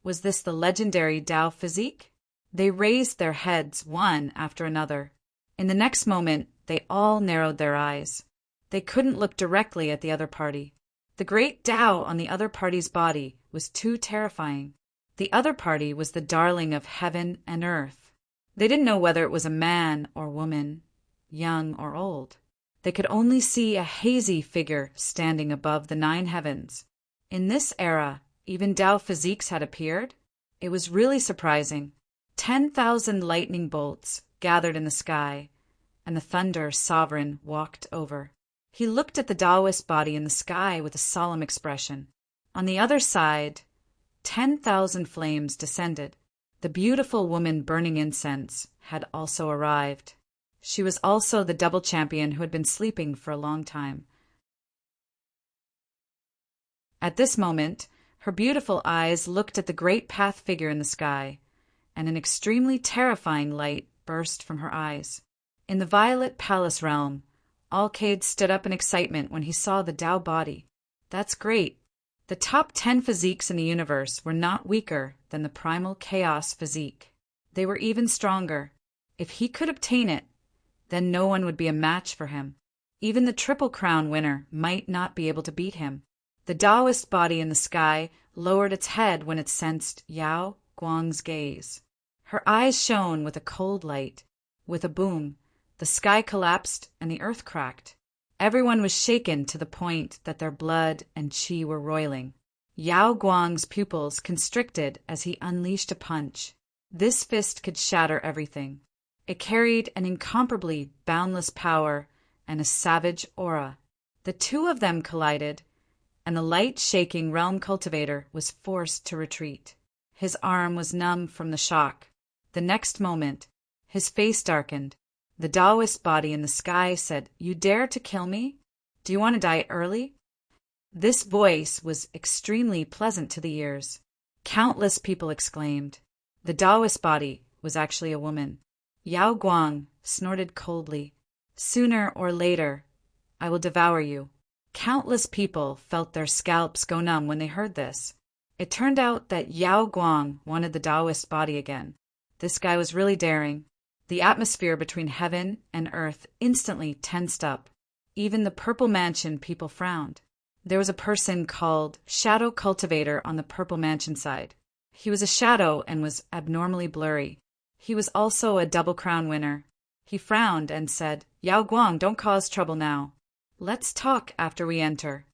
Was this the legendary Tao physique? They raised their heads one after another. In the next moment, they all narrowed their eyes. They couldn't look directly at the other party. The great Tao on the other party's body was too terrifying. The other party was the darling of heaven and earth. They didn't know whether it was a man or woman, young or old. They could only see a hazy figure standing above the 9 heavens. In this era, even Tao physiques had appeared. It was really surprising. 10,000 lightning bolts gathered in the sky, and the thunder sovereign walked over. He looked at the Taoist body in the sky with a solemn expression. On the other side, 10,000 flames descended. The beautiful woman burning incense had also arrived. She was also the double champion who had been sleeping for a long time. At this moment, her beautiful eyes looked at the great path figure in the sky, and an extremely terrifying light burst from her eyes. In the Violet Palace realm, Alcade stood up in excitement when he saw the Tao body. That's great. The top 10 physiques in the universe were not weaker than the primal chaos physique. They were even stronger. If he could obtain it, then no one would be a match for him. Even the Triple Crown winner might not be able to beat him. The Taoist body in the sky lowered its head when it sensed Yao Guang's gaze. Her eyes shone with a cold light. With a boom, the sky collapsed and the earth cracked. Everyone was shaken to the point that their blood and qi were roiling. Yao Guang's pupils constricted as he unleashed a punch. This fist could shatter everything. It carried an incomparably boundless power and a savage aura. The two of them collided, and the light-shaking realm cultivator was forced to retreat. His arm was numb from the shock. The next moment, his face darkened. The Taoist body in the sky said, "You dare to kill me? Do you want to die early?" This voice was extremely pleasant to the ears. Countless people exclaimed. The Taoist body was actually a woman. Yao Guang snorted coldly. "Sooner or later, I will devour you." Countless people felt their scalps go numb when they heard this. It turned out that Yao Guang wanted the Taoist body again. This guy was really daring. The atmosphere between heaven and earth instantly tensed up. Even the Purple Mansion people frowned. There was a person called Shadow Cultivator on the Purple Mansion side. He was a shadow and was abnormally blurry. He was also a Double Crown winner. He frowned and said, "Yao Guang, don't cause trouble now. Let's talk after we enter."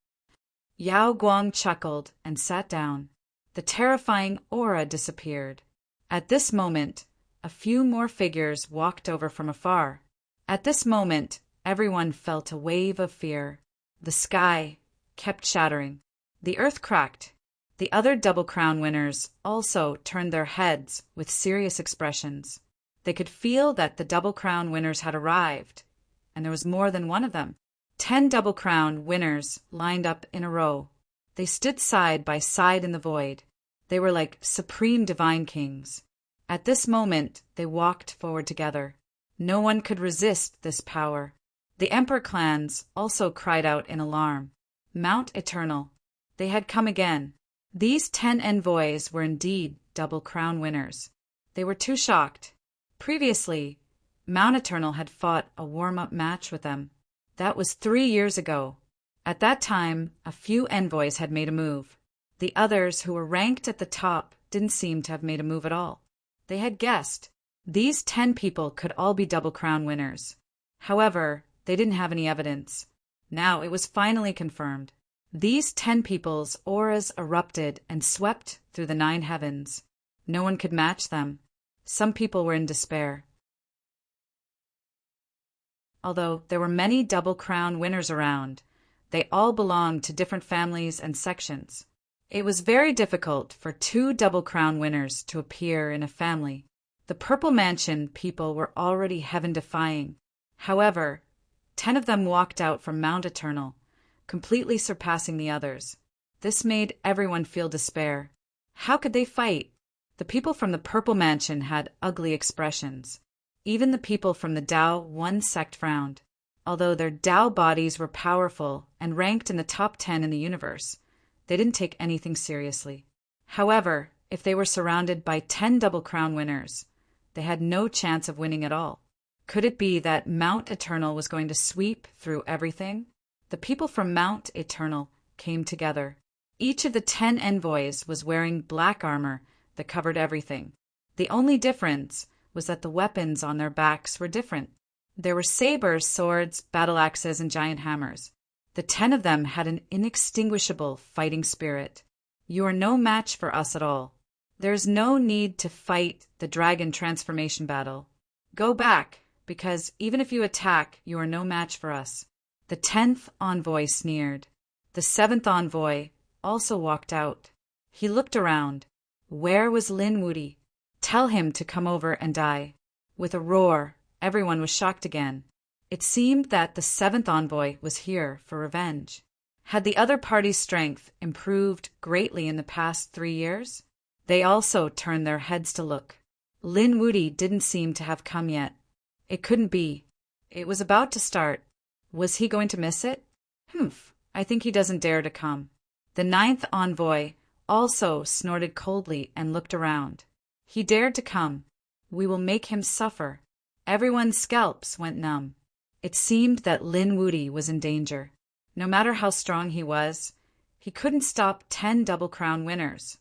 Yao Guang chuckled and sat down. The terrifying aura disappeared. At this moment, a few more figures walked over from afar. At this moment, everyone felt a wave of fear. The sky kept shattering. The earth cracked. The other Double Crown winners also turned their heads with serious expressions. They could feel that the Double Crown winners had arrived, and there was more than one of them. 10 Double Crown winners lined up in a row. They stood side by side in the void. They were like supreme divine kings. At this moment, they walked forward together. No one could resist this power. The Emperor clans also cried out in alarm. Mount Eternal. They had come again. These 10 envoys were indeed Double Crown winners. They were too shocked. Previously, Mount Eternal had fought a warm-up match with them. That was 3 years ago. At that time, a few envoys had made a move. The others, who were ranked at the top, didn't seem to have made a move at all. They had guessed. These 10 people could all be Double Crown winners. However, they didn't have any evidence. Now it was finally confirmed. These 10 people's auras erupted and swept through the 9 heavens. No one could match them. Some people were in despair. Although there were many Double Crown winners around, they all belonged to different families and sections. It was very difficult for 2 Double Crown winners to appear in a family. The Purple Mansion people were already heaven-defying. However, 10 of them walked out from Mount Eternal, completely surpassing the others. This made everyone feel despair. How could they fight? The people from the Purple Mansion had ugly expressions. Even the people from the Tao One sect frowned. Although their Tao bodies were powerful and ranked in the top 10 in the universe, they didn't take anything seriously. However, if they were surrounded by 10 Double Crown winners, they had no chance of winning at all. Could it be that Mount Eternal was going to sweep through everything? The people from Mount Eternal came together. Each of the 10 envoys was wearing black armor that covered everything. The only difference was that the weapons on their backs were different. There were sabers, swords, battle axes, and giant hammers. The 10 of them had an inextinguishable fighting spirit. You are no match for us at all. There is no need to fight the dragon transformation battle. Go back, because even if you attack, you are no match for us. The 10th envoy sneered. The 7th envoy also walked out. He looked around. Where was Lin Wudi? Tell him to come over and die. With a roar, everyone was shocked again. It seemed that the 7th envoy was here for revenge. Had the other party's strength improved greatly in the past 3 years? They also turned their heads to look. Lin Wudi didn't seem to have come yet. It couldn't be. It was about to start. Was he going to miss it? Humph, I think he doesn't dare to come. The ninth envoy also snorted coldly and looked around. He dared to come. We will make him suffer. Everyone's scalps went numb. It seemed that Lin Wudi was in danger. No matter how strong he was, he couldn't stop 10 Double Crown winners.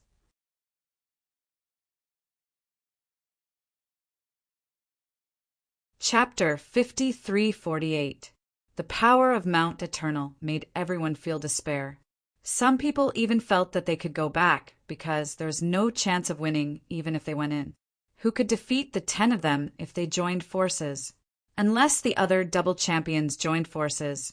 Chapter 5348. The power of Mount Eternal made everyone feel despair. Some people even felt that they could go back because there's no chance of winning even if they went in. Who could defeat the 10 of them if they joined forces? Unless the other double champions joined forces,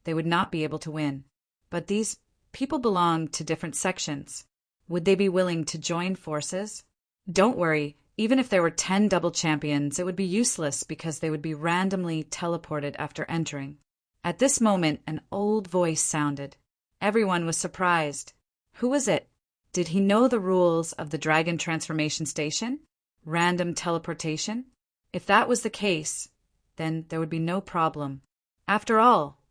they would not be able to win. But these people belonged to different sections. Would they be willing to join forces? Don't worry, even if there were 10 double champions, it would be useless because they would be randomly teleported after entering. At this moment, an old voice sounded. Everyone was surprised. Who was it? Did he know the rules of the Dragon Transformation Station? Random teleportation? If that was the case, then there would be no problem. After all,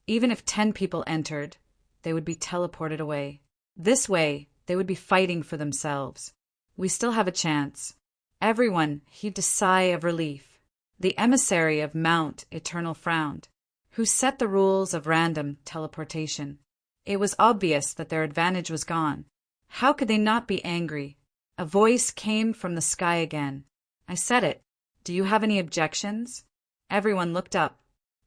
even if 10 people entered, they would be teleported away. This way, they would be fighting for themselves. We still have a chance. Everyone heaved a sigh of relief. The emissary of Mount Eternal frowned. Who set the rules of random teleportation? It was obvious that their advantage was gone. How could they not be angry? A voice came from the sky again. I said it. Do you have any objections? Everyone looked up.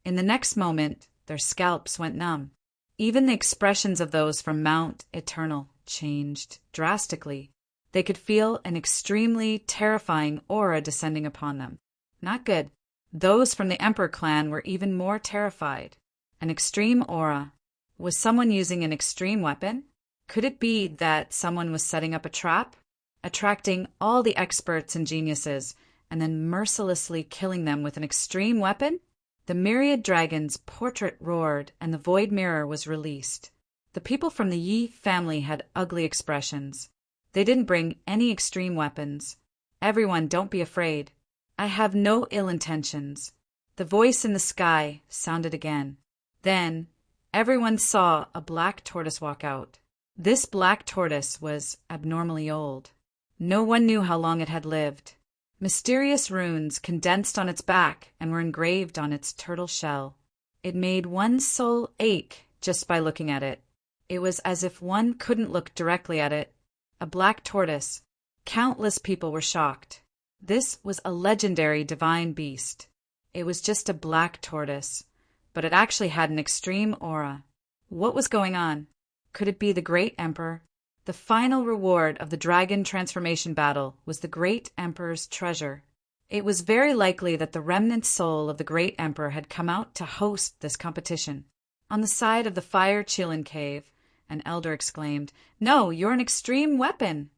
In the next moment, their scalps went numb. Even the expressions of those from Mount Eternal changed drastically. They could feel an extremely terrifying aura descending upon them. Not good. Those from the Emperor clan were even more terrified. An extreme aura. Was someone using an extreme weapon? Could it be that someone was setting up a trap, attracting all the experts and geniuses, and then mercilessly killing them with an extreme weapon? The myriad dragon's portrait roared, and the void mirror was released. The people from the Yi family had ugly expressions. They didn't bring any extreme weapons. Everyone, don't be afraid. I have no ill intentions. The voice in the sky sounded again. Then, everyone saw a black tortoise walk out. This black tortoise was abnormally old. No one knew how long it had lived. Mysterious runes condensed on its back and were engraved on its turtle shell. It made one's soul ache just by looking at it. It was as if one couldn't look directly at it. A black tortoise. Countless people were shocked. This was a legendary divine beast. It was just a black tortoise, but it actually had an extreme aura. What was going on? Could it be the Great Emperor? The final reward of the Dragon Transformation battle was the Great Emperor's treasure. It was very likely that the remnant soul of the Great Emperor had come out to host this competition. On the side of the Fire Chilin cave, an elder exclaimed, "No, you're an extreme weapon!"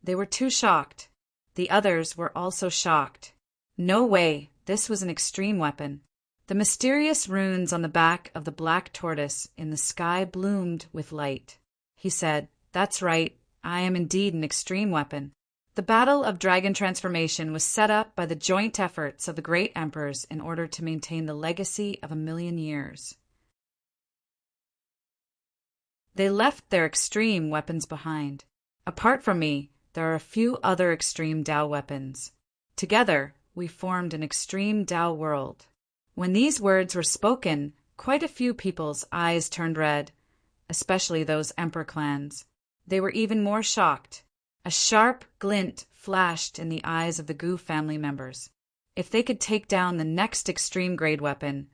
They were too shocked. The others were also shocked. No way, this was an extreme weapon. The mysterious runes on the back of the black tortoise in the sky bloomed with light. He said, "That's right, I am indeed an extreme weapon." The Battle of Dragon Transformation was set up by the joint efforts of the great emperors in order to maintain the legacy of 1,000,000 years. They left their extreme weapons behind. Apart from me, there are a few other extreme Tao weapons. Together, we formed an extreme Tao world. When these words were spoken, quite a few people's eyes turned red, especially those Emperor clans. They were even more shocked. A sharp glint flashed in the eyes of the Gu family members. If they could take down the next extreme grade weapon,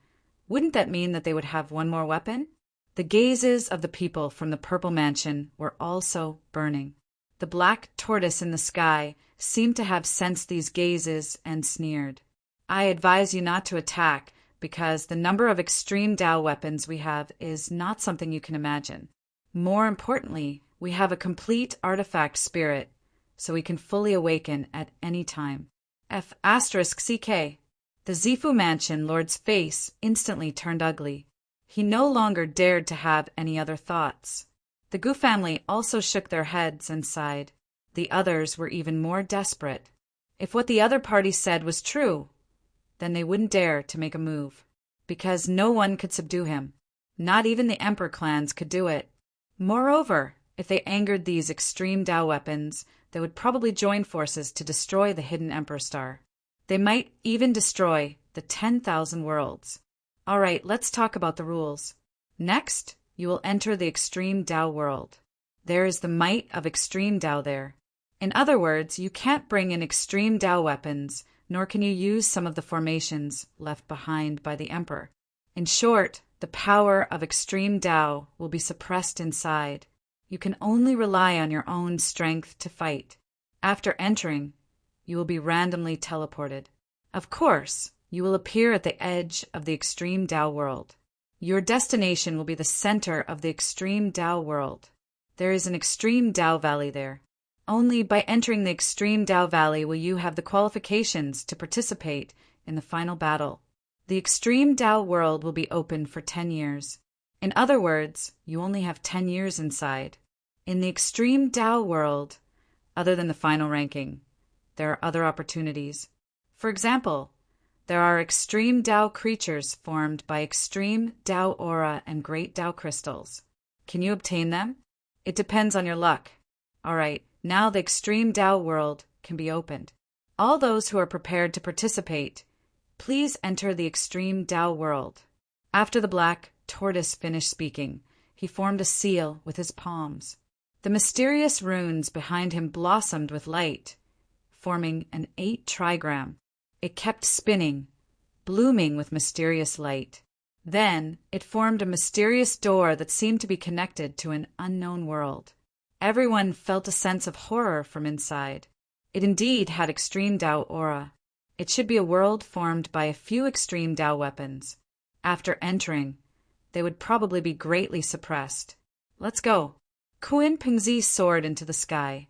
wouldn't that mean that they would have one more weapon? The gazes of the people from the Purple Mansion were also burning. The black tortoise in the sky seemed to have sensed these gazes and sneered. I advise you not to attack, because the number of extreme Tao weapons we have is not something you can imagine. More importantly, we have a complete artifact spirit, so we can fully awaken at any time. F***CK. The Zifu Mansion Lord's face instantly turned ugly. He no longer dared to have any other thoughts. The Gu family also shook their heads and sighed. The others were even more desperate. If what the other party said was true, then they wouldn't dare to make a move. because no one could subdue him. Not even the emperor clans could do it. Moreover, if they angered these extreme Tao weapons, they would probably join forces to destroy the hidden Emperor Star. They might even destroy the 10,000 worlds. All right, let's talk about the rules. Next, you will enter the extreme Tao world. There is the might of extreme Tao there. In other words, you can't bring in extreme Tao weapons, nor can you use some of the formations left behind by the Emperor. In short, the power of extreme Tao will be suppressed inside. You can only rely on your own strength to fight. After entering, you will be randomly teleported. Of course, you will appear at the edge of the extreme Tao world. Your destination will be the center of the extreme Tao world. There is an extreme Tao valley there. Only by entering the extreme Tao valley will you have the qualifications to participate in the final battle. The extreme Tao world will be open for 10 years. In other words, you only have 10 years inside. In the extreme Tao world, other than the final ranking, there are other opportunities. For example, there are extreme Tao creatures formed by extreme Tao aura and great Tao crystals. Can you obtain them? It depends on your luck. All right, now the extreme Tao world can be opened. All those who are prepared to participate, please enter the extreme Tao world. After the black tortoise finished speaking, he formed a seal with his palms. The mysterious runes behind him blossomed with light, forming an 8 trigram. It kept spinning, blooming with mysterious light. Then it formed a mysterious door that seemed to be connected to an unknown world. Everyone felt a sense of horror from inside. It indeed had extreme Tao aura. It should be a world formed by a few extreme Tao weapons. After entering, they would probably be greatly suppressed. Let's go. Kuan Pingzi soared into the sky.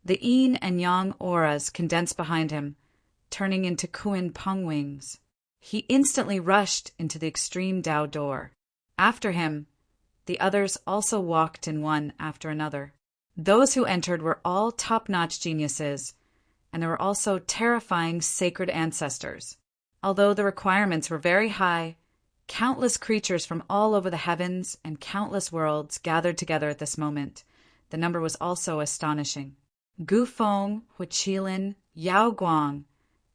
The yin and yang auras condensed behind him, turning into Kuan Peng wings. He instantly rushed into the extreme Tao door. After him, the others also walked in one after another. Those who entered were all top-notch geniuses, and there were also terrifying sacred ancestors. Although the requirements were very high, countless creatures from all over the heavens and countless worlds gathered together at this moment. The number was also astonishing. Gu Feng, Hu Qilin, Yao Guang,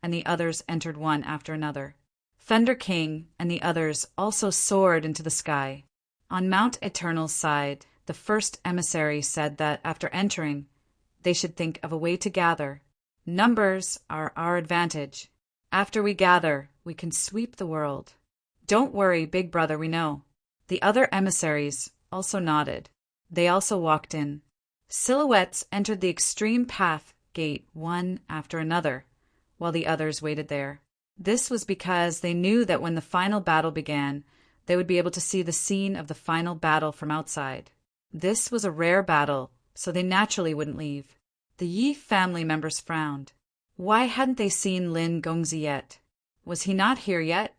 and the others entered one after another. Thunder King and the others also soared into the sky. On Mount Eternal's side, the first emissary said that after entering, they should think of a way to gather. Numbers are our advantage. After we gather, we can sweep the world. Don't worry, big brother, we know. The other emissaries also nodded. They also walked in. Silhouettes entered the extreme path gate one after another, while the others waited there. This was because they knew that when the final battle began, they would be able to see the scene of the final battle from outside. This was a rare battle, so they naturally wouldn't leave. The Yi family members frowned. Why hadn't they seen Lin Gongzi yet? Was he not here yet?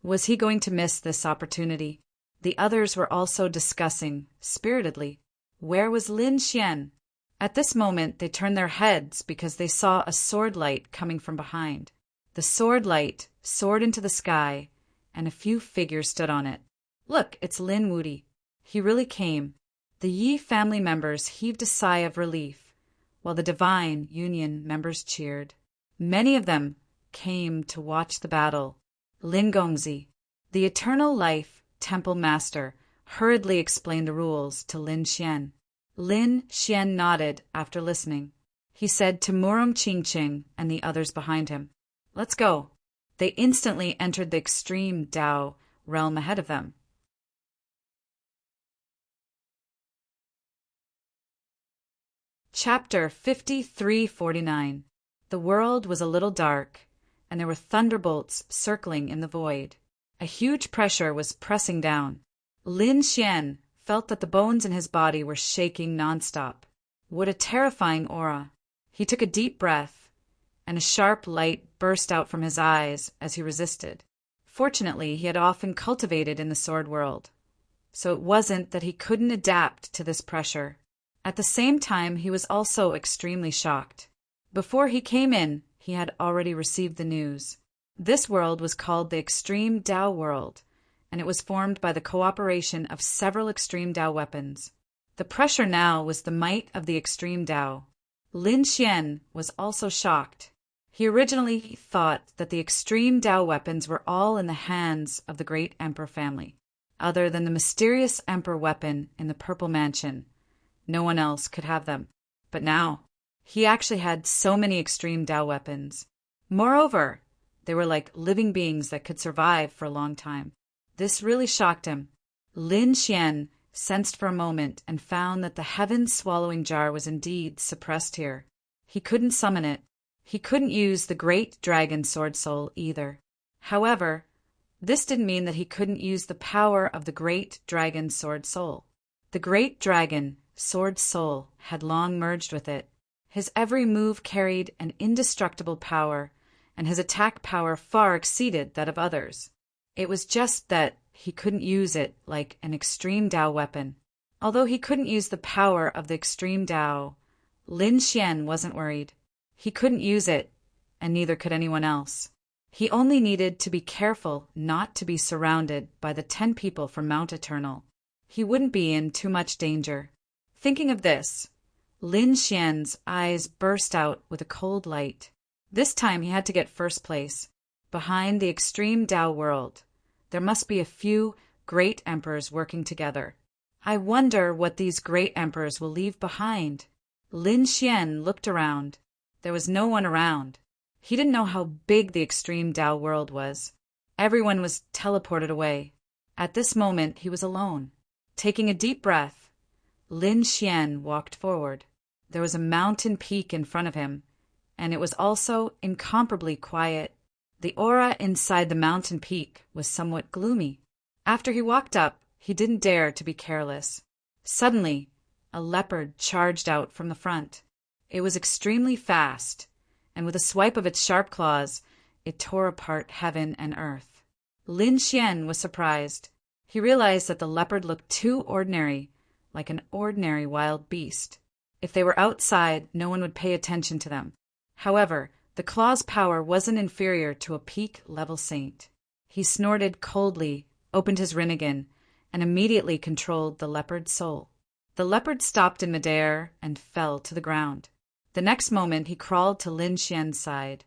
Was he going to miss this opportunity? The others were also discussing, spiritedly, where was Lin Xian? At this moment they turned their heads because they saw a sword light coming from behind. The sword light soared into the sky, and a few figures stood on it. Look, it's Lin Wudi. He really came. The Yi family members heaved a sigh of relief, while the Divine Union members cheered. Many of them came to watch the battle. Lin Gongzi, the Eternal Life Temple Master, hurriedly explained the rules to Lin Xian. Lin Xian nodded after listening. He said to Murong Qingqing and the others behind him, "Let's go." They instantly entered the extreme Tao realm ahead of them. Chapter 5349. The world was a little dark, and there were thunderbolts circling in the void. A huge pressure was pressing down. Lin Xian felt that the bones in his body were shaking nonstop. What a terrifying aura! He took a deep breath, and a sharp light burst out from his eyes as he resisted. Fortunately, he had often cultivated in the sword world, so it wasn't that he couldn't adapt to this pressure. At the same time, he was also extremely shocked. Before he came in, he had already received the news. This world was called the Extreme Tao World, and it was formed by the cooperation of several Extreme Tao weapons. The pressure now was the might of the Extreme Tao. Lin Xian was also shocked. He originally thought that the Extreme Tao weapons were all in the hands of the great Emperor family. Other than the mysterious Emperor weapon in the Purple Mansion, no one else could have them. But now, he actually had so many Extreme Tao weapons. Moreover, they were like living beings that could survive for a long time. This really shocked him. Lin Xian sensed for a moment and found that the heaven-swallowing jar was indeed suppressed here. He couldn't summon it. He couldn't use the great dragon sword soul either. However, this didn't mean that he couldn't use the power of the great dragon sword soul. The great dragon sword soul had long merged with it. His every move carried an indestructible power, and his attack power far exceeded that of others. It was just that he couldn't use it like an Extreme Tao weapon. Although he couldn't use the power of the Extreme Tao, Lin Xian wasn't worried. He couldn't use it, and neither could anyone else. He only needed to be careful not to be surrounded by the 10 people from Mount Eternal. He wouldn't be in too much danger. Thinking of this, Lin Xian's eyes burst out with a cold light. This time he had to get first place. Behind the Extreme Tao World, there must be a few great emperors working together. I wonder what these great emperors will leave behind. Lin Xian looked around. There was no one around. He didn't know how big the Extreme Tao World was. Everyone was teleported away. At this moment, he was alone. Taking a deep breath, Lin Xian walked forward. There was a mountain peak in front of him, and it was also incomparably quiet. The aura inside the mountain peak was somewhat gloomy. After he walked up, he didn't dare to be careless. Suddenly, a leopard charged out from the front. It was extremely fast, and with a swipe of its sharp claws, it tore apart heaven and earth. Lin Xian was surprised. He realized that the leopard looked too ordinary, like an ordinary wild beast. If they were outside, no one would pay attention to them. However, the claw's power wasn't inferior to a peak-level saint. He snorted coldly, opened his rinnegan, and immediately controlled the leopard's soul. The leopard stopped in midair and fell to the ground. The next moment, he crawled to Lin Xian's side.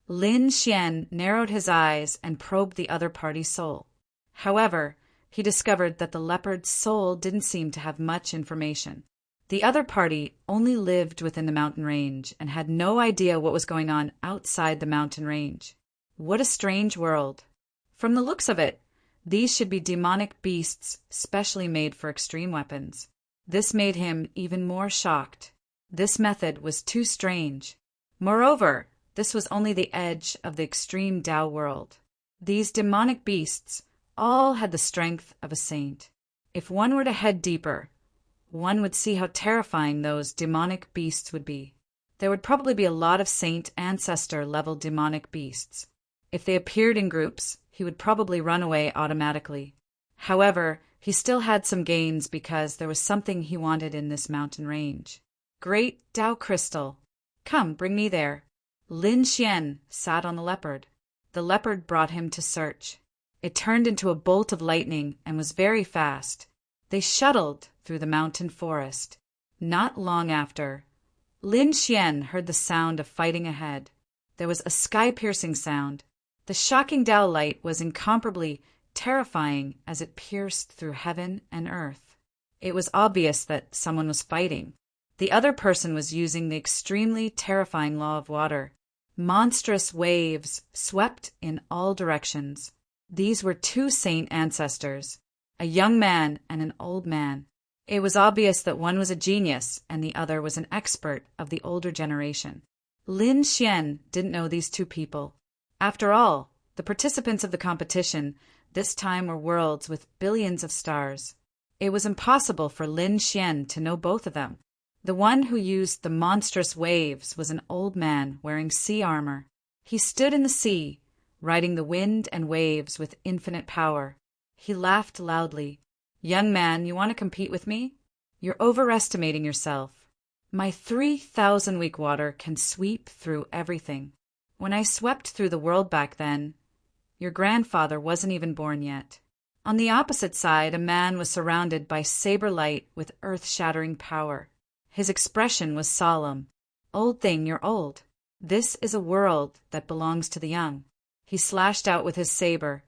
Lin Xian narrowed his eyes and probed the other party's soul. However, he discovered that the leopard's soul didn't seem to have much information. The other party only lived within the mountain range and had no idea what was going on outside the mountain range. What a strange world. From the looks of it, these should be demonic beasts specially made for extreme weapons. This made him even more shocked. This method was too strange. Moreover, this was only the edge of the Extreme Tao World. These demonic beasts all had the strength of a saint. If one were to head deeper, one would see how terrifying those demonic beasts would be. There would probably be a lot of saint ancestor-level demonic beasts. If they appeared in groups, he would probably run away automatically. However, he still had some gains because there was something he wanted in this mountain range. Great Tao Crystal. Come, bring me there. Lin Xian sat on the leopard. The leopard brought him to search. It turned into a bolt of lightning and was very fast. They shuttled through the mountain forest. Not long after, Lin Xian heard the sound of fighting ahead. There was a sky-piercing sound. The shocking Tao light was incomparably terrifying as it pierced through heaven and earth. It was obvious that someone was fighting. The other person was using the extremely terrifying law of water. Monstrous waves swept in all directions. These were two saint ancestors, a young man and an old man. It was obvious that one was a genius and the other was an expert of the older generation. Lin Xian didn't know these two people. After all, the participants of the competition this time were worlds with billions of stars. It was impossible for Lin Xian to know both of them. The one who used the monstrous waves was an old man wearing sea armor. He stood in the sea, riding the wind and waves with infinite power. He laughed loudly. "Young man, you want to compete with me? You're overestimating yourself. My 3,000-week water can sweep through everything. When I swept through the world back then, your grandfather wasn't even born yet. On the opposite side, a man was surrounded by saber light with earth-shattering power. His expression was solemn. Old thing, you're old. This is a world that belongs to the young. He slashed out with his saber,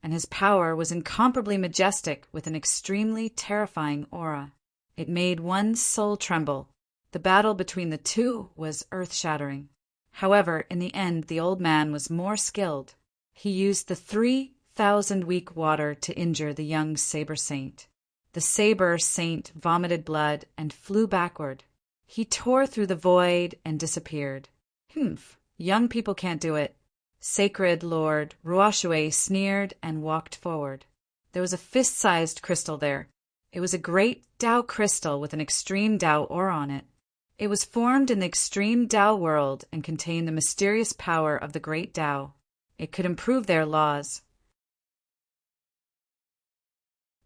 and his power was incomparably majestic with an extremely terrifying aura. It made one's soul tremble. The battle between the two was earth-shattering. However, in the end, the old man was more skilled. He used the 3,000-week water to injure the young saber saint. The saber saint vomited blood and flew backward. He tore through the void and disappeared. Humph, young people can't do it. Sacred Lord Ruoxue sneered and walked forward. There was a fist-sized crystal there. It was a great Tao crystal with an extreme Tao aura on it. It was formed in the extreme Tao world and contained the mysterious power of the great Tao. It could improve their laws.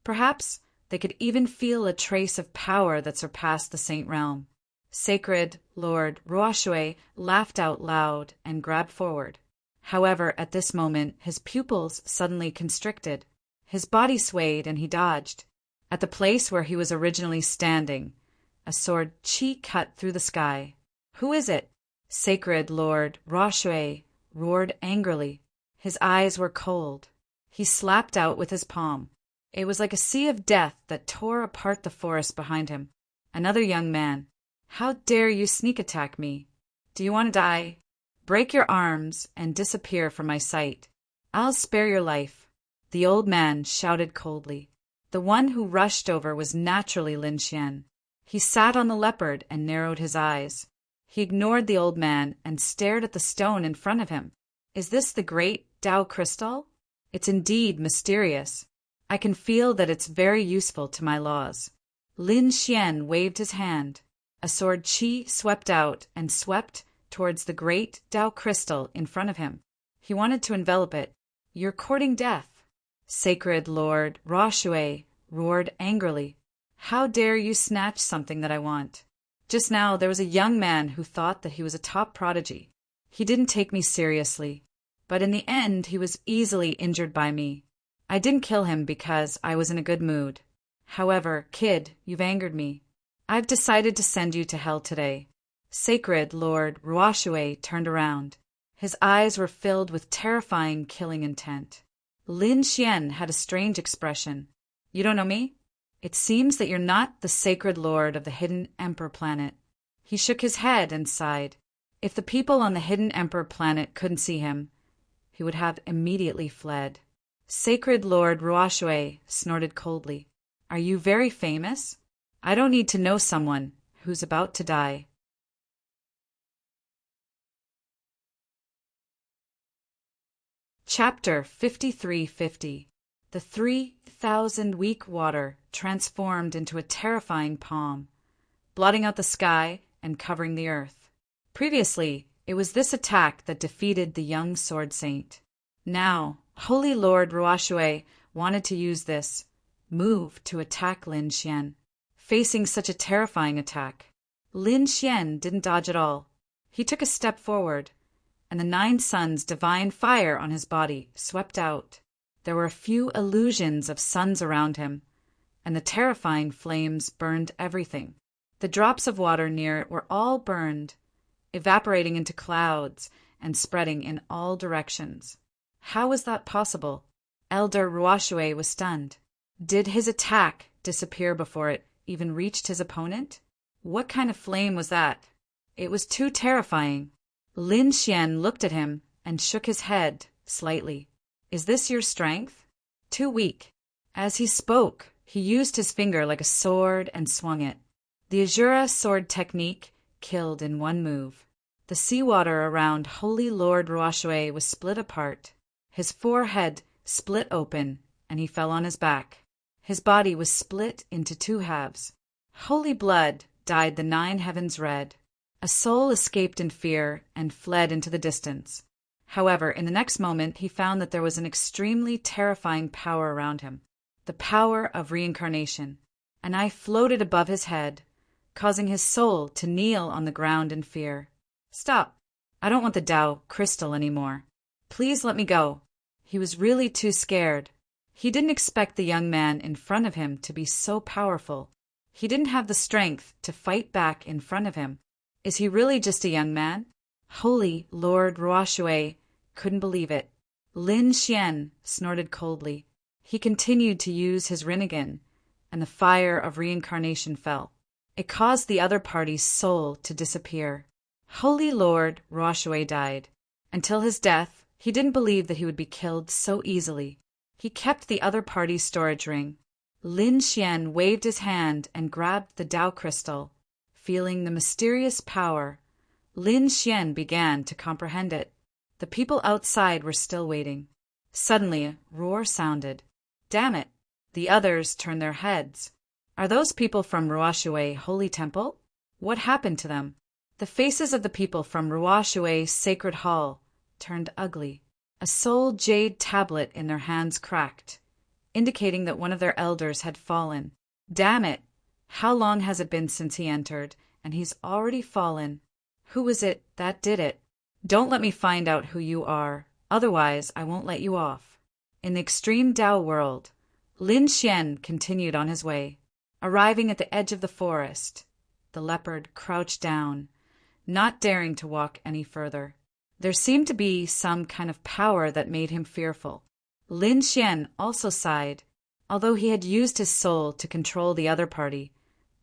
Perhaps they could even feel a trace of power that surpassed the saint realm. Sacred Lord Ruoxue laughed out loud and grabbed forward. However, at this moment, his pupils suddenly constricted. His body swayed and he dodged. At the place where he was originally standing, a sword chi cut through the sky. Who is it? Sacred Lord Ruoxue roared angrily. His eyes were cold. He slapped out with his palm. It was like a sea of death that tore apart the forest behind him. Another young man. How dare you sneak attack me? Do you want to die? Break your arms and disappear from my sight. I'll spare your life. The old man shouted coldly. The one who rushed over was naturally Lin Xian. He sat on the leopard and narrowed his eyes. He ignored the old man and stared at the stone in front of him. Is this the great Tao crystal? It's indeed mysterious. I can feel that it's very useful to my laws. Lin Xian waved his hand. A sword chi swept out and swept towards the great Tao crystal in front of him. He wanted to envelop it. You're courting death. Sacred Lord Ruoxue roared angrily. How dare you snatch something that I want? Just now there was a young man who thought that he was a top prodigy. He didn't take me seriously, but in the end he was easily injured by me. I didn't kill him because I was in a good mood. However, kid, you've angered me. I've decided to send you to hell today. Sacred Lord Ruoxue turned around. His eyes were filled with terrifying killing intent. Lin Xian had a strange expression. You don't know me? It seems that you're not the sacred lord of the Hidden Emperor planet. He shook his head and sighed. If the people on the Hidden Emperor planet couldn't see him, he would have immediately fled. Sacred Lord Ruoxue snorted coldly. Are you very famous? I don't need to know someone who's about to die. Chapter 5350. The 3,000-week water transformed into a terrifying palm, blotting out the sky and covering the earth. Previously, it was this attack that defeated the young sword saint. Now, Holy Lord Ruoxue wanted to use this move to attack Lin Xian. Facing such a terrifying attack, Lin Xian didn't dodge at all. He took a step forward, and the 9 suns' divine fire on his body swept out. There were a few illusions of suns around him, and the terrifying flames burned everything. The drops of water near it were all burned, evaporating into clouds and spreading in all directions. How was that possible? Elder Ruoxue was stunned. Did his attack disappear before it even reached his opponent? What kind of flame was that? It was too terrifying. Lin Xian looked at him and shook his head slightly. Is this your strength? Too weak. As he spoke, he used his finger like a sword and swung it. The Azura sword technique killed in one move. The seawater around Holy Lord Ruoxue was split apart. His forehead split open, and he fell on his back. His body was split into 2 halves. Holy blood dyed the 9 heavens red. A soul escaped in fear and fled into the distance. However, in the next moment, he found that there was an extremely terrifying power around him. The power of reincarnation. An eye floated above his head, causing his soul to kneel on the ground in fear. "Stop. I don't want the Tao crystal anymore. Please let me go." He was really too scared. He didn't expect the young man in front of him to be so powerful. He didn't have the strength to fight back in front of him. Is he really just a young man? Holy Lord Ruoshui couldn't believe it. Lin Xian snorted coldly. He continued to use his Rinnegan, and the fire of reincarnation fell. It caused the other party's soul to disappear. Holy Lord Ruoshui died. Until his death, he didn't believe that he would be killed so easily. He kept the other party's storage ring. Lin Xian waved his hand and grabbed the Tao crystal. Feeling the mysterious power, Lin Xian began to comprehend it. The people outside were still waiting. Suddenly, a roar sounded. "Damn it!" The others turned their heads. "Are those people from Ruoshui Holy Temple? What happened to them?" The faces of the people from Ruoshui Sacred Hall turned ugly. A soul jade tablet in their hands cracked, indicating that one of their elders had fallen. "Damn it! How long has it been since he entered, and he's already fallen? Who was it that did it? Don't let me find out who you are, otherwise I won't let you off." In the extreme Tao world, Lin Xian continued on his way. Arriving at the edge of the forest, the leopard crouched down, not daring to walk any further. There seemed to be some kind of power that made him fearful. Lin Xian also sighed. Although he had used his soul to control the other party,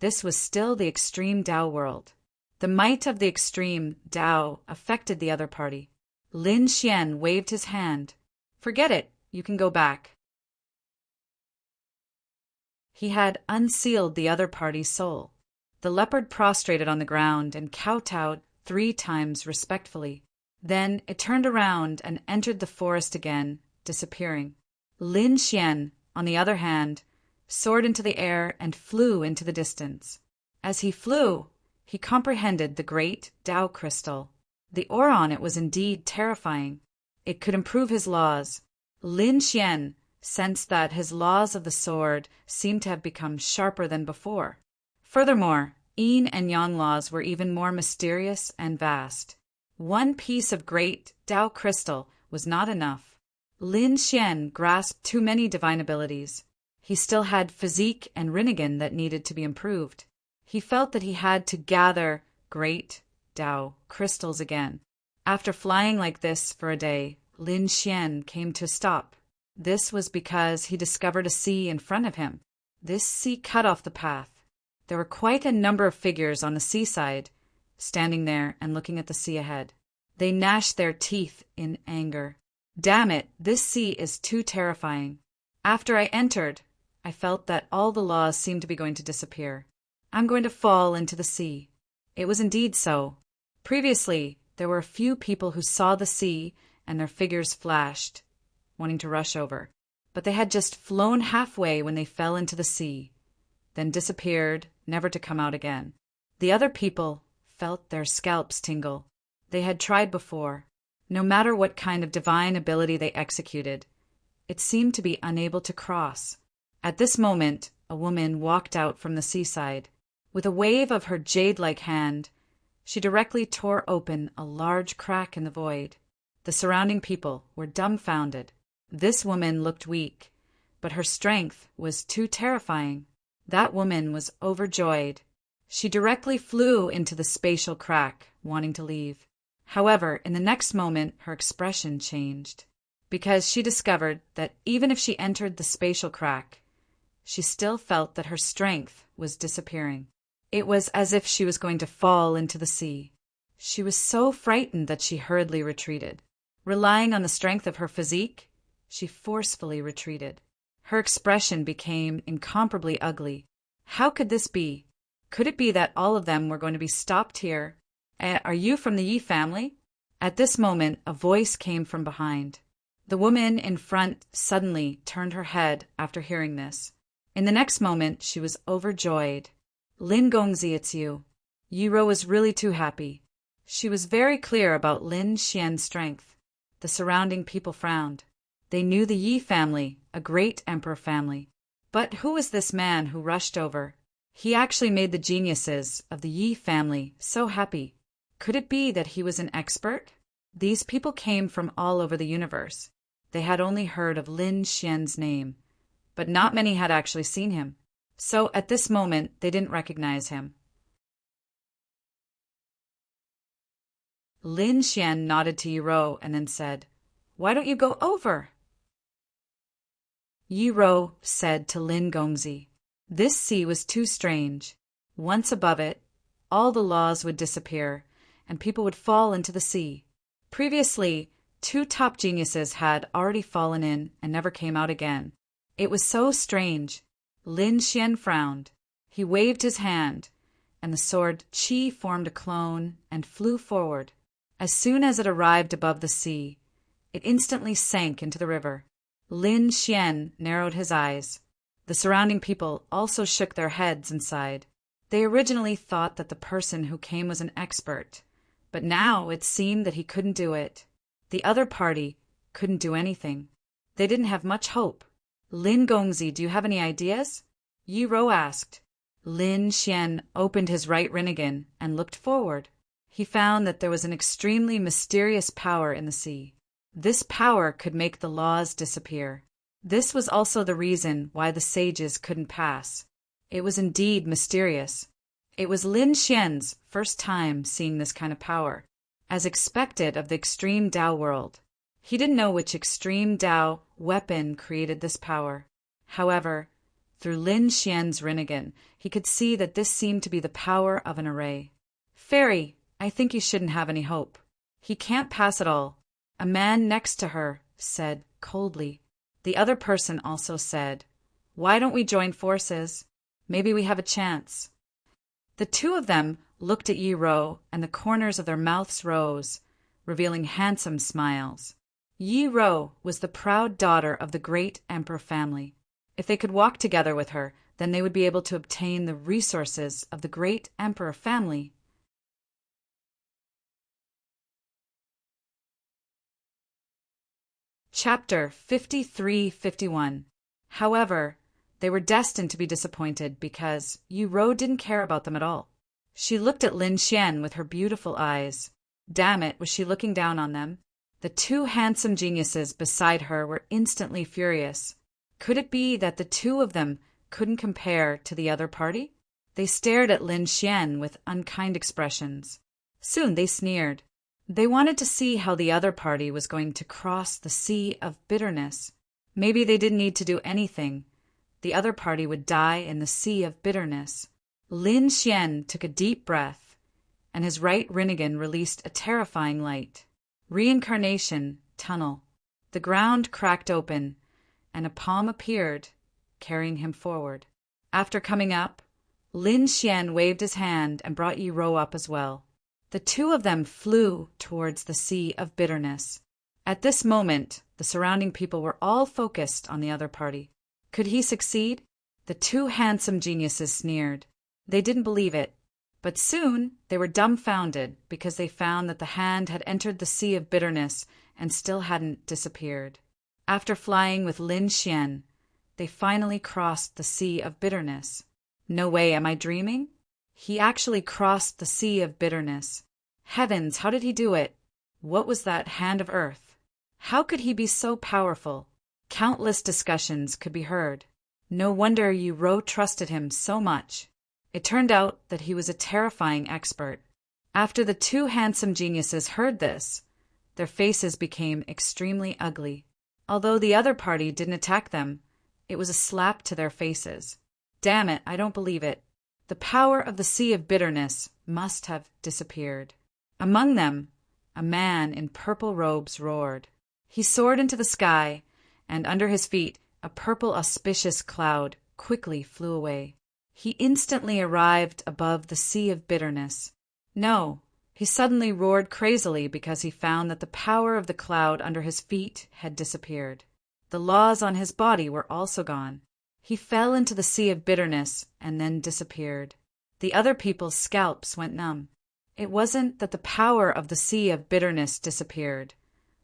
this was still the extreme Tao world. The might of the extreme Tao affected the other party. Lin Xian waved his hand. "Forget it, you can go back." He had unsealed the other party's soul. The leopard prostrated on the ground and kowtowed 3 times respectfully. Then it turned around and entered the forest again, disappearing. Lin Xian, on the other hand, soared into the air and flew into the distance. As he flew, he comprehended the great Tao crystal. The aura on it was indeed terrifying. It could improve his laws. Lin Xian sensed that his laws of the sword seemed to have become sharper than before. Furthermore, yin and yang laws were even more mysterious and vast. One piece of great Tao crystal was not enough. Lin Xian grasped too many divine abilities. He still had physique and Rinnegan that needed to be improved. He felt that he had to gather great Tao crystals again. After flying like this for a day, Lin Xian came to a stop. This was because he discovered a sea in front of him. This sea cut off the path. There were quite a number of figures on the seaside, standing there and looking at the sea ahead. They gnashed their teeth in anger. "Damn it, this sea is too terrifying. After I entered, I felt that all the laws seemed to be going to disappear. I'm going to fall into the sea." It was indeed so. Previously, there were a few people who saw the sea and their figures flashed, wanting to rush over. But they had just flown halfway when they fell into the sea, then disappeared, never to come out again. The other people felt their scalps tingle. They had tried before. No matter what kind of divine ability they executed, it seemed to be unable to cross. At this moment, a woman walked out from the seaside. With a wave of her jade-like hand, she directly tore open a large crack in the void. The surrounding people were dumbfounded. This woman looked weak, but her strength was too terrifying. That woman was overjoyed. She directly flew into the spatial crack, wanting to leave. However, in the next moment, her expression changed, because she discovered that even if she entered the spatial crack, she still felt that her strength was disappearing. It was as if she was going to fall into the sea. She was so frightened that she hurriedly retreated. Relying on the strength of her physique, she forcefully retreated. Her expression became incomparably ugly. How could this be? Could it be that all of them were going to be stopped here? "Are you from the Yi family?" At this moment, a voice came from behind. The woman in front suddenly turned her head after hearing this. In the next moment, she was overjoyed. "Lin Gongzi, it's you." Yiro was really too happy. She was very clear about Lin Xian's strength. The surrounding people frowned. They knew the Yi family, a great emperor family. But who was this man who rushed over? He actually made the geniuses of the Yi family so happy. Could it be that he was an expert? These people came from all over the universe. They had only heard of Lin Xian's name, but not many had actually seen him. So at this moment, they didn't recognize him. Lin Xian nodded to Yi Rou and then said, "Why don't you go over?" Yi Rou said to Lin Gongzi, "This sea was too strange. Once above it, all the laws would disappear, and people would fall into the sea." Previously, 2 top geniuses had already fallen in and never came out again. It was so strange. Lin Xian frowned. He waved his hand, and the sword Qi formed a clone and flew forward. As soon as it arrived above the sea, it instantly sank into the river. Lin Xian narrowed his eyes. The surrounding people also shook their heads and sighed. They originally thought that the person who came was an expert, but now it seemed that he couldn't do it. The other party couldn't do anything. They didn't have much hope. "Lin Gongzi, do you have any ideas?" Yi Rou asked. Lin Xian opened his right rinnegan and looked forward. He found that there was an extremely mysterious power in the sea. This power could make the laws disappear. This was also the reason why the sages couldn't pass. It was indeed mysterious. It was Lin Xian's first time seeing this kind of power, as expected of the extreme Tao world. He didn't know which extreme Tao weapon created this power. However, through Lin Xian's rinnegan, he could see that this seemed to be the power of an array. "Fairy, I think you shouldn't have any hope. He can't pass at all," a man next to her said coldly. The other person also said, "Why don't we join forces? Maybe we have a chance." The 2 of them looked at Yi Rou, and the corners of their mouths rose, revealing handsome smiles. Yi Rou was the proud daughter of the great emperor family. If they could walk together with her, then they would be able to obtain the resources of the great emperor family. Chapter 53-51. However, they were destined to be disappointed because Yi Rou didn't care about them at all. She looked at Lin Xian with her beautiful eyes. Damn it, was she looking down on them? The 2 handsome geniuses beside her were instantly furious. Could it be that the 2 of them couldn't compare to the other party? They stared at Lin Xian with unkind expressions. Soon they sneered. They wanted to see how the other party was going to cross the sea of bitterness. Maybe they didn't need to do anything. The other party would die in the sea of bitterness. Lin Xian took a deep breath, and his right rinnegan released a terrifying light. Reincarnation tunnel. The ground cracked open, and a palm appeared, carrying him forward. After coming up, Lin Xian waved his hand and brought Yi Rou up as well. The 2 of them flew towards the sea of bitterness. At this moment, the surrounding people were all focused on the other party. Could he succeed? The 2 handsome geniuses sneered. They didn't believe it. But soon they were dumbfounded because they found that the hand had entered the sea of bitterness and still hadn't disappeared. After flying with Lin Xian, they finally crossed the sea of bitterness. No way, am I dreaming? He actually crossed the sea of bitterness. Heavens, how did he do it? What was that hand of earth? How could he be so powerful? Countless discussions could be heard. No wonder Yi Rou trusted him so much. It turned out that he was a terrifying expert. After the 2 handsome geniuses heard this, their faces became extremely ugly. Although the other party didn't attack them, it was a slap to their faces. Damn it, I don't believe it. The power of the sea of bitterness must have disappeared. Among them, a man in purple robes roared. He soared into the sky, and under his feet, a purple auspicious cloud quickly flew away. He instantly arrived above the sea of bitterness. No, he suddenly roared crazily because he found that the power of the cloud under his feet had disappeared. The laws on his body were also gone. He fell into the sea of bitterness and then disappeared. The other people's scalps went numb. It wasn't that the power of the sea of bitterness disappeared,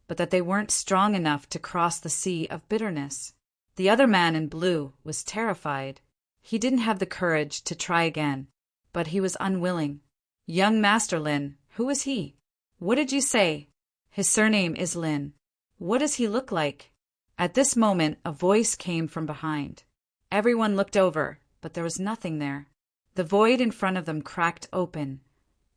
but that they weren't strong enough to cross the sea of bitterness. The other man in blue was terrified. He didn't have the courage to try again, but he was unwilling. Young Master Lin, who is he? What did you say? His surname is Lin. What does he look like? At this moment, a voice came from behind. Everyone looked over, but there was nothing there. The void in front of them cracked open,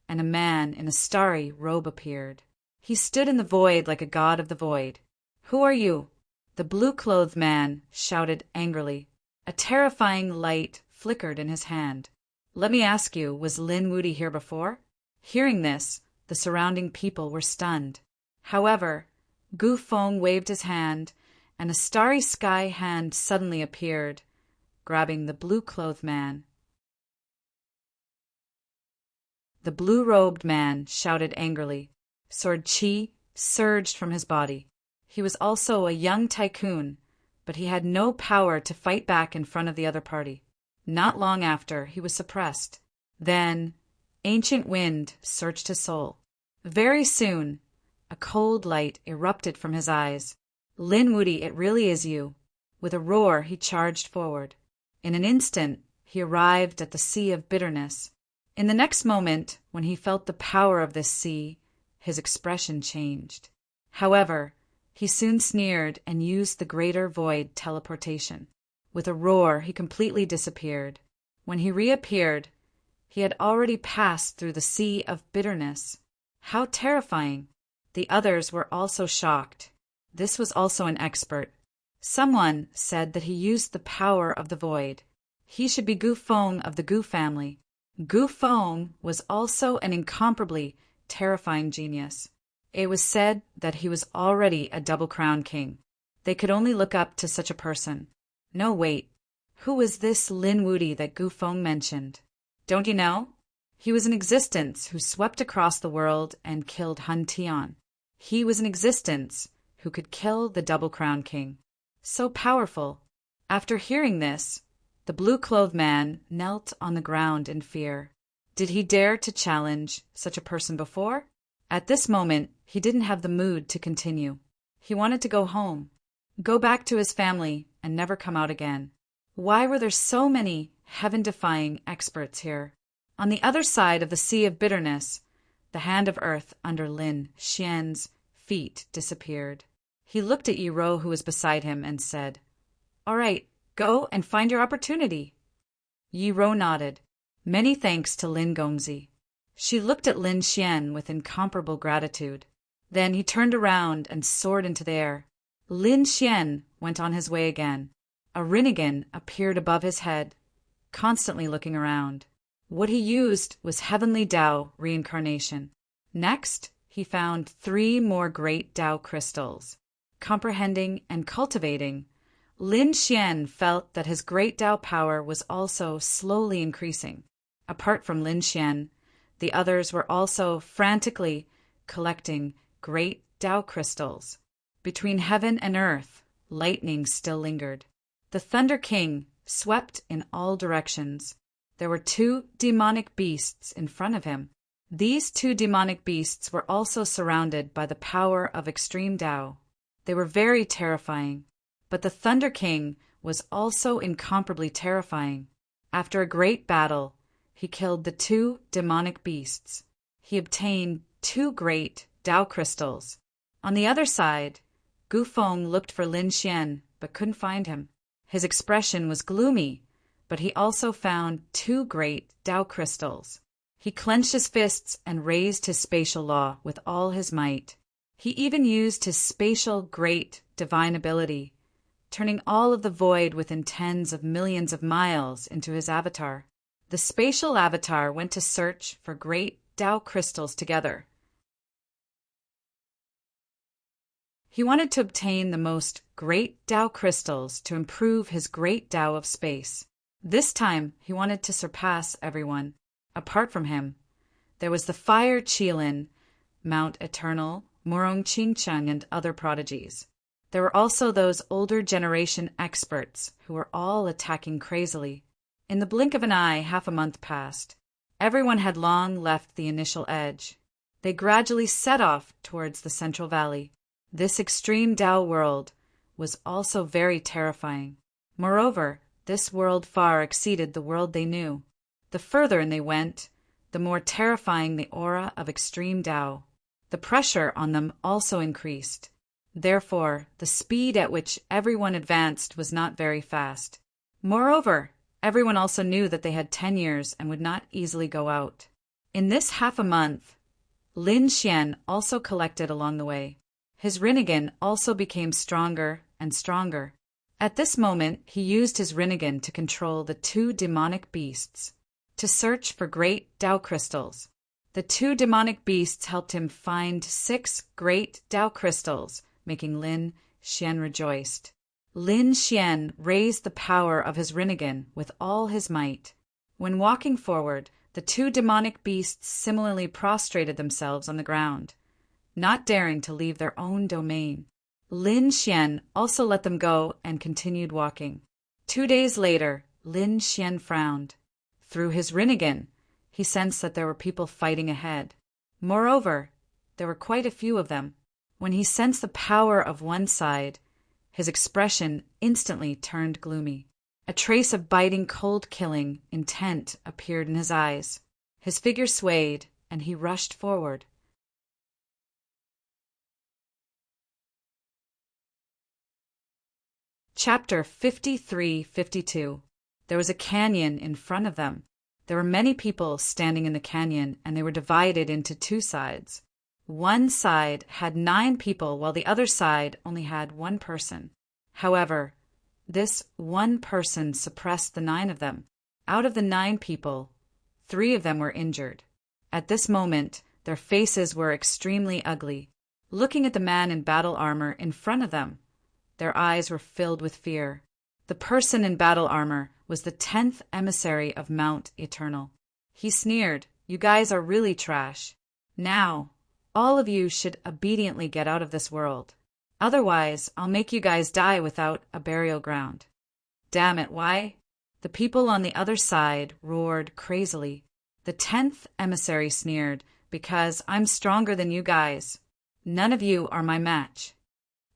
and a man in a starry robe appeared. He stood in the void like a god of the void. Who are you? The blue-clothed man shouted angrily. A terrifying light flickered in his hand. Let me ask you, was Lin Wuti here before? Hearing this, the surrounding people were stunned. However, Gu Feng waved his hand, and a starry sky hand suddenly appeared, grabbing the blue-clothed man. The blue-robed man shouted angrily. Sword Qi surged from his body. He was also a young tycoon, but he had no power to fight back in front of the other party. Not long after, he was suppressed. Then, ancient wind searched his soul. Very soon, a cold light erupted from his eyes. Lin Wuti, it really is you. With a roar, he charged forward. In an instant, he arrived at the Sea of Bitterness. In the next moment, when he felt the power of this sea, his expression changed. However, he soon sneered and used the greater void teleportation. With a roar, he completely disappeared. When he reappeared, he had already passed through the Sea of Bitterness. How terrifying! The others were also shocked. This was also an expert. Someone said that he used the power of the void. He should be Gu Feng of the Gu family. Gu Feng was also an incomparably terrifying genius. It was said that he was already a double-crowned king. They could only look up to such a person. No, wait. Who was this Lin Wuti that Gu Feng mentioned? Don't you know? He was an existence who swept across the world and killed Hun Tian. He was an existence who could kill the double-crowned king. So powerful. After hearing this, the blue-clothed man knelt on the ground in fear. Did he dare to challenge such a person before? At this moment, he didn't have the mood to continue. He wanted to go home, go back to his family, and never come out again. Why were there so many heaven-defying experts here? On the other side of the Sea of Bitterness, the hand of earth under Lin Xian's feet disappeared. He looked at Yi Ro, who was beside him, and said, "All right, go and find your opportunity." Yi Ro nodded. Many thanks to Lin Gongzi. She looked at Lin Xian with incomparable gratitude. Then he turned around and soared into the air. Lin Xian went on his way again. A Rinnegan appeared above his head, constantly looking around. What he used was Heavenly Tao reincarnation. Next, he found 3 more great Tao crystals. Comprehending and cultivating, Lin Xian felt that his great Tao power was also slowly increasing. Apart from Lin Xian, the others were also frantically collecting great Tao crystals. Between heaven and earth, lightning still lingered. The Thunder King swept in all directions. There were 2 demonic beasts in front of him. These 2 demonic beasts were also surrounded by the power of extreme Tao. They were very terrifying, but the Thunder King was also incomparably terrifying. After a great battle, he killed the 2 demonic beasts. He obtained 2 great Tao crystals. On the other side, Gu Feng looked for Lin Xian, but couldn't find him. His expression was gloomy, but he also found 2 great Tao crystals. He clenched his fists and raised his spatial law with all his might. He even used his spatial great divine ability, turning all of the void within tens of millions of miles into his avatar. The spatial avatar went to search for great Tao crystals together. He wanted to obtain the most great Tao crystals to improve his great Tao of space. This time, he wanted to surpass everyone. Apart from him, there was the Fire Qilin, Mount Eternal, Murong Qingcheng, and other prodigies. There were also those older generation experts who were all attacking crazily. In the blink of an eye, half a month passed. Everyone had long left the initial edge. They gradually set off towards the Central Valley. This extreme Tao world was also very terrifying. Moreover, This world far exceeded the world they knew. The further in they went, the more terrifying the aura of extreme Tao. The pressure on them also increased. Therefore, the speed at which everyone advanced was not very fast. Moreover, everyone also knew that they had 10 years and would not easily go out. In this half a month, Lin Xian also collected along the way. His Rinnegan also became stronger and stronger. At this moment, he used his Rinnegan to control the 2 demonic beasts, to search for great Tao crystals. The 2 demonic beasts helped him find 6 great Tao crystals, making Lin Xian rejoiced. Lin Xian raised the power of his Rinnegan with all his might. When walking forward, the 2 demonic beasts similarly prostrated themselves on the ground, not daring to leave their own domain. Lin Xian also let them go and continued walking. 2 days later, Lin Xian frowned. Through his Rinnegan, he sensed that there were people fighting ahead. Moreover, there were quite a few of them. When he sensed the power of one side, his expression instantly turned gloomy. A trace of biting, cold-killing intent appeared in his eyes. His figure swayed, and he rushed forward. Chapter 53-52. There was a canyon in front of them. There were many people standing in the canyon, and they were divided into 2 sides. One side had 9 people, while the other side only had 1 person. However, this 1 person suppressed the 9 of them. Out of the 9 people, 3 of them were injured. At this moment, their faces were extremely ugly. Looking at the man in battle armor in front of them, their eyes were filled with fear. The person in battle armor was the 10th emissary of Mount Eternal. He sneered, "You guys are really trash. Now, all of you should obediently get out of this world. Otherwise, I'll make you guys die without a burial ground." "Damn it, why?" The people on the other side roared crazily. The 10th emissary sneered, "Because I'm stronger than you guys. None of you are my match."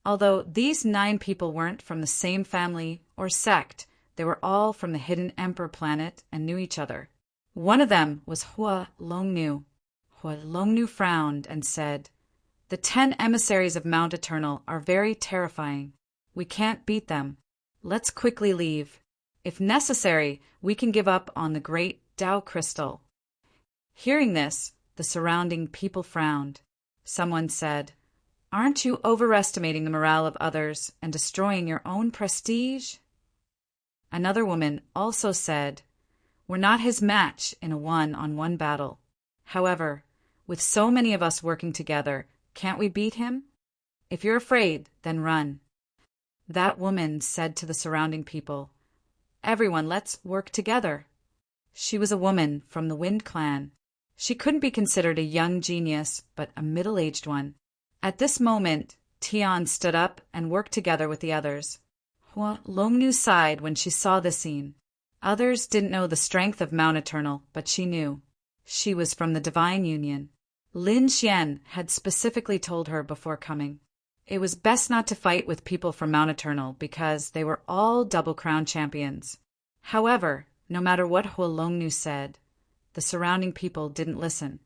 Although these 9 people weren't from the same family or sect, they were all from the Hidden Emperor planet and knew each other. One of them was Hua Longnu. Hua Longnu frowned and said, "The 10 emissaries of Mount Eternal are very terrifying. We can't beat them. Let's quickly leave. If necessary, we can give up on the great Tao crystal." Hearing this, the surrounding people frowned. Someone said, "Aren't you overestimating the morale of others and destroying your own prestige?" Another woman also said, "We're not his match in a 1-on-1 battle. However, with so many of us working together, can't we beat him? If you're afraid, then run." That woman said to the surrounding people, "Everyone, let's work together." She was a woman from the Wind Clan. She couldn't be considered a young genius, but a middle-aged one. At this moment, Tian stood up and worked together with the others. Hua Longnu sighed when she saw the scene. Others didn't know the strength of Mount Eternal, but she knew. She was from the Divine Union. Lin Xian had specifically told her before coming. It was best not to fight with people from Mount Eternal because they were all Double Crown champions. However, no matter what Hua Longnu said, the surrounding people didn't listen.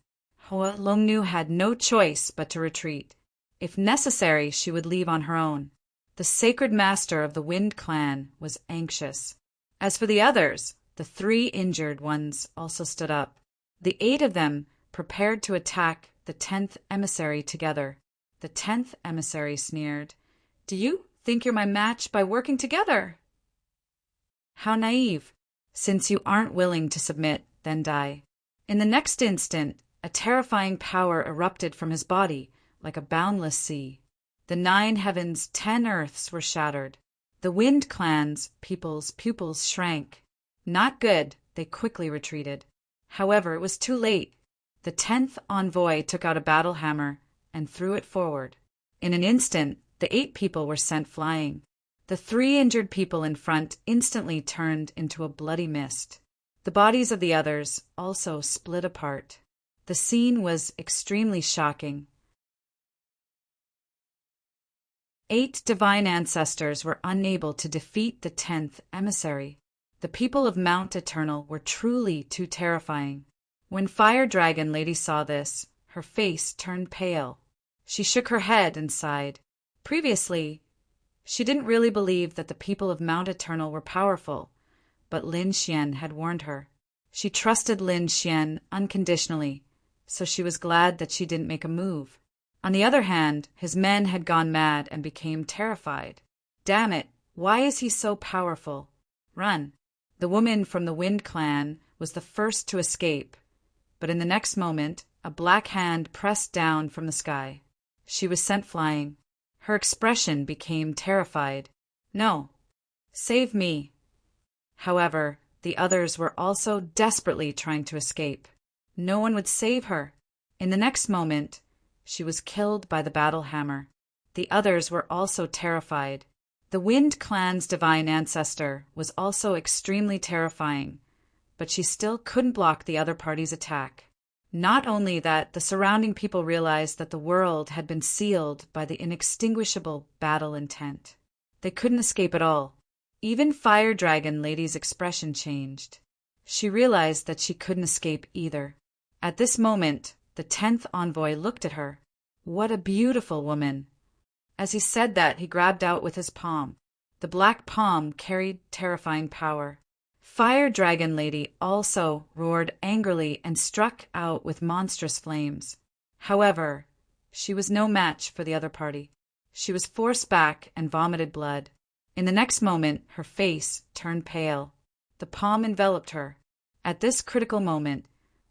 Hua Longnu had no choice but to retreat. If necessary, she would leave on her own. The sacred master of the Wind Clan was anxious. As for the others, the 3 injured ones also stood up. The 8 of them prepared to attack the 10th emissary together. The 10th emissary sneered, "Do you think you're my match by working together? How naive! Since you aren't willing to submit, then die." In the next instant, a terrifying power erupted from his body, like a boundless sea. The 9 heavens, 10 earths were shattered. The Wind Clan's people's pupils shrank. Not good, they quickly retreated. However, it was too late. The 10th envoy took out a battle hammer and threw it forward. In an instant, the 8 people were sent flying. The 3 injured people in front instantly turned into a bloody mist. The bodies of the others also split apart. The scene was extremely shocking. 8 divine ancestors were unable to defeat the 10th emissary. The people of Mount Eternal were truly too terrifying. When Fire Dragon Lady saw this, her face turned pale. She shook her head and sighed. Previously, she didn't really believe that the people of Mount Eternal were powerful, but Lin Xian had warned her. She trusted Lin Xian unconditionally, so she was glad that she didn't make a move. On the other hand, his men had gone mad and became terrified. Damn it, why is he so powerful? Run. The woman from the Wind Clan was the first to escape, but in the next moment, a black hand pressed down from the sky. She was sent flying. Her expression became terrified. No. Save me. However, the others were also desperately trying to escape. No one would save her. In the next moment, she was killed by the battle hammer. The others were also terrified. The Wind Clan's divine ancestor was also extremely terrifying, but she still couldn't block the other party's attack. Not only that, the surrounding people realized that the world had been sealed by the inextinguishable battle intent. They couldn't escape at all. Even Fire Dragon Lady's expression changed. She realized that she couldn't escape either. At this moment, the 10th envoy looked at her. What a beautiful woman! As he said that, he grabbed out with his palm. The black palm carried terrifying power. Fire Dragon Lady also roared angrily and struck out with monstrous flames. However, she was no match for the other party. She was forced back and vomited blood. In the next moment, her face turned pale. The palm enveloped her. At this critical moment,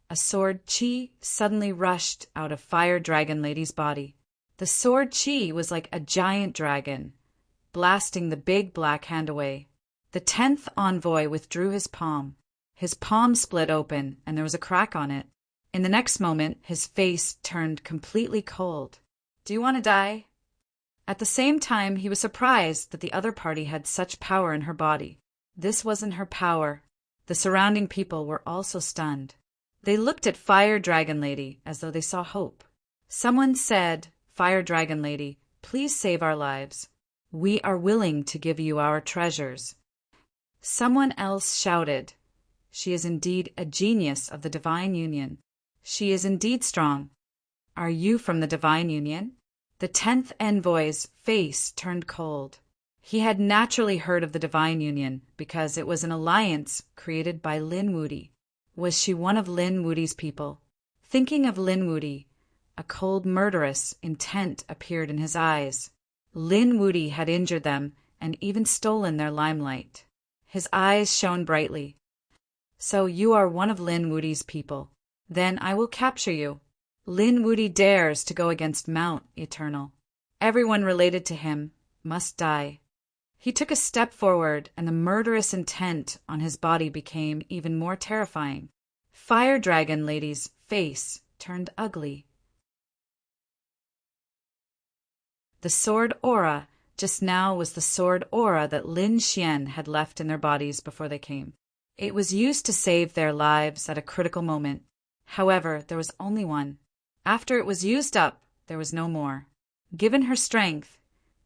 a sword chi suddenly rushed out of Fire Dragon Lady's body. The sword chi was like a giant dragon, blasting the big black hand away. The 10th envoy withdrew his palm. His palm split open, and there was a crack on it. In the next moment, his face turned completely cold. Do you want to die? At the same time, he was surprised that the other party had such power in her body. This wasn't her power. The surrounding people were also stunned. They looked at Fire Dragon Lady as though they saw hope. Someone said, Fire Dragon Lady, please save our lives. We are willing to give you our treasures. Someone else shouted, she is indeed a genius of the Divine Union. She is indeed strong. Are you from the Divine Union? The 10th envoy's face turned cold. He had naturally heard of the Divine Union because it was an alliance created by Lin Wudy. Was she one of Lin Wudy's people? Thinking of Lin Wudy, a cold murderous intent appeared in his eyes. Lin Wudy had injured them and even stolen their limelight. His eyes shone brightly. So you are one of Lin Wudy's people. Then I will capture you. Lin Wudy dares to go against Mount Eternal. Everyone related to him must die. He took a step forward, and the murderous intent on his body became even more terrifying. Fire Dragon Lady's face turned ugly. The sword aura just now was the sword aura that Lin Xian had left in their bodies before they came. It was used to save their lives at a critical moment. However, there was only one. After it was used up, there was no more. Given her strength,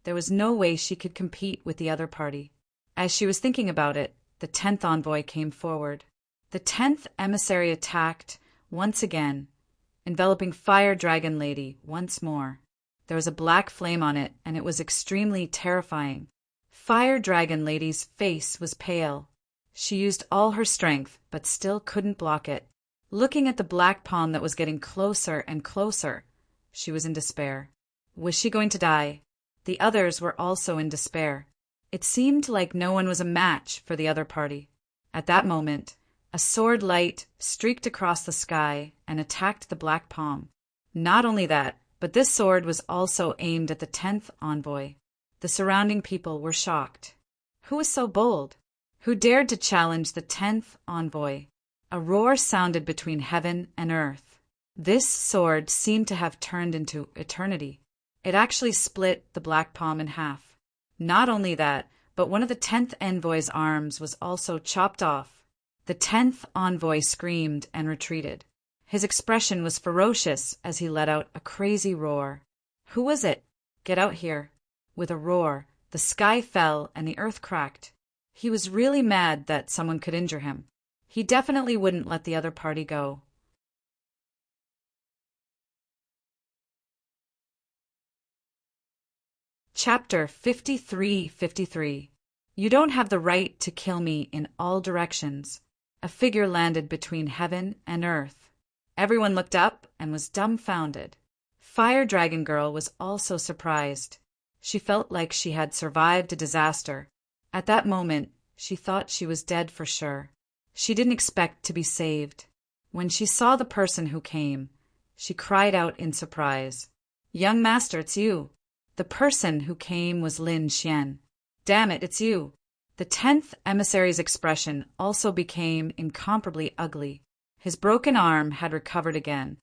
there was no way she could compete with the other party. As she was thinking about it, the 10th envoy came forward. The 10th emissary attacked once again, enveloping Fire Dragon Lady once more. There was a black flame on it, and it was extremely terrifying. Fire Dragon Lady's face was pale. She used all her strength, but still couldn't block it. Looking at the black palm that was getting closer and closer, she was in despair. Was she going to die? The others were also in despair. It seemed like no one was a match for the other party. At that moment, a sword light streaked across the sky and attacked the black palm. Not only that, but this sword was also aimed at the 10th envoy. The surrounding people were shocked. Who was so bold? Who dared to challenge the 10th envoy? A roar sounded between heaven and earth. This sword seemed to have turned into eternity. It actually split the black palm in half. Not only that, but one of the 10th envoy's arms was also chopped off. The 10th envoy screamed and retreated. His expression was ferocious as he let out a crazy roar. Who was it? Get out here. With a roar, the sky fell and the earth cracked. He was really mad that someone could injure him. He definitely wouldn't let the other party go. Chapter 53:53. You don't have the right to kill me in all directions. A figure landed between heaven and earth. Everyone looked up and was dumbfounded. Fire Dragon Girl was also surprised. She felt like she had survived a disaster. At that moment, she thought she was dead for sure. She didn't expect to be saved. When she saw the person who came, she cried out in surprise. "Young master, it's you." The person who came was Lin Xian. "Damn it, it's you." The 10th emissary's expression also became incomparably ugly. His broken arm had recovered again.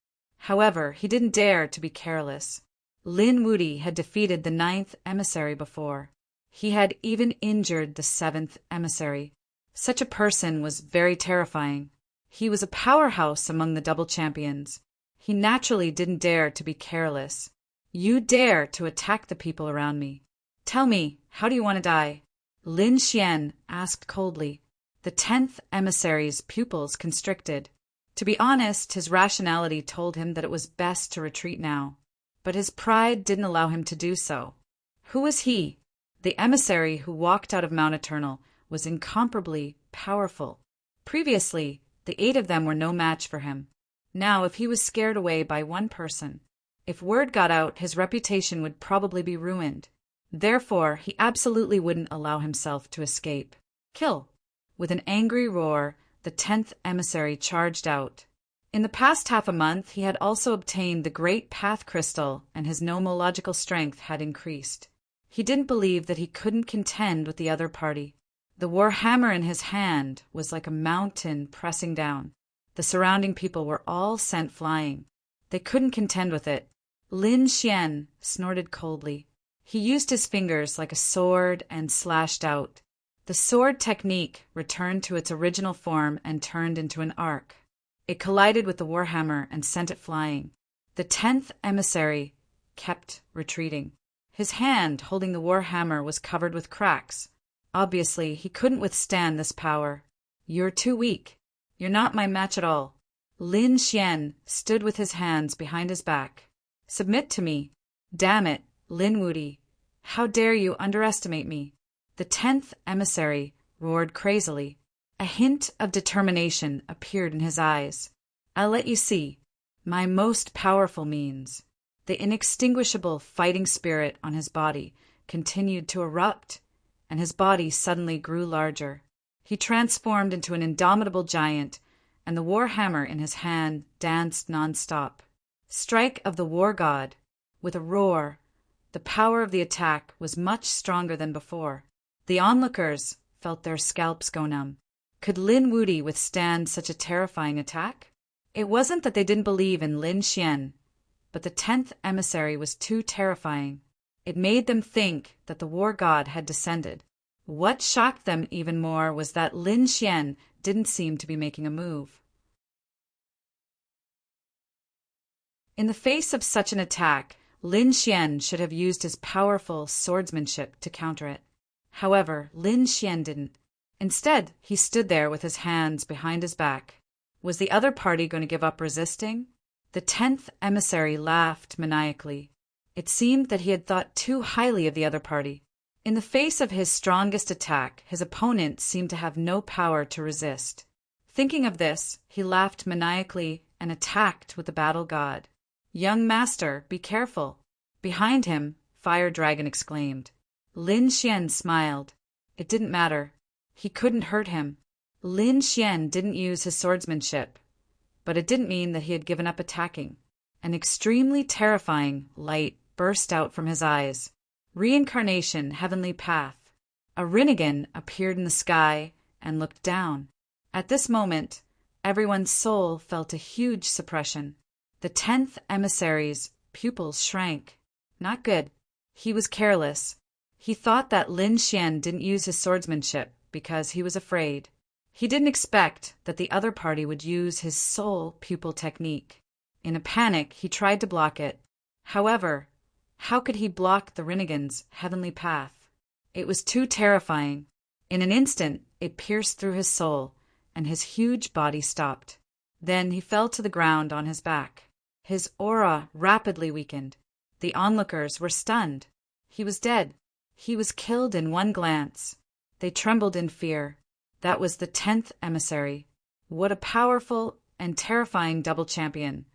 However, he didn't dare to be careless. Lin Wuti had defeated the 9th emissary before. He had even injured the 7th emissary. Such a person was very terrifying. He was a powerhouse among the double champions. He naturally didn't dare to be careless. "You dare to attack the people around me. Tell me, how do you want to die?" Lin Xian asked coldly. The 10th emissary's pupils constricted. To be honest, his rationality told him that it was best to retreat now. But his pride didn't allow him to do so. Who was he? The emissary who walked out of Mount Eternal was incomparably powerful. Previously, the 8 of them were no match for him. Now, if he was scared away by one person, if word got out, his reputation would probably be ruined. Therefore, he absolutely wouldn't allow himself to escape. Kill! With an angry roar, the 10th emissary charged out. In the past half a month, he had also obtained the Great Path Crystal, and his nomological strength had increased. He didn't believe that he couldn't contend with the other party. The war hammer in his hand was like a mountain pressing down. The surrounding people were all sent flying. They couldn't contend with it. Lin Xian snorted coldly. He used his fingers like a sword and slashed out. The sword technique returned to its original form and turned into an arc. It collided with the warhammer and sent it flying. The 10th emissary kept retreating. His hand holding the warhammer was covered with cracks. Obviously, he couldn't withstand this power. "You're too weak. You're not my match at all." Lin Xian stood with his hands behind his back. "Submit to me." "Damn it, Lin Wuti. How dare you underestimate me?" The 10th emissary roared crazily. A hint of determination appeared in his eyes. "I'll let you see. My most powerful means." The inextinguishable fighting spirit on his body continued to erupt, and his body suddenly grew larger. He transformed into an indomitable giant, and the war hammer in his hand danced non-stop. Strike of the war god! With a roar, the power of the attack was much stronger than before. The onlookers felt their scalps go numb. Could Lin Wuti withstand such a terrifying attack? It wasn't that they didn't believe in Lin Xian, but the 10th emissary was too terrifying. It made them think that the war god had descended. What shocked them even more was that Lin Xian didn't seem to be making a move. In the face of such an attack, Lin Xian should have used his powerful swordsmanship to counter it. However, Lin Xian didn't. Instead, he stood there with his hands behind his back. Was the other party going to give up resisting? The 10th emissary laughed maniacally. It seemed that he had thought too highly of the other party. In the face of his strongest attack, his opponent seemed to have no power to resist. Thinking of this, he laughed maniacally and attacked with the battle god. "Young master, be careful." Behind him, Fire Dragon exclaimed. Lin Xian smiled. It didn't matter. He couldn't hurt him. Lin Xian didn't use his swordsmanship, but it didn't mean that he had given up attacking. An extremely terrifying light burst out from his eyes. Reincarnation, heavenly path. A Rinnegan appeared in the sky and looked down. At this moment, everyone's soul felt a huge suppression. The 10th emissary's pupils shrank. Not good. He was careless. He thought that Lin Xian didn't use his swordsmanship because he was afraid. He didn't expect that the other party would use his soul pupil technique. In a panic, he tried to block it. However, how could he block the Rinnegan's heavenly path? It was too terrifying. In an instant, it pierced through his soul, and his huge body stopped. Then he fell to the ground on his back. His aura rapidly weakened. The onlookers were stunned. He was dead. He was killed in one glance. They trembled in fear. That was the 10th emissary. What a powerful and terrifying double champion.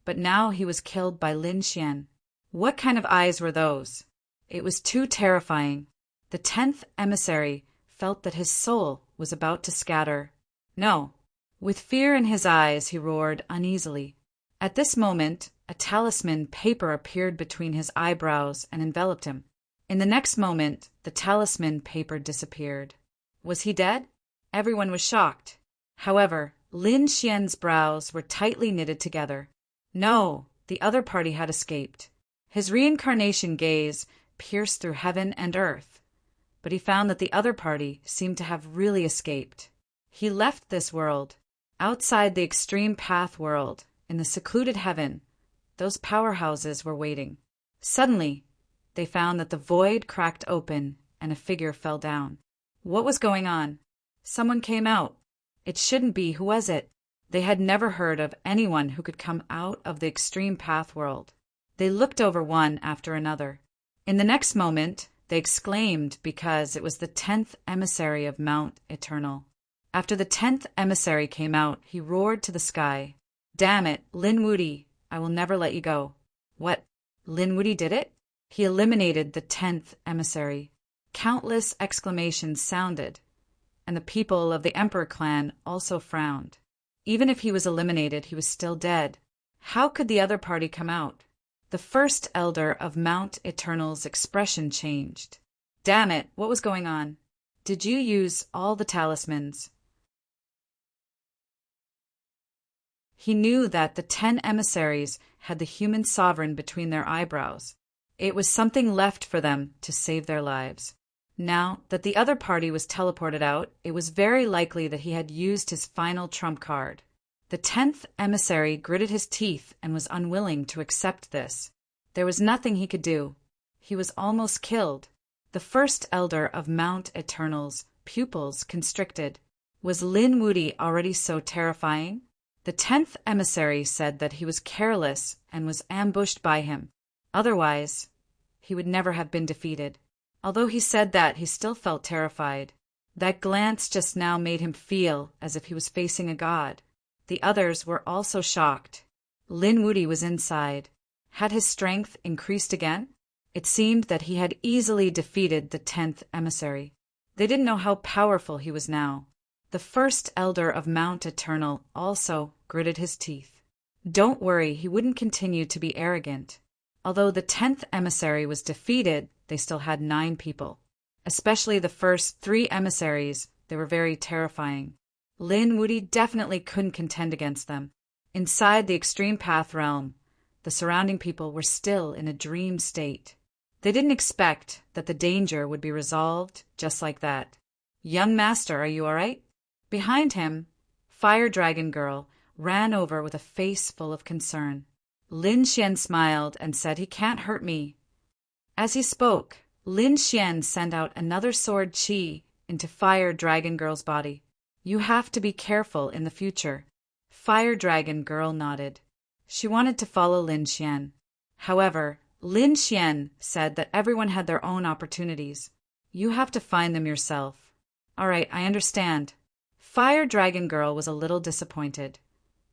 But now he was killed by Lin Xian. What kind of eyes were those? It was too terrifying. The 10th emissary felt that his soul was about to scatter. No. With fear in his eyes, he roared uneasily. At this moment, a talisman paper appeared between his eyebrows and enveloped him. In the next moment, the talisman paper disappeared. Was he dead? Everyone was shocked. However, Lin Xian's brows were tightly knitted together. No, the other party had escaped. His reincarnation gaze pierced through heaven and earth, but he found that the other party seemed to have really escaped. He left this world. Outside the extreme path world, in the secluded heaven, those powerhouses were waiting. Suddenly, they found that the void cracked open and a figure fell down. What was going on? Someone came out. It shouldn't be. Who was it? They had never heard of anyone who could come out of the extreme path world. They looked over one after another. In the next moment, they exclaimed because it was the 10th emissary of Mount Eternal. After the 10th emissary came out, he roared to the sky. Damn it, Lin Wudy, I will never let you go. What? Lin Wudy did it? He eliminated the 10th emissary. Countless exclamations sounded, and the people of the Emperor clan also frowned. Even if he was eliminated, he was still dead. How could the other party come out? The first elder of Mount Eternal's expression changed. Damn it, what was going on? Did you use all the talismans? He knew that the 10 emissaries had the human sovereign between their eyebrows. It was something left for them to save their lives. Now that the other party was teleported out, it was very likely that he had used his final trump card. The 10th emissary gritted his teeth and was unwilling to accept this. There was nothing he could do. He was almost killed. The first elder of Mount Eternal's pupils constricted. Was Lin Wudy already so terrifying? The 10th emissary said that he was careless and was ambushed by him. Otherwise, he would never have been defeated. Although he said that, he still felt terrified. That glance just now made him feel as if he was facing a god. The others were also shocked. Lin Wudy was inside. Had his strength increased again? It seemed that he had easily defeated the 10th emissary. They didn't know how powerful he was now. The first elder of Mount Eternal also gritted his teeth. Don't worry, he wouldn't continue to be arrogant. Although the 10th emissary was defeated, they still had 9 people. Especially the first 3 emissaries, they were very terrifying. Lin Wudy definitely couldn't contend against them. Inside the extreme path realm, the surrounding people were still in a dream state. They didn't expect that the danger would be resolved just like that. Young master, are you all right? Behind him, Fire Dragon Girl ran over with a face full of concern. Lin Xian smiled and said, he can't hurt me. As he spoke, Lin Xian sent out another sword chi into Fire Dragon Girl's body. You have to be careful in the future. Fire Dragon Girl nodded. She wanted to follow Lin Xian. However, Lin Xian said that everyone had their own opportunities. You have to find them yourself. All right, I understand. Fire Dragon Girl was a little disappointed,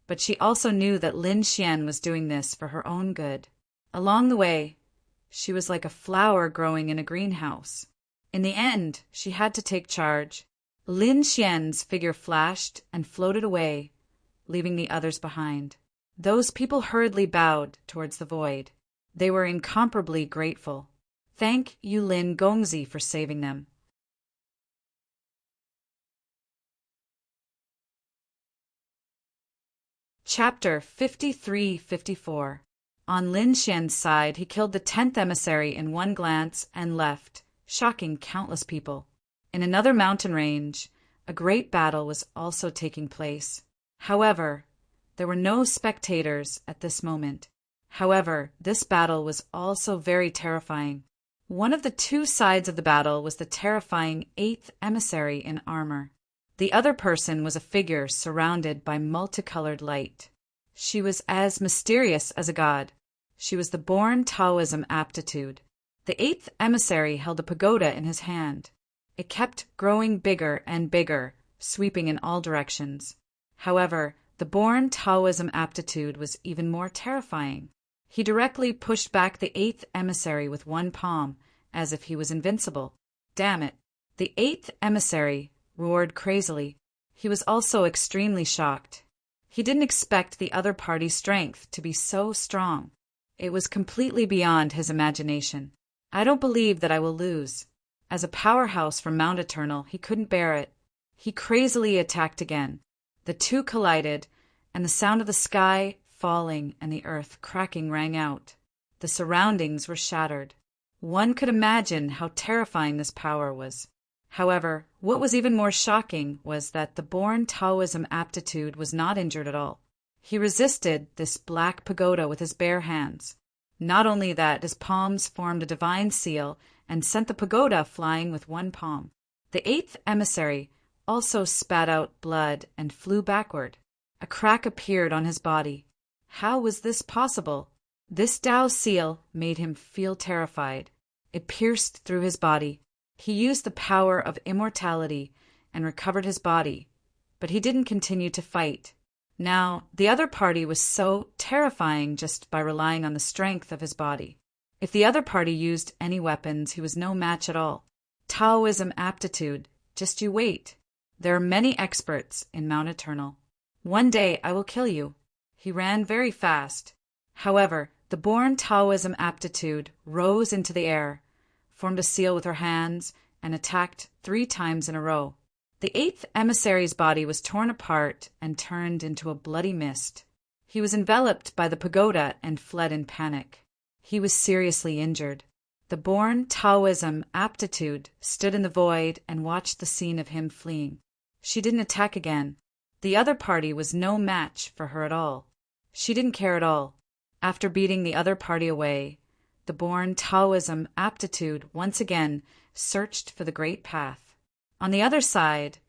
but she also knew that Lin Xian was doing this for her own good. Along the way, she was like a flower growing in a greenhouse. In the end, she had to take charge. Lin Xian's figure flashed and floated away, leaving the others behind. Those people hurriedly bowed towards the void. They were incomparably grateful. Thank you, Lin Gongzi, for saving them. Chapter 53-54. On Lin Xian's side, he killed the 10th emissary in one glance and left, shocking countless people. In another mountain range, a great battle was also taking place. However, there were no spectators at this moment. However, this battle was also very terrifying. One of the two sides of the battle was the terrifying eighth emissary in armor. The other person was a figure surrounded by multicolored light. She was as mysterious as a god. She was the born Taoism aptitude. The eighth emissary held a pagoda in his hand. It kept growing bigger and bigger, sweeping in all directions. However, the born Taoism aptitude was even more terrifying. He directly pushed back the eighth emissary with one palm, as if he was invincible. Damn it! The eighth emissary roared crazily. He was also extremely shocked. He didn't expect the other party's strength to be so strong. It was completely beyond his imagination. I don't believe that I will lose. As a powerhouse from Mount Eternal, he couldn't bear it. He crazily attacked again. The two collided, and the sound of the sky falling and the earth cracking rang out. The surroundings were shattered. One could imagine how terrifying this power was. However, what was even more shocking was that the born Taoism aptitude was not injured at all. He resisted this black pagoda with his bare hands. Not only that, his palms formed a divine seal and sent the pagoda flying with one palm. The eighth emissary also spat out blood and flew backward. A crack appeared on his body. How was this possible? This Tao seal made him feel terrified. It pierced through his body. He used the power of immortality and recovered his body, but he didn't continue to fight. Now, the other party was so terrifying just by relying on the strength of his body. If the other party used any weapons, he was no match at all. Taoism aptitude, just you wait. There are many experts in Mount Eternal. One day I will kill you. He ran very fast. However, the born Taoism aptitude rose into the air, formed a seal with her hands, and attacked 3 times in a row. The eighth emissary's body was torn apart and turned into a bloody mist. He was enveloped by the pagoda and fled in panic. He was seriously injured. The born Taoism aptitude stood in the void and watched the scene of him fleeing. She didn't attack again. The other party was no match for her at all. She didn't care at all. After beating the other party away, the born Taoism aptitude once again searched for the great path. On the other side,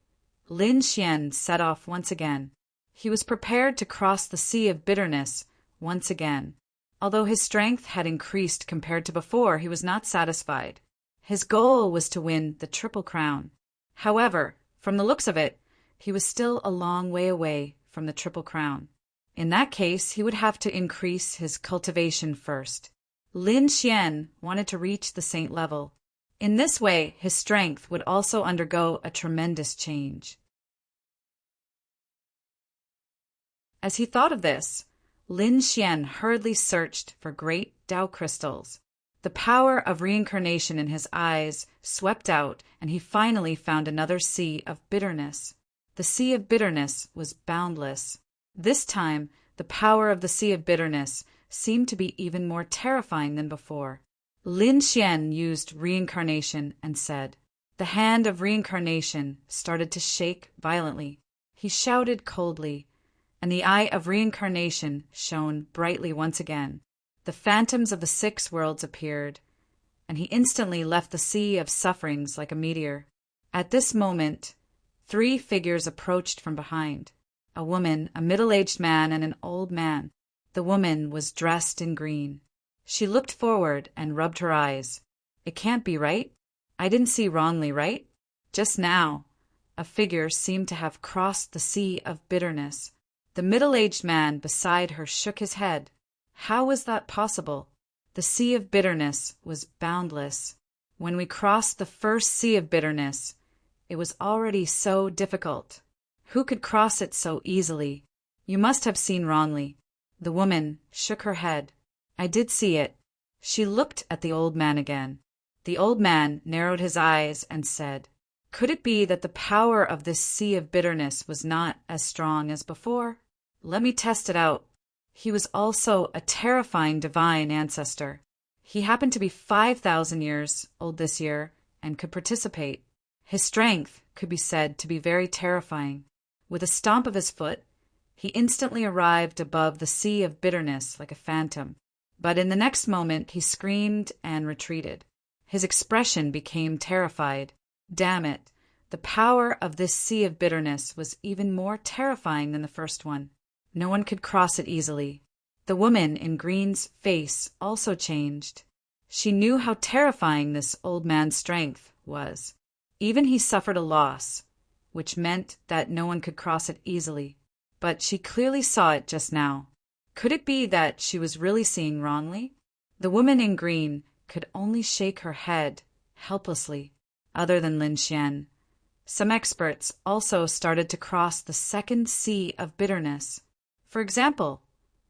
Lin Xian set off once again. He was prepared to cross the sea of bitterness once again. Although his strength had increased compared to before, he was not satisfied. His goal was to win the Triple Crown. However, from the looks of it, he was still a long way away from the Triple Crown. In that case, he would have to increase his cultivation first. Lin Xian wanted to reach the saint level. In this way, his strength would also undergo a tremendous change. As he thought of this, Lin Xian hurriedly searched for great Tao crystals. The power of reincarnation in his eyes swept out, and he finally found another sea of bitterness. The sea of bitterness was boundless. This time, the power of the sea of bitterness seemed to be even more terrifying than before. Lin Xian used reincarnation and said, the hand of reincarnation started to shake violently. He shouted coldly, and the eye of reincarnation shone brightly once again. The phantoms of the 6 worlds appeared, and he instantly left the sea of sufferings like a meteor. At this moment, 3 figures approached from behind: a woman, a middle-aged man, and an old man. The woman was dressed in green. She looked forward and rubbed her eyes. It can't be right. I didn't see wrongly, right? Just now, a figure seemed to have crossed the sea of bitterness. The middle-aged man beside her shook his head. How was that possible? The sea of bitterness was boundless. When we crossed the first sea of bitterness, it was already so difficult. Who could cross it so easily? You must have seen wrongly. The woman shook her head. I did see it. She looked at the old man again. The old man narrowed his eyes and said, could it be that the power of this sea of bitterness was not as strong as before? Let me test it out. He was also a terrifying divine ancestor. He happened to be 5,000 years old this year and could participate. His strength could be said to be very terrifying. With a stomp of his foot, he instantly arrived above the sea of bitterness like a phantom. But in the next moment he screamed and retreated. His expression became terrified. Damn it! The power of this sea of bitterness was even more terrifying than the first one. No one could cross it easily. The woman in green's face also changed. She knew how terrifying this old man's strength was. Even he suffered a loss, which meant that no one could cross it easily. But she clearly saw it just now. Could it be that she was really seeing wrongly? The woman in green could only shake her head, helplessly, other than Lin Xian. Some experts also started to cross the second sea of bitterness. For example,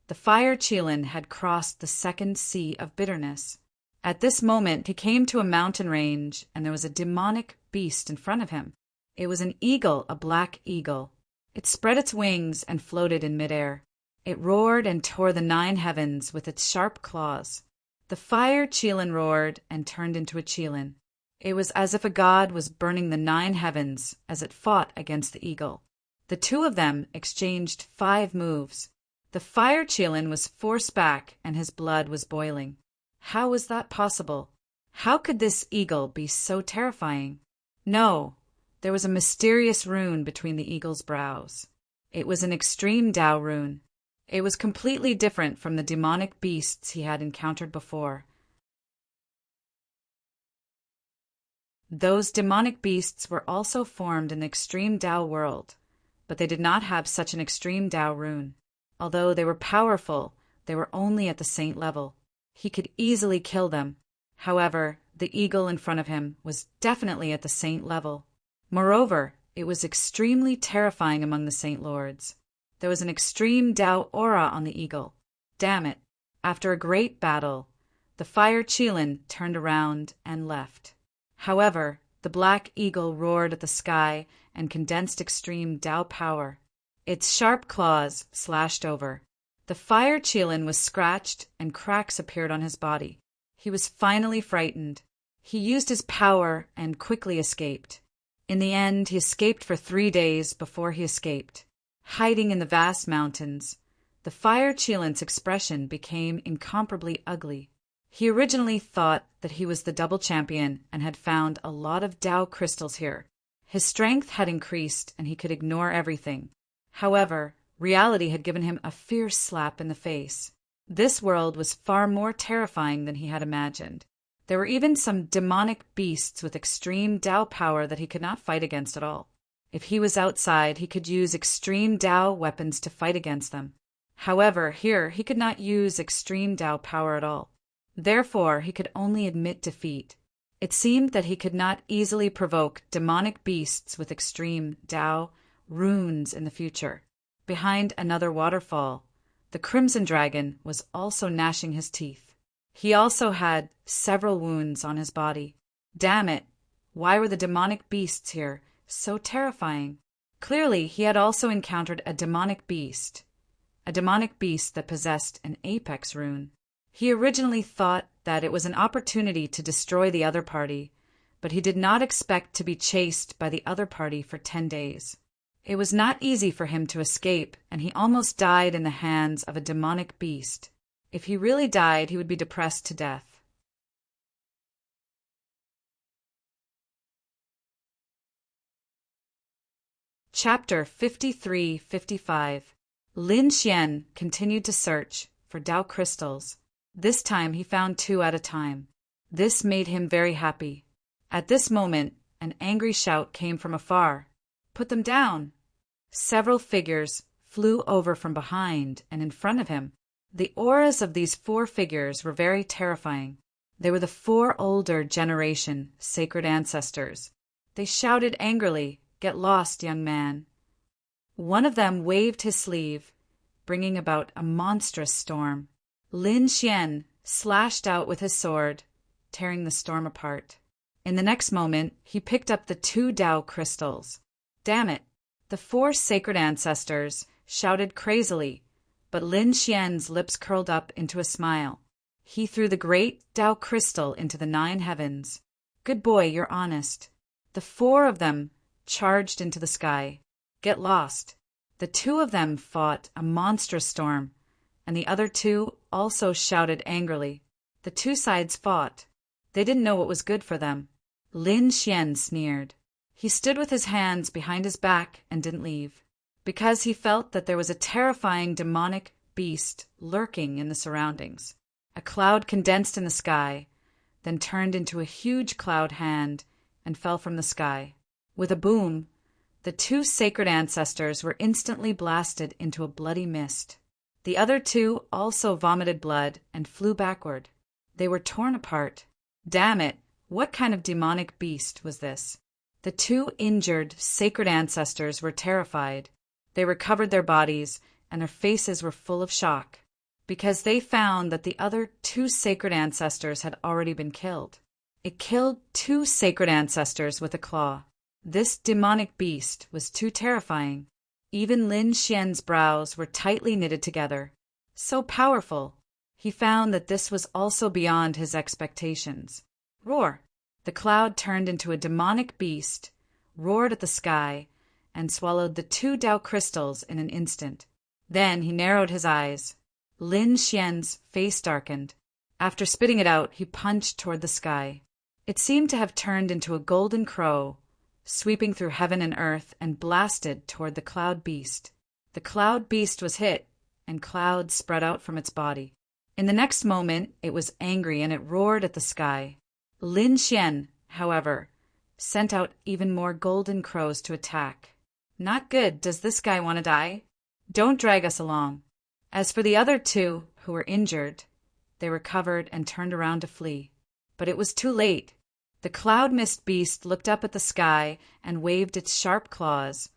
the fire Qilin had crossed the second sea of bitterness. At this moment, he came to a mountain range, and there was a demonic beast in front of him. It was an eagle, a black eagle. It spread its wings and floated in midair. It roared and tore the 9 heavens with its sharp claws. The fire Qilin roared and turned into a Qilin. It was as if a god was burning the 9 heavens as it fought against the eagle. The two of them exchanged 5 moves. The fire Qilin was forced back and his blood was boiling. How was that possible? How could this eagle be so terrifying? No, there was a mysterious rune between the eagle's brows. It was an extreme Tao rune. It was completely different from the demonic beasts he had encountered before. Those demonic beasts were also formed in the extreme Tao world, but they did not have such an extreme Tao rune. Although they were powerful, they were only at the saint level. He could easily kill them. However, the eagle in front of him was definitely at the saint level. Moreover, it was extremely terrifying among the saint lords. There was an extreme Tao aura on the eagle. Damn it! After a great battle, the fire Qilin turned around and left. However, the black eagle roared at the sky and condensed extreme Tao power. Its sharp claws slashed over. The fire Qilin was scratched and cracks appeared on his body. He was finally frightened. He used his power and quickly escaped. In the end, he escaped for 3 days before he escaped. Hiding in the vast mountains, the fire Qilin's expression became incomparably ugly. He originally thought that he was the double champion and had found a lot of Tao crystals here. His strength had increased and he could ignore everything. However, reality had given him a fierce slap in the face. This world was far more terrifying than he had imagined. There were even some demonic beasts with extreme Tao power that he could not fight against at all. If he was outside, he could use extreme Tao weapons to fight against them. However, here he could not use extreme Tao power at all. Therefore, he could only admit defeat. It seemed that he could not easily provoke demonic beasts with extreme Tao runes in the future. Behind another waterfall, the Crimson Dragon was also gnashing his teeth. He also had several wounds on his body. Damn it! Why were the demonic beasts here so terrifying? Clearly, he had also encountered a demonic beast that possessed an apex rune. He originally thought that it was an opportunity to destroy the other party, but he did not expect to be chased by the other party for 10 days. It was not easy for him to escape, and he almost died in the hands of a demonic beast. If he really died, he would be depressed to death. Chapter 53-55. Lin Xian continued to search for Tao crystals. This time he found 2 at a time. This made him very happy. At this moment, an angry shout came from afar. "Put them down!" Several figures flew over from behind and in front of him. The auras of these 4 figures were very terrifying. They were the 4 older generation sacred ancestors. They shouted angrily, "Get lost, young man." One of them waved his sleeve, bringing about a monstrous storm. Lin Xian slashed out with his sword, tearing the storm apart. In the next moment, he picked up the 2 Tao crystals. Damn it! The 4 sacred ancestors shouted crazily, but Lin Xian's lips curled up into a smile. He threw the great Tao crystal into the 9 heavens. "Good boy, you're honest." The 4 of them charged into the sky. "Get lost." The 2 of them fought a monstrous storm, and the other 2 also shouted angrily. The 2 sides fought. They didn't know what was good for them. Lin Xian sneered. He stood with his hands behind his back and didn't leave, because he felt that there was a terrifying demonic beast lurking in the surroundings. A cloud condensed in the sky, then turned into a huge cloud hand and fell from the sky. With a boom, the two sacred ancestors were instantly blasted into a bloody mist. The other two also vomited blood and flew backward. They were torn apart. Damn it, what kind of demonic beast was this? The two injured sacred ancestors were terrified. They recovered their bodies, and their faces were full of shock, because they found that the other two sacred ancestors had already been killed. It killed two sacred ancestors with a claw. This demonic beast was too terrifying. Even Lin Xian's brows were tightly knitted together. So powerful. He found that this was also beyond his expectations. Roar! The cloud turned into a demonic beast, roared at the sky, and swallowed the two Dao crystals in an instant. Then he narrowed his eyes. Lin Xian's face darkened. After spitting it out, he punched toward the sky. It seemed to have turned into a golden crow, sweeping through heaven and earth and blasted toward the cloud beast. The cloud beast was hit, and clouds spread out from its body. In the next moment, it was angry and it roared at the sky. Lin Xian, however, sent out even more golden crows to attack. Not good. Does this guy want to die? Don't drag us along. As for the other two who were injured, they recovered and turned around to flee. But it was too late. The cloud mist beast looked up at the sky and waved its sharp claws,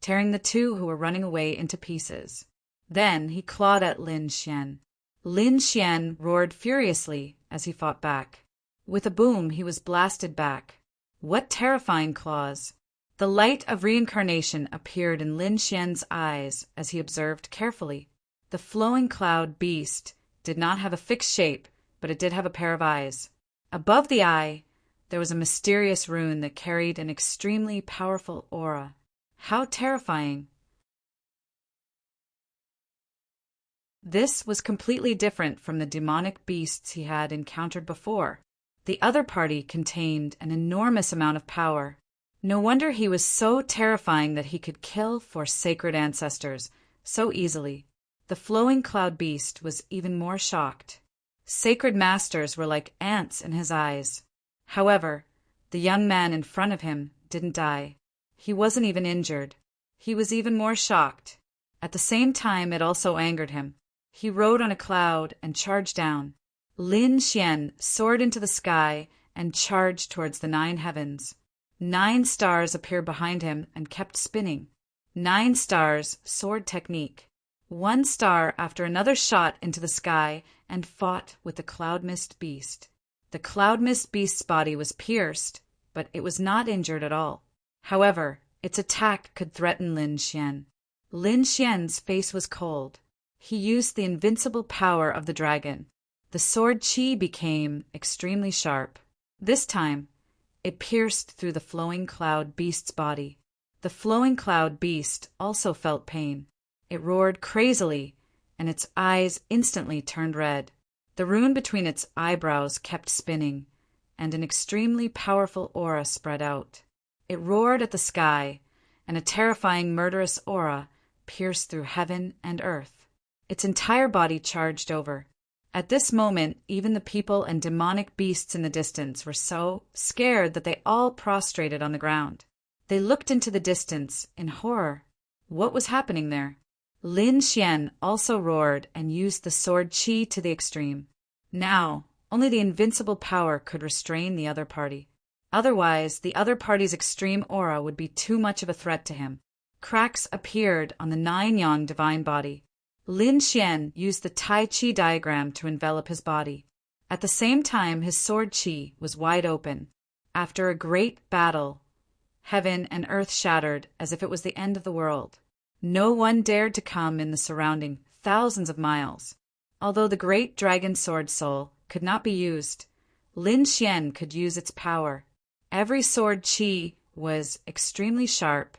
tearing the two who were running away into pieces. Then he clawed at Lin Xian. Lin Xian roared furiously as he fought back. With a boom, he was blasted back. What terrifying claws! The light of reincarnation appeared in Lin Xian's eyes as he observed carefully. The flowing cloud beast did not have a fixed shape, but it did have a pair of eyes. Above the eye, there was a mysterious rune that carried an extremely powerful aura. How terrifying! This was completely different from the demonic beasts he had encountered before. The other party contained an enormous amount of power. No wonder he was so terrifying that he could kill 4 sacred ancestors so easily. The flowing cloud beast was even more shocked. Sacred masters were like ants in his eyes. However, the young man in front of him didn't die. He wasn't even injured. He was even more shocked. At the same time, it also angered him. He rode on a cloud and charged down. Lin Xian soared into the sky and charged towards the 9 heavens. 9 stars appeared behind him and kept spinning. 9 stars, sword technique. 1 star after another shot into the sky and fought with the cloud mist beast. The cloud mist beast's body was pierced, but it was not injured at all. However, its attack could threaten Lin Xian. Lin Xian's face was cold. He used the invincible power of the dragon. The sword qi became extremely sharp. This time, it pierced through the flowing cloud beast's body. The flowing cloud beast also felt pain. It roared crazily, and its eyes instantly turned red. The rune between its eyebrows kept spinning, and an extremely powerful aura spread out. It roared at the sky, and a terrifying murderous aura pierced through heaven and earth. Its entire body charged over. At this moment, even the people and demonic beasts in the distance were so scared that they all prostrated on the ground. They looked into the distance in horror. What was happening there? Lin Xian also roared and used the sword qi to the extreme. Now, only the invincible power could restrain the other party. Otherwise, the other party's extreme aura would be too much of a threat to him. Cracks appeared on the 9-yang divine body. Lin Xian used the Tai Chi diagram to envelop his body. At the same time, his sword qi was wide open. After a great battle, heaven and earth shattered as if it was the end of the world. No one dared to come in the surrounding thousands of miles. Although the great dragon sword soul could not be used, Lin Xian could use its power. Every sword qi was extremely sharp,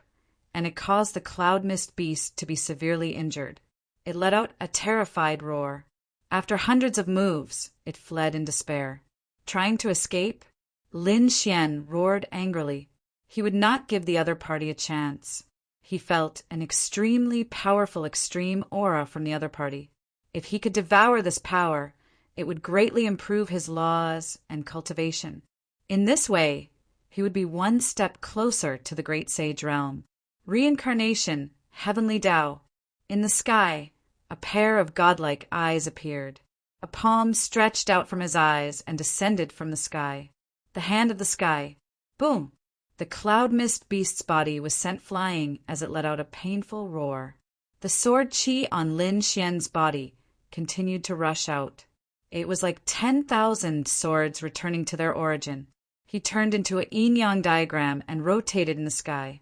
and it caused the cloud mist beast to be severely injured. It let out a terrified roar. After hundreds of moves, it fled in despair. trying to escape, Lin Xian roared angrily. He would not give the other party a chance. He felt an extremely powerful extreme aura from the other party. If he could devour this power, it would greatly improve his laws and cultivation. In this way, he would be one step closer to the Great Sage Realm. Reincarnation, Heavenly Tao. In the sky, a pair of godlike eyes appeared. A palm stretched out from his eyes and descended from the sky. The hand of the sky. Boom! The cloud mist beast's body was sent flying as it let out a painful roar. The sword chi on Lin Xian's body continued to rush out. It was like 10,000 swords returning to their origin. He turned into a yin-yang diagram and rotated in the sky.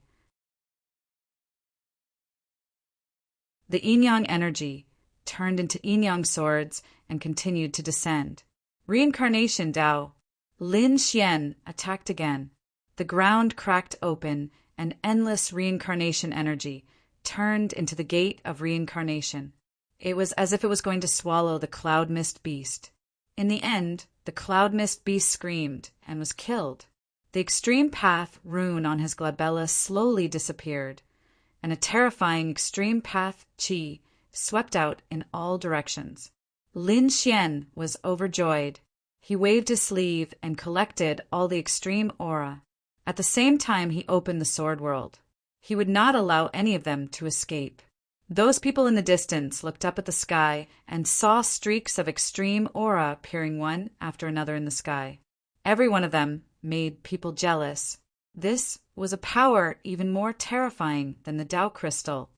The yin-yang energy turned into yin-yang swords and continued to descend. Reincarnation Tao. Lin Xian attacked again. The ground cracked open and endless reincarnation energy turned into the gate of reincarnation. It was as if it was going to swallow the cloud mist beast. In the end, the cloud mist beast screamed and was killed. The extreme path rune on his glabella slowly disappeared, and a terrifying extreme path chi swept out in all directions. Lin Xian was overjoyed. He waved his sleeve and collected all the extreme aura. At the same time, he opened the sword world. He would not allow any of them to escape. Those people in the distance looked up at the sky and saw streaks of extreme aura appearing one after another in the sky. Every one of them made people jealous. This was a power even more terrifying than the Tao crystal.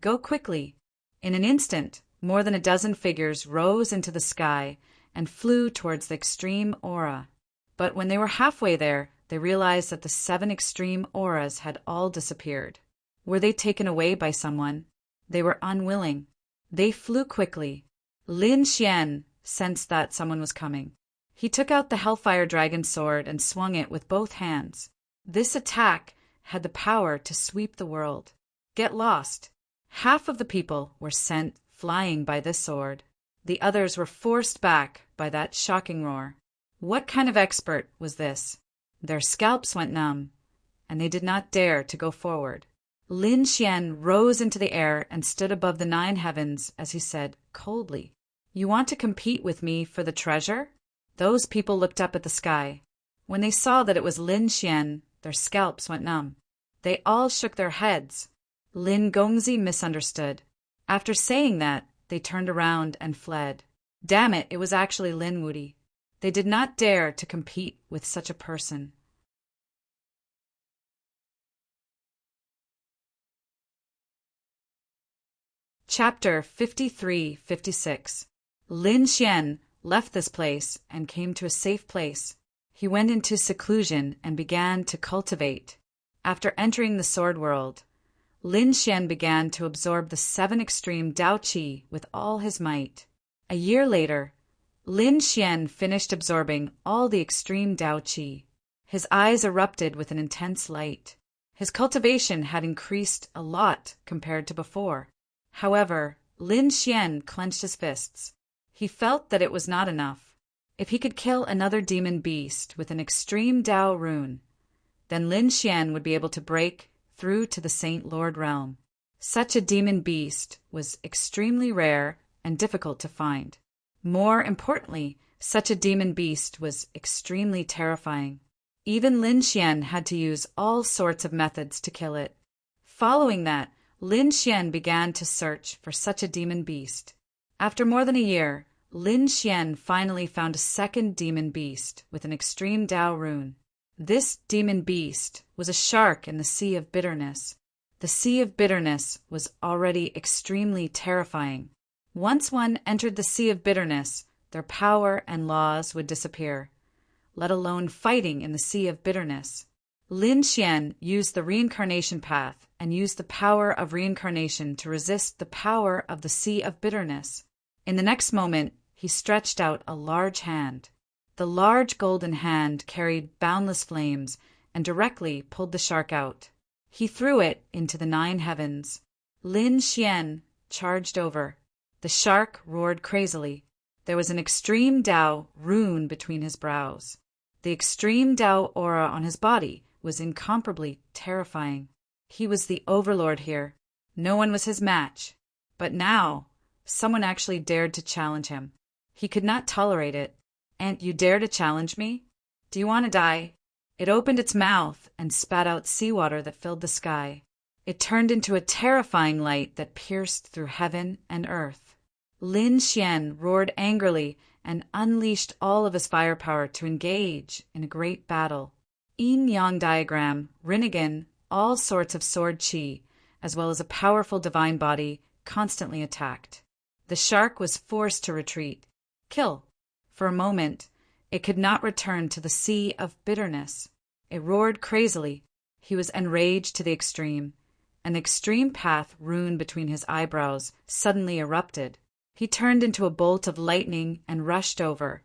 Go quickly. In an instant, more than a dozen figures rose into the sky and flew towards the extreme aura. But when they were halfway there, they realized that the 7 extreme auras had all disappeared. Were they taken away by someone? They were unwilling. They flew quickly. Lin Xian sensed that someone was coming. He took out the Hellfire Dragon sword and swung it with both hands. This attack had the power to sweep the world. Get lost. Half of the people were sent flying by this sword. The others were forced back by that shocking roar. What kind of expert was this? Their scalps went numb, and they did not dare to go forward. Lin Xian rose into the air and stood above the 9 heavens as he said coldly, "You want to compete with me for the treasure?" Those people looked up at the sky. When they saw that it was Lin Xian, their scalps went numb. They all shook their heads. Lin Gongzi misunderstood. After saying that, they turned around and fled. Damn it, it was actually Lin Wudi. They did not dare to compete with such a person. Chapter 53-56. Lin Xian left this place and came to a safe place. He went into seclusion and began to cultivate. After entering the sword world, Lin Xian began to absorb the 7 extreme Tao Qi with all his might. A year later, Lin Xian finished absorbing all the extreme Tao Qi. His eyes erupted with an intense light. His cultivation had increased a lot compared to before. However, Lin Xian clenched his fists. He felt that it was not enough. If he could kill another demon beast with an extreme Tao rune, then Lin Xian would be able to break through to the Saint Lord realm. Such a demon beast was extremely rare and difficult to find. More importantly, such a demon beast was extremely terrifying. Even Lin Xian had to use all sorts of methods to kill it. Following that, Lin Xian began to search for such a demon beast. After more than a year, Lin Xian finally found a second demon beast with an extreme Tao rune. This demon beast was a shark in the Sea of Bitterness. The Sea of Bitterness was already extremely terrifying. Once one entered the Sea of Bitterness, their power and laws would disappear, let alone fighting in the Sea of Bitterness. Lin Xian used the reincarnation path and used the power of reincarnation to resist the power of the Sea of Bitterness. In the next moment, he stretched out a large hand. The large golden hand carried boundless flames and directly pulled the shark out. He threw it into the 9 heavens. Lin Xian charged over. The shark roared crazily. There was an extreme Tao rune between his brows. The extreme Tao aura on his body was incomparably terrifying. He was the overlord here. No one was his match. But now, someone actually dared to challenge him. He could not tolerate it. "And you dare to challenge me? Do you want to die?" It opened its mouth and spat out seawater that filled the sky. It turned into a terrifying light that pierced through heaven and earth. Lin Xian roared angrily and unleashed all of his firepower to engage in a great battle. Yin-yang diagram, Rinnegan, all sorts of sword chi, as well as a powerful divine body, constantly attacked. The shark was forced to retreat. Kill. For a moment, it could not return to the sea of bitterness. It roared crazily. He was enraged to the extreme. An extreme path runed between his eyebrows suddenly erupted. He turned into a bolt of lightning and rushed over,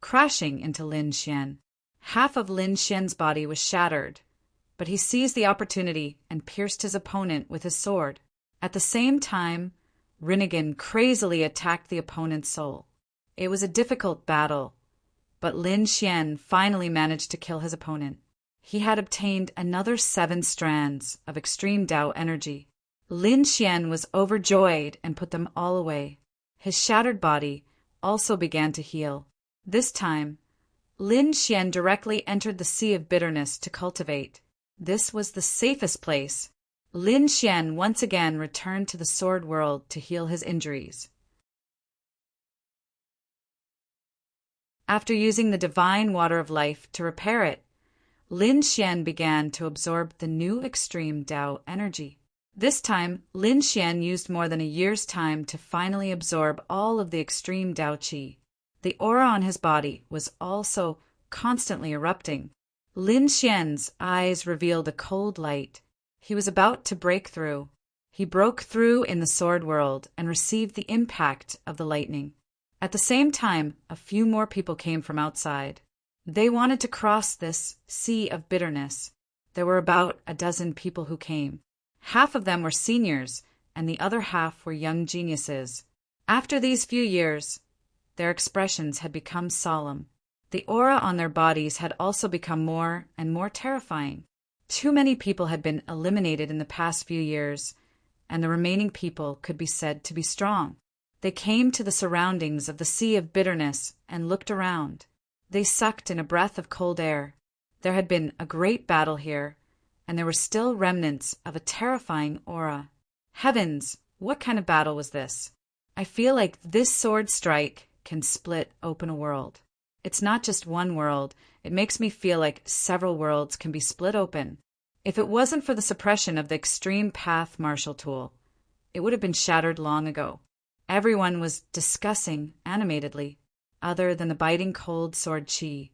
crashing into Lin Xian. Half of Lin Xian's body was shattered, but he seized the opportunity and pierced his opponent with his sword. At the same time, Rinnegan crazily attacked the opponent's soul. It was a difficult battle, but Lin Xian finally managed to kill his opponent. He had obtained another 7 strands of extreme Tao energy. Lin Xian was overjoyed and put them all away. His shattered body also began to heal. This time, Lin Xian directly entered the sea of bitterness to cultivate. This was the safest place. Lin Xian once again returned to the sword world to heal his injuries. After using the divine water of life to repair it, Lin Xian began to absorb the new extreme Tao energy. This time, Lin Xian used more than a year's time to finally absorb all of the extreme Tao Qi. The aura on his body was also constantly erupting. Lin Xian's eyes revealed a cold light. He was about to break through. He broke through in the sword world and received the impact of the lightning. At the same time, a few more people came from outside. They wanted to cross this sea of bitterness. There were about a dozen people who came. Half of them were seniors, and the other half were young geniuses. After these few years, their expressions had become solemn. The aura on their bodies had also become more and more terrifying. Too many people had been eliminated in the past few years, and the remaining people could be said to be strong. They came to the surroundings of the sea of bitterness and looked around. They sucked in a breath of cold air. There had been a great battle here, and there were still remnants of a terrifying aura. Heavens, what kind of battle was this? I feel like this sword strike can split open a world. It's not just one world. It makes me feel like several worlds can be split open. If it wasn't for the suppression of the extreme path martial tool, it would have been shattered long ago. Everyone was discussing animatedly, other than the biting cold sword chi.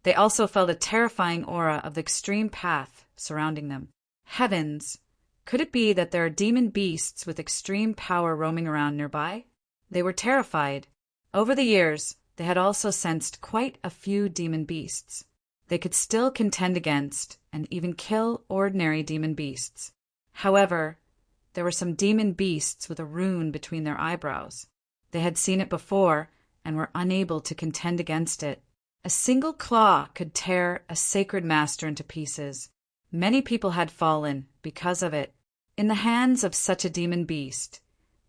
They also felt a terrifying aura of the extreme path surrounding them. Heavens! Could it be that there are demon beasts with extreme power roaming around nearby? They were terrified. Over the years, they had also sensed quite a few demon beasts. They could still contend against and even kill ordinary demon beasts. However, there were some demon beasts with a rune between their eyebrows. They had seen it before and were unable to contend against it. A single claw could tear a sacred master into pieces. Many people had fallen because of it. In the hands of such a demon beast,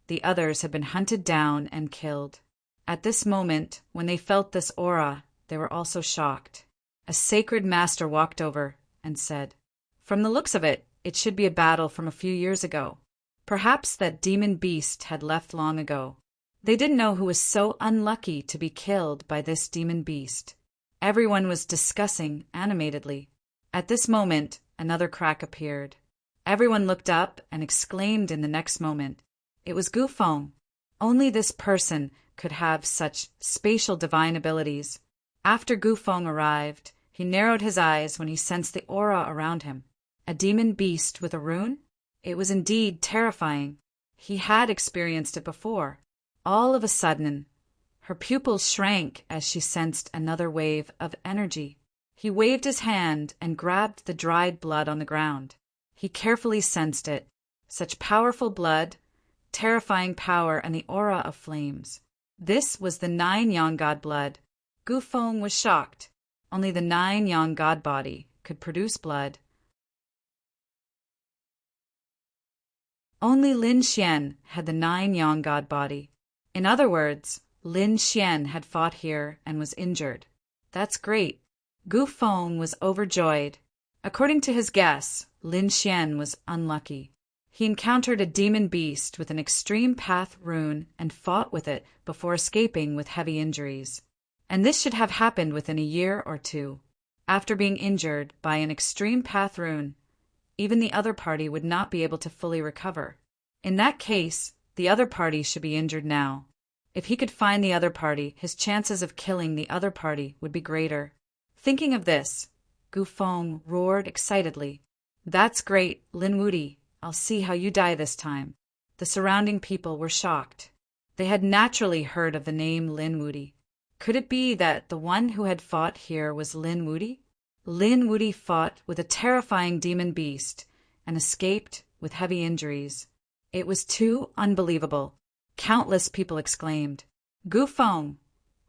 the others had been hunted down and killed. At this moment, when they felt this aura, they were also shocked. A sacred master walked over and said, "From the looks of it, it should be a battle from a few years ago." Perhaps that demon beast had left long ago. They didn't know who was so unlucky to be killed by this demon beast. Everyone was discussing animatedly. At this moment, another crack appeared. Everyone looked up and exclaimed in the next moment. It was Gufeng. Only this person could have such spatial divine abilities. After Gufeng arrived, he narrowed his eyes when he sensed the aura around him. A demon beast with a rune? It was indeed terrifying. He had experienced it before. All of a sudden, her pupils shrank as she sensed another wave of energy. He waved his hand and grabbed the dried blood on the ground. He carefully sensed it. Such powerful blood, terrifying power, and the aura of flames. This was the 9 Yang God blood. Gu Feng was shocked. Only the 9 Yang God body could produce blood. Only Lin Xian had the 9 Yang God body. In other words, Lin Xian had fought here and was injured. That's great. Gu Feng was overjoyed. According to his guess, Lin Xian was unlucky. He encountered a demon beast with an extreme path rune and fought with it before escaping with heavy injuries. And this should have happened within a year or two. After being injured by an extreme path rune, even the other party would not be able to fully recover. In that case, the other party should be injured now. If he could find the other party, his chances of killing the other party would be greater. Thinking of this, Gu Feng roared excitedly. That's great, Lin Wudi. I'll see how you die this time. The surrounding people were shocked. They had naturally heard of the name Lin Wudi. Could it be that the one who had fought here was Lin Wudi? Lin Wudi fought with a terrifying demon beast and escaped with heavy injuries. It was too unbelievable. Countless people exclaimed. Gu Feng,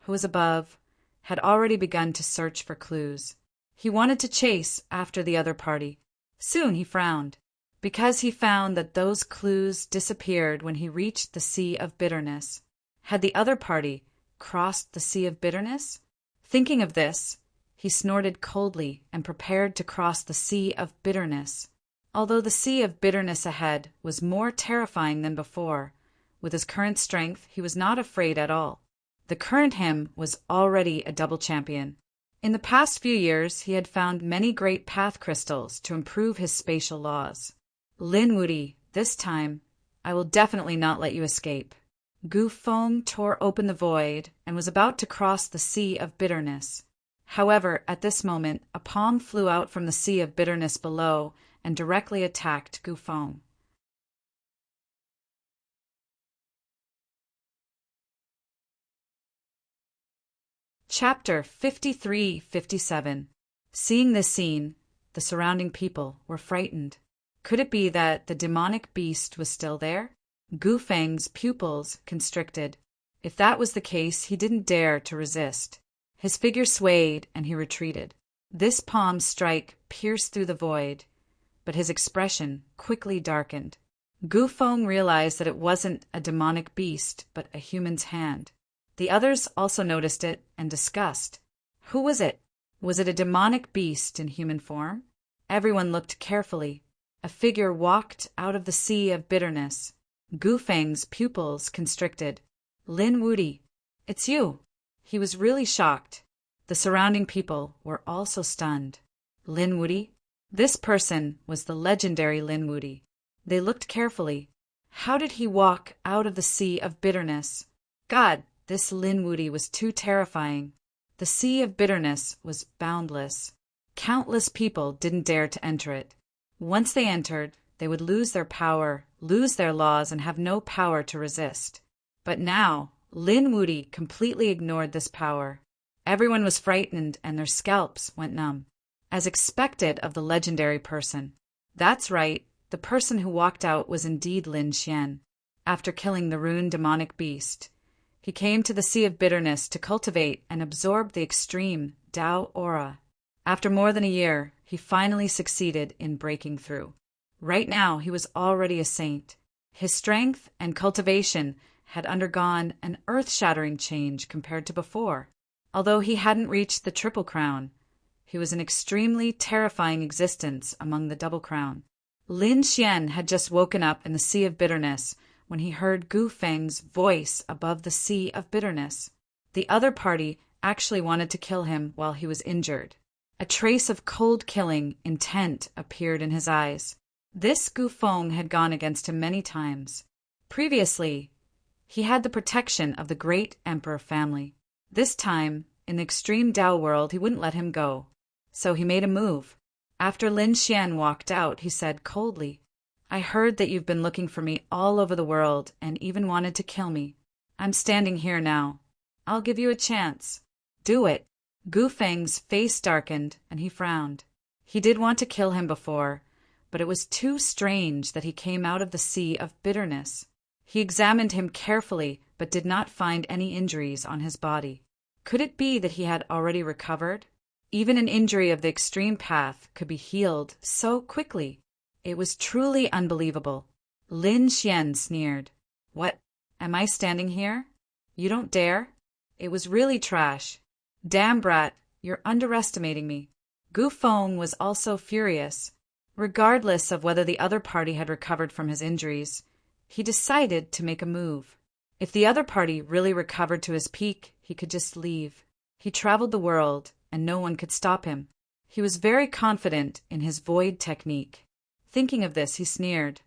who was above, had already begun to search for clues. He wanted to chase after the other party. Soon he frowned, because he found that those clues disappeared when he reached the Sea of Bitterness. Had the other party crossed the Sea of Bitterness? Thinking of this, he snorted coldly and prepared to cross the Sea of Bitterness. Although the Sea of Bitterness ahead was more terrifying than before, with his current strength he was not afraid at all. The current him was already a double champion. In the past few years he had found many great path crystals to improve his spatial laws. Lin Wudi, this time, I will definitely not let you escape. Gu Feng tore open the void and was about to cross the Sea of Bitterness. However, at this moment, a palm flew out from the Sea of Bitterness below and directly attacked Gu Feng. Chapter 53-57. Seeing this scene, the surrounding people were frightened. Could it be that the demonic beast was still there? Gu Feng's pupils constricted. If that was the case, he didn't dare to resist. His figure swayed and he retreated. This palm strike pierced through the void, but his expression quickly darkened. Gu Feng realized that it wasn't a demonic beast, but a human's hand. The others also noticed it and discussed. Who was it? Was it a demonic beast in human form? Everyone looked carefully. A figure walked out of the Sea of Bitterness. Gu Feng's pupils constricted. Lin Wudi, it's you. He was really shocked. The surrounding people were also stunned. Lin Wudi? This person was the legendary Lin Wudi. They looked carefully. How did he walk out of the Sea of Bitterness? God, this Lin Wudi was too terrifying. The Sea of Bitterness was boundless. Countless people didn't dare to enter it. Once they entered, they would lose their power, lose their laws, and have no power to resist. But now, Lin Wudi completely ignored this power. Everyone was frightened and their scalps went numb. As expected of the legendary person. That's right, the person who walked out was indeed Lin Xian. After killing the rune demonic beast, he came to the Sea of Bitterness to cultivate and absorb the extreme Dao aura. After more than a year, he finally succeeded in breaking through. Right now, he was already a saint. His strength and cultivation had undergone an earth-shattering change compared to before. Although he hadn't reached the Triple Crown, he was an extremely terrifying existence among the Double Crown. Lin Xian had just woken up in the Sea of Bitterness when he heard Gu Feng's voice above the Sea of Bitterness. The other party actually wanted to kill him while he was injured. A trace of cold killing intent appeared in his eyes. This Gu Feng had gone against him many times. Previously, he had the protection of the great emperor family. This time, in the extreme Dao world, he wouldn't let him go. So he made a move. After Lin Xian walked out, he said coldly, I heard that you've been looking for me all over the world and even wanted to kill me. I'm standing here now. I'll give you a chance. Do it. Gu Feng's face darkened and he frowned. He did want to kill him before, but it was too strange that he came out of the Sea of Bitterness. He examined him carefully, but did not find any injuries on his body. Could it be that he had already recovered? Even an injury of the extreme path could be healed so quickly. It was truly unbelievable. Lin Xian sneered. What? Am I standing here? You don't dare? It was really trash. Damn brat, you're underestimating me. Gu Feng was also furious. Regardless of whether the other party had recovered from his injuries, he decided to make a move. If the other party really recovered to his peak, he could just leave. He traveled the world, and no one could stop him. He was very confident in his void technique. Thinking of this, he sneered.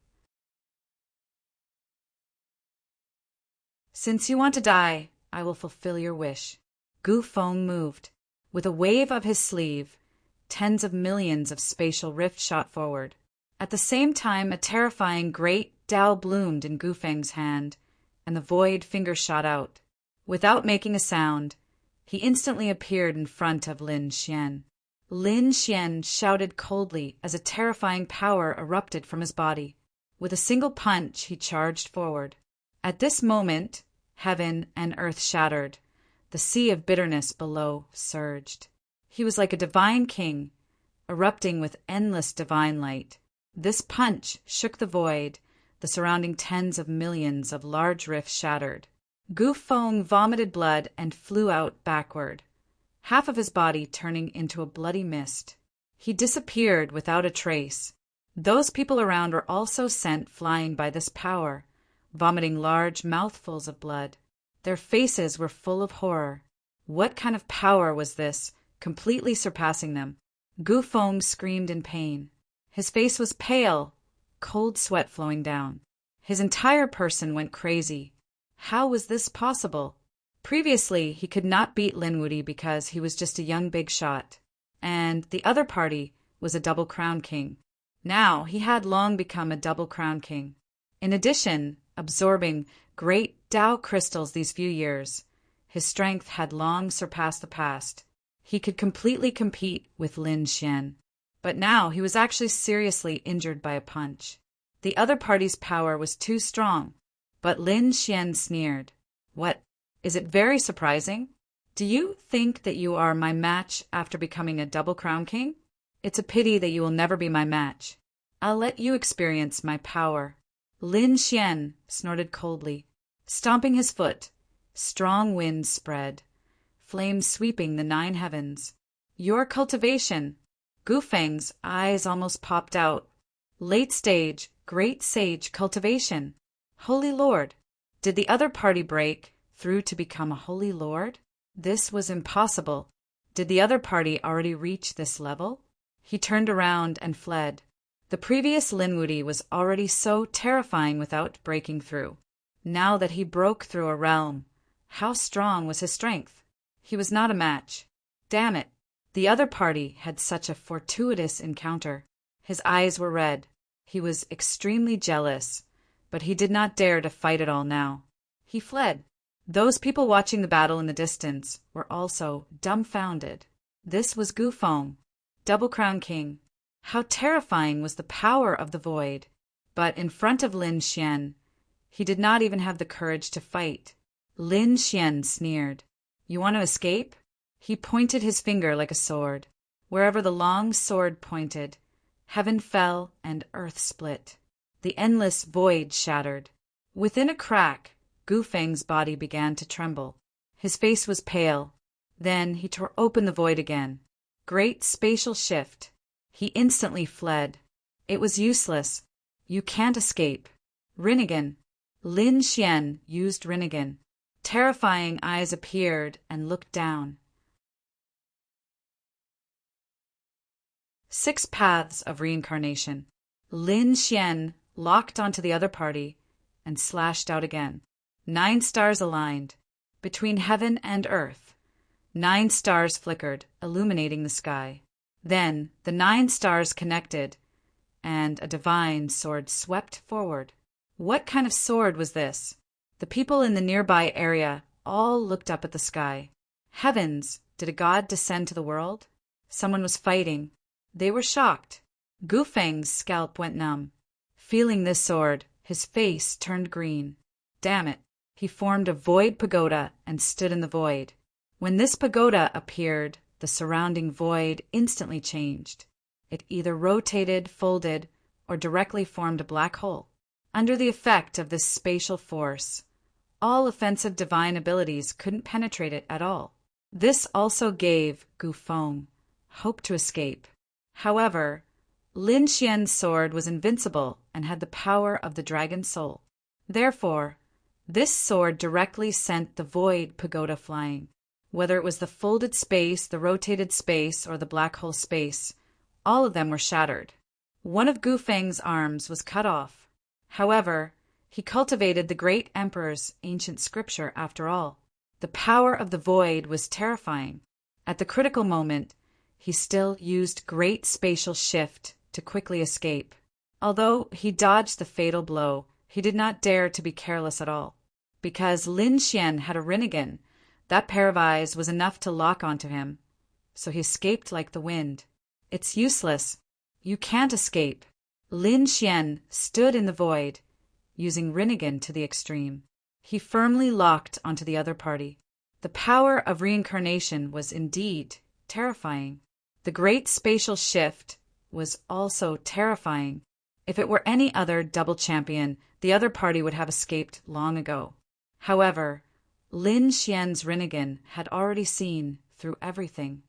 Since you want to die, I will fulfill your wish. Gu Feng moved. With a wave of his sleeve, tens of millions of spatial rifts shot forward. At the same time, a terrifying great Dao bloomed in Gu Feng's hand, and the void finger shot out. Without making a sound, he instantly appeared in front of Lin Xian. Lin Xian shouted coldly as a terrifying power erupted from his body. With a single punch, he charged forward. At this moment, heaven and earth shattered. The sea of bitterness below surged. He was like a divine king, erupting with endless divine light. This punch shook the void. The surrounding tens of millions of large rifts shattered. Gu Feng vomited blood and flew out backward, half of his body turning into a bloody mist. He disappeared without a trace. Those people around were also sent flying by this power, vomiting large mouthfuls of blood. Their faces were full of horror. What kind of power was this, completely surpassing them? Gu Feng screamed in pain. His face was pale, cold sweat flowing down. His entire person went crazy. How was this possible? Previously, he could not beat Lin Wuti because he was just a young big shot, and the other party was a double crown king. Now he had long become a double crown king. In addition, absorbing great Dao crystals these few years, his strength had long surpassed the past. He could completely compete with Lin Xian. But now he was actually seriously injured by a punch. The other party's power was too strong, but Lin Xian sneered. What? Is it very surprising? Do you think that you are my match after becoming a double crown king? It's a pity that you will never be my match. I'll let you experience my power. Lin Xian snorted coldly. Stomping his foot, strong winds spread, flames sweeping the 9 heavens. Your cultivation. Gu Feng's eyes almost popped out. Late stage, great sage cultivation. Holy Lord. Did the other party break through to become a holy lord? This was impossible. Did the other party already reach this level? He turned around and fled. The previous Lin Wuti was already so terrifying without breaking through. Now that he broke through a realm, how strong was his strength? He was not a match. Damn it. The other party had such a fortuitous encounter. His eyes were red. He was extremely jealous, but he did not dare to fight at all now. He fled. Those people watching the battle in the distance were also dumbfounded. This was Gu Feng, Double Crown King. How terrifying was the power of the void! But in front of Lin Xian, he did not even have the courage to fight. Lin Xian sneered. You want to escape? He pointed his finger like a sword. Wherever the long sword pointed, heaven fell and earth split. The endless void shattered. Within a crack, Gu Feng's body began to tremble. His face was pale. Then he tore open the void again. Great spatial shift. He instantly fled. It was useless. You can't escape. Rinnegan. Lin Xian used Rinnegan. Terrifying eyes appeared and looked down. 6 paths of reincarnation. Lin Xian locked onto the other party and slashed out again. 9 stars aligned. Between heaven and earth, 9 stars flickered, illuminating the sky. Then the 9 stars connected, and a divine sword swept forward. What kind of sword was this? The people in the nearby area all looked up at the sky. Heavens, did a god descend to the world? Someone was fighting. They were shocked. Gu Feng's scalp went numb. Feeling this sword, his face turned green. Damn it. He formed a void pagoda and stood in the void. When this pagoda appeared, the surrounding void instantly changed. It either rotated, folded, or directly formed a black hole. Under the effect of this spatial force, all offensive divine abilities couldn't penetrate it at all. This also gave Gu Feng hope to escape. However, Lin Xian's sword was invincible and had the power of the dragon soul. Therefore, this sword directly sent the void pagoda flying. Whether it was the folded space, the rotated space, or the black hole space, all of them were shattered. One of Gu Feng's arms was cut off. However, he cultivated the great emperor's ancient scripture after all. The power of the void was terrifying. At the critical moment, he still used great spatial shift to quickly escape. Although he dodged the fatal blow, he did not dare to be careless at all. Because Lin Xian had a Rinnegan, that pair of eyes was enough to lock onto him. So he escaped like the wind. It's useless. You can't escape. Lin Xian stood in the void, using Rinnegan to the extreme. He firmly locked onto the other party. The power of reincarnation was indeed terrifying. The great spatial shift was also terrifying. If it were any other double champion, the other party would have escaped long ago. However, Lin Xian's Rinnegan had already seen through everything.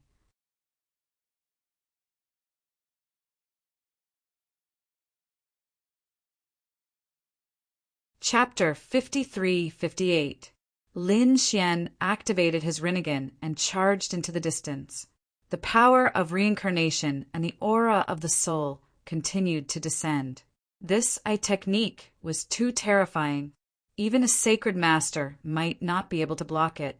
Chapter 53-58. Lin Xian activated his Rinnegan and charged into the distance. The power of reincarnation and the aura of the soul continued to descend. This technique was too terrifying. Even a sacred master might not be able to block it.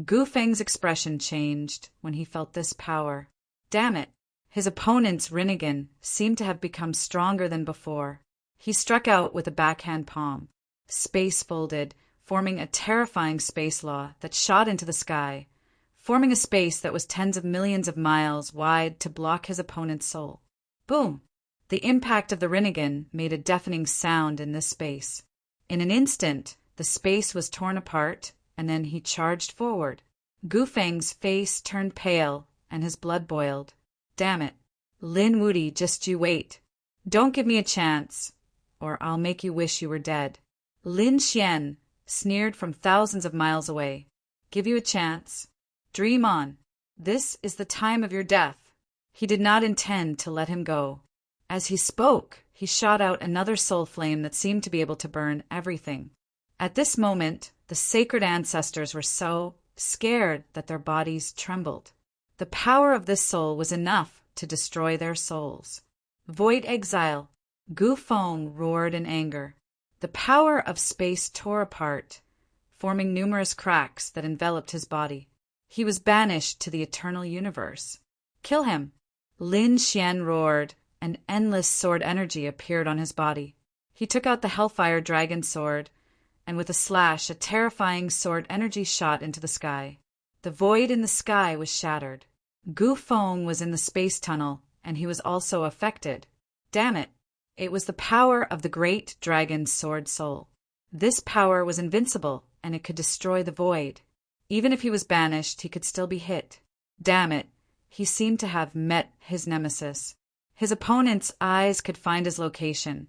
Gu Feng's expression changed when he felt this power. Damn it! His opponent's Rinnegan seemed to have become stronger than before. He struck out with a backhand palm. Space folded, forming a terrifying space law that shot into the sky, forming a space that was tens of millions of miles wide to block his opponent's soul. Boom! The impact of the Rinnegan made a deafening sound in this space. In an instant, the space was torn apart, and then he charged forward. Gu Feng's face turned pale, and his blood boiled. Damn it. Lin Wudi, just you wait. Don't give me a chance, or I'll make you wish you were dead. Lin Xian sneered from thousands of miles away. Give you a chance? Dream on. This is the time of your death. He did not intend to let him go. As he spoke, he shot out another soul flame that seemed to be able to burn everything. At this moment, the sacred ancestors were so scared that their bodies trembled. The power of this soul was enough to destroy their souls. Void exile. Gu Feng roared in anger. The power of space tore apart, forming numerous cracks that enveloped his body. He was banished to the eternal universe. Kill him! Lin Xian roared, and endless sword energy appeared on his body. He took out the Hellfire Dragon sword, and with a slash, a terrifying sword energy shot into the sky. The void in the sky was shattered. Gu Feng was in the space tunnel, and he was also affected. Damn it! It was the power of the great dragon's sword soul. This power was invincible, and it could destroy the void. Even if he was banished, he could still be hit. Damn it! He seemed to have met his nemesis. His opponent's eyes could find his location,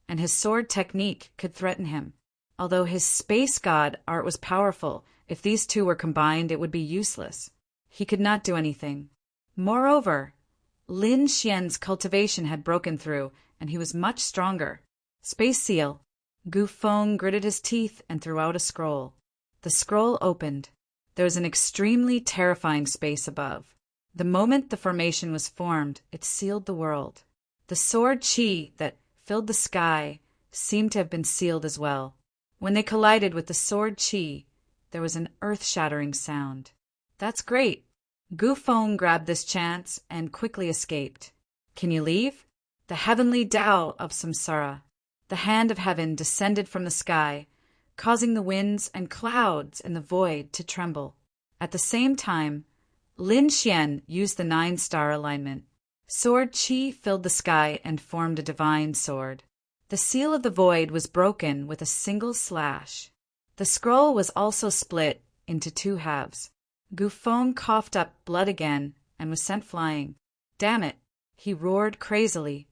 and his sword technique could threaten him. Although his space god art was powerful, if these two were combined, it would be useless. He could not do anything. Moreover, Lin Xian's cultivation had broken through, and he was much stronger. Space seal. Gu Feng gritted his teeth and threw out a scroll. The scroll opened. There was an extremely terrifying space above. The moment the formation was formed, it sealed the world. The sword chi that filled the sky seemed to have been sealed as well. When they collided with the sword chi, there was an earth-shattering sound. That's great. Gu Feng grabbed this chance and quickly escaped. Can you leave? The heavenly Tao of Samsara, the hand of heaven, descended from the sky, causing the winds and clouds in the void to tremble. At the same time, Lin Xian used the 9-star alignment. Sword chi filled the sky and formed a divine sword. The seal of the void was broken with a single slash. The The scroll was also split into two halves. Gufeng coughed up blood again and was sent flying. Damn it, he roared crazily.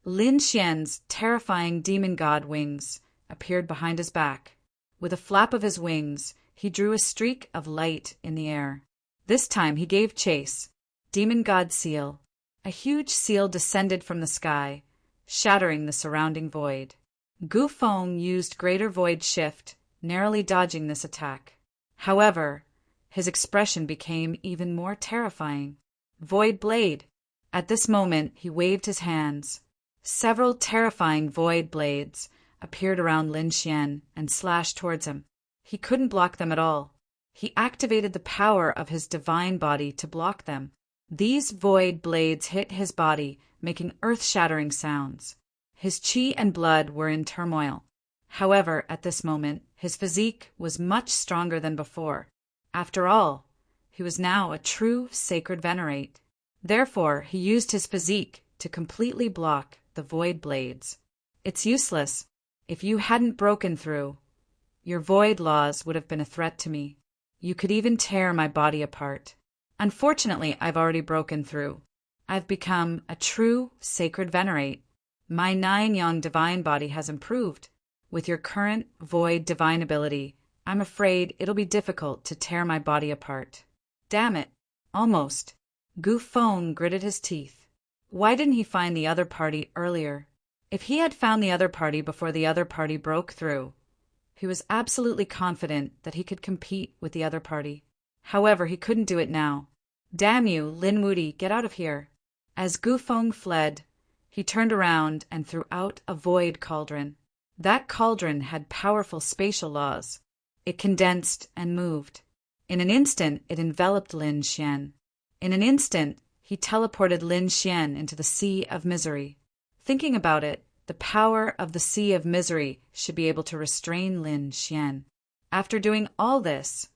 Lin Xian's terrifying demon god wings appeared behind his back. With a flap of his wings, he drew a streak of light in the air. This time he gave chase. Demon god seal. A huge seal descended from the sky, shattering the surrounding void. Gufeng used greater void shift, narrowly dodging this attack. However, his expression became even more terrifying. Void blade. At this moment, he waved his hands. Several terrifying void blades appeared around Lin Xian and slashed towards him. He couldn't block them at all. He activated the power of his divine body to block them. These void blades hit his body, making earth-shattering sounds. His qi and blood were in turmoil. However, at this moment, his physique was much stronger than before. After all, he was now a true sacred venerate. Therefore, he used his physique to completely block the void blades. It's useless. If you hadn't broken through, your void laws would have been a threat to me. You could even tear my body apart. Unfortunately, I've already broken through. I've become a true sacred venerate. My 9-yang divine body has improved. With your current void divine ability, I'm afraid it'll be difficult to tear my body apart. Damn it. Almost. Gufeng gritted his teeth. Why didn't he find the other party earlier? If he had found the other party before the other party broke through, he was absolutely confident that he could compete with the other party. However, he couldn't do it now. Damn you, Lin Wuti, get out of here. As Gufeng fled, he turned around and threw out a void cauldron. That cauldron had powerful spatial laws. It condensed and moved. In an instant, it enveloped Lin Xian. In an instant, he teleported Lin Xian into the Sea of Misery. Thinking about it, the power of the Sea of Misery should be able to restrain Lin Xian. After doing all this,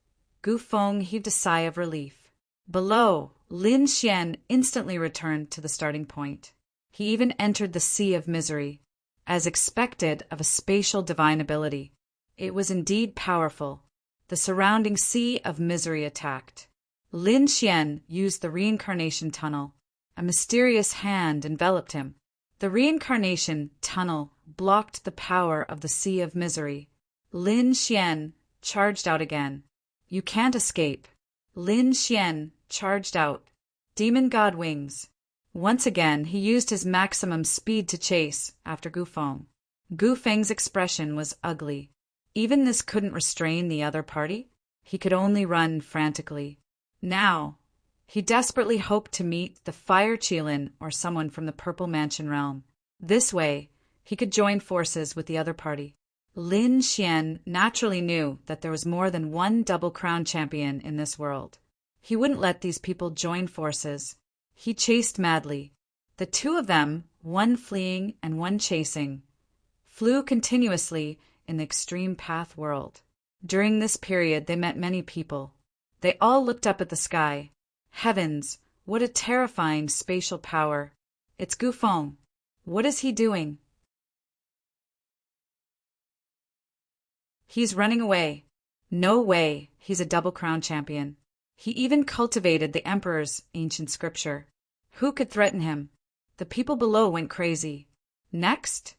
Gufeng heaved a sigh of relief. Below, Lin Xian instantly returned to the starting point. He even entered the Sea of Misery. As expected of a spatial divine ability, it was indeed powerful. The surrounding Sea of Misery attacked. Lin Xian used the reincarnation tunnel. A mysterious hand enveloped him. The reincarnation tunnel blocked the power of the Sea of Misery. Lin Xian charged out again. You can't escape. Lin Xian charged out. Demon God wings. Once again, he used his maximum speed to chase after Gufeng. Gufeng's expression was ugly. Even this couldn't restrain the other party. He could only run frantically. Now, he desperately hoped to meet the Fire Qilin or someone from the Purple Mansion realm. This way, he could join forces with the other party. Lin Xian naturally knew that there was more than one Double Crown champion in this world. He wouldn't let these people join forces. He chased madly. The two of them, one fleeing and one chasing, flew continuously in the extreme path world. During this period, they met many people. They all looked up at the sky. Heavens, what a terrifying spatial power. It's Gufeng. What is he doing? He's running away. No way, he's a Double Crown champion. He even cultivated the Emperor's ancient scripture. Who could threaten him? The people below went crazy. Next,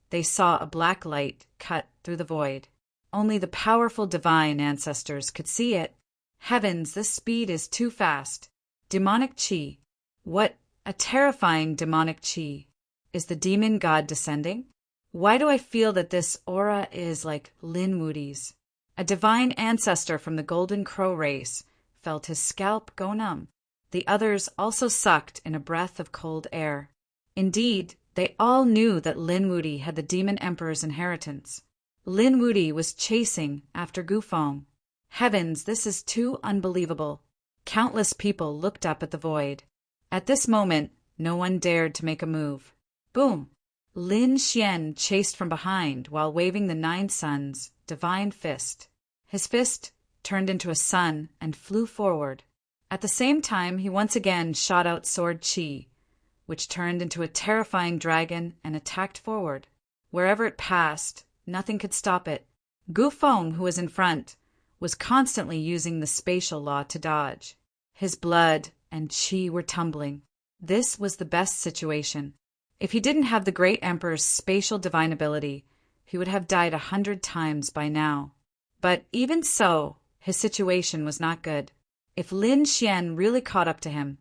they saw a black light cut through the void. Only the powerful divine ancestors could see it. Heavens, this speed is too fast. Demonic Qi. What a terrifying demonic Qi. Is the demon god descending? Why do I feel that this aura is like Lin Wuti's? A divine ancestor from the Golden Crow race felt his scalp go numb. The others also sucked in a breath of cold air. Indeed, they all knew that Lin Wuti had the Demon Emperor's inheritance. Lin Wuti was chasing after Gufeng. Heavens, this is too unbelievable. Countless people looked up at the void. At this moment, no one dared to make a move. Boom! Lin Xian chased from behind while waving the 9 suns' divine fist. His fist turned into a sun and flew forward. At the same time, he once again shot out Sword Qi, which turned into a terrifying dragon and attacked forward. Wherever it passed, nothing could stop it. Gu Feng, who was in front, was constantly using the spatial law to dodge. His blood and qi were tumbling. This was the best situation. If he didn't have the great emperor's spatial divine ability, he would have died 100 times by now. But even so, his situation was not good. If Lin Xian really caught up to him,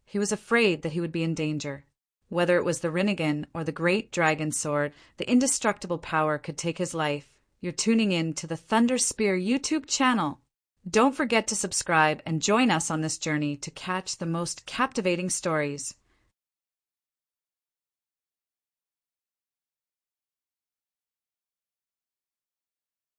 he was afraid that he would be in danger. Whether it was the Rinnegan or the great dragon sword, the indestructible power could take his life. You're tuning in to the Thunder Spear YouTube channel. Don't forget to subscribe and join us on this journey to catch the most captivating stories.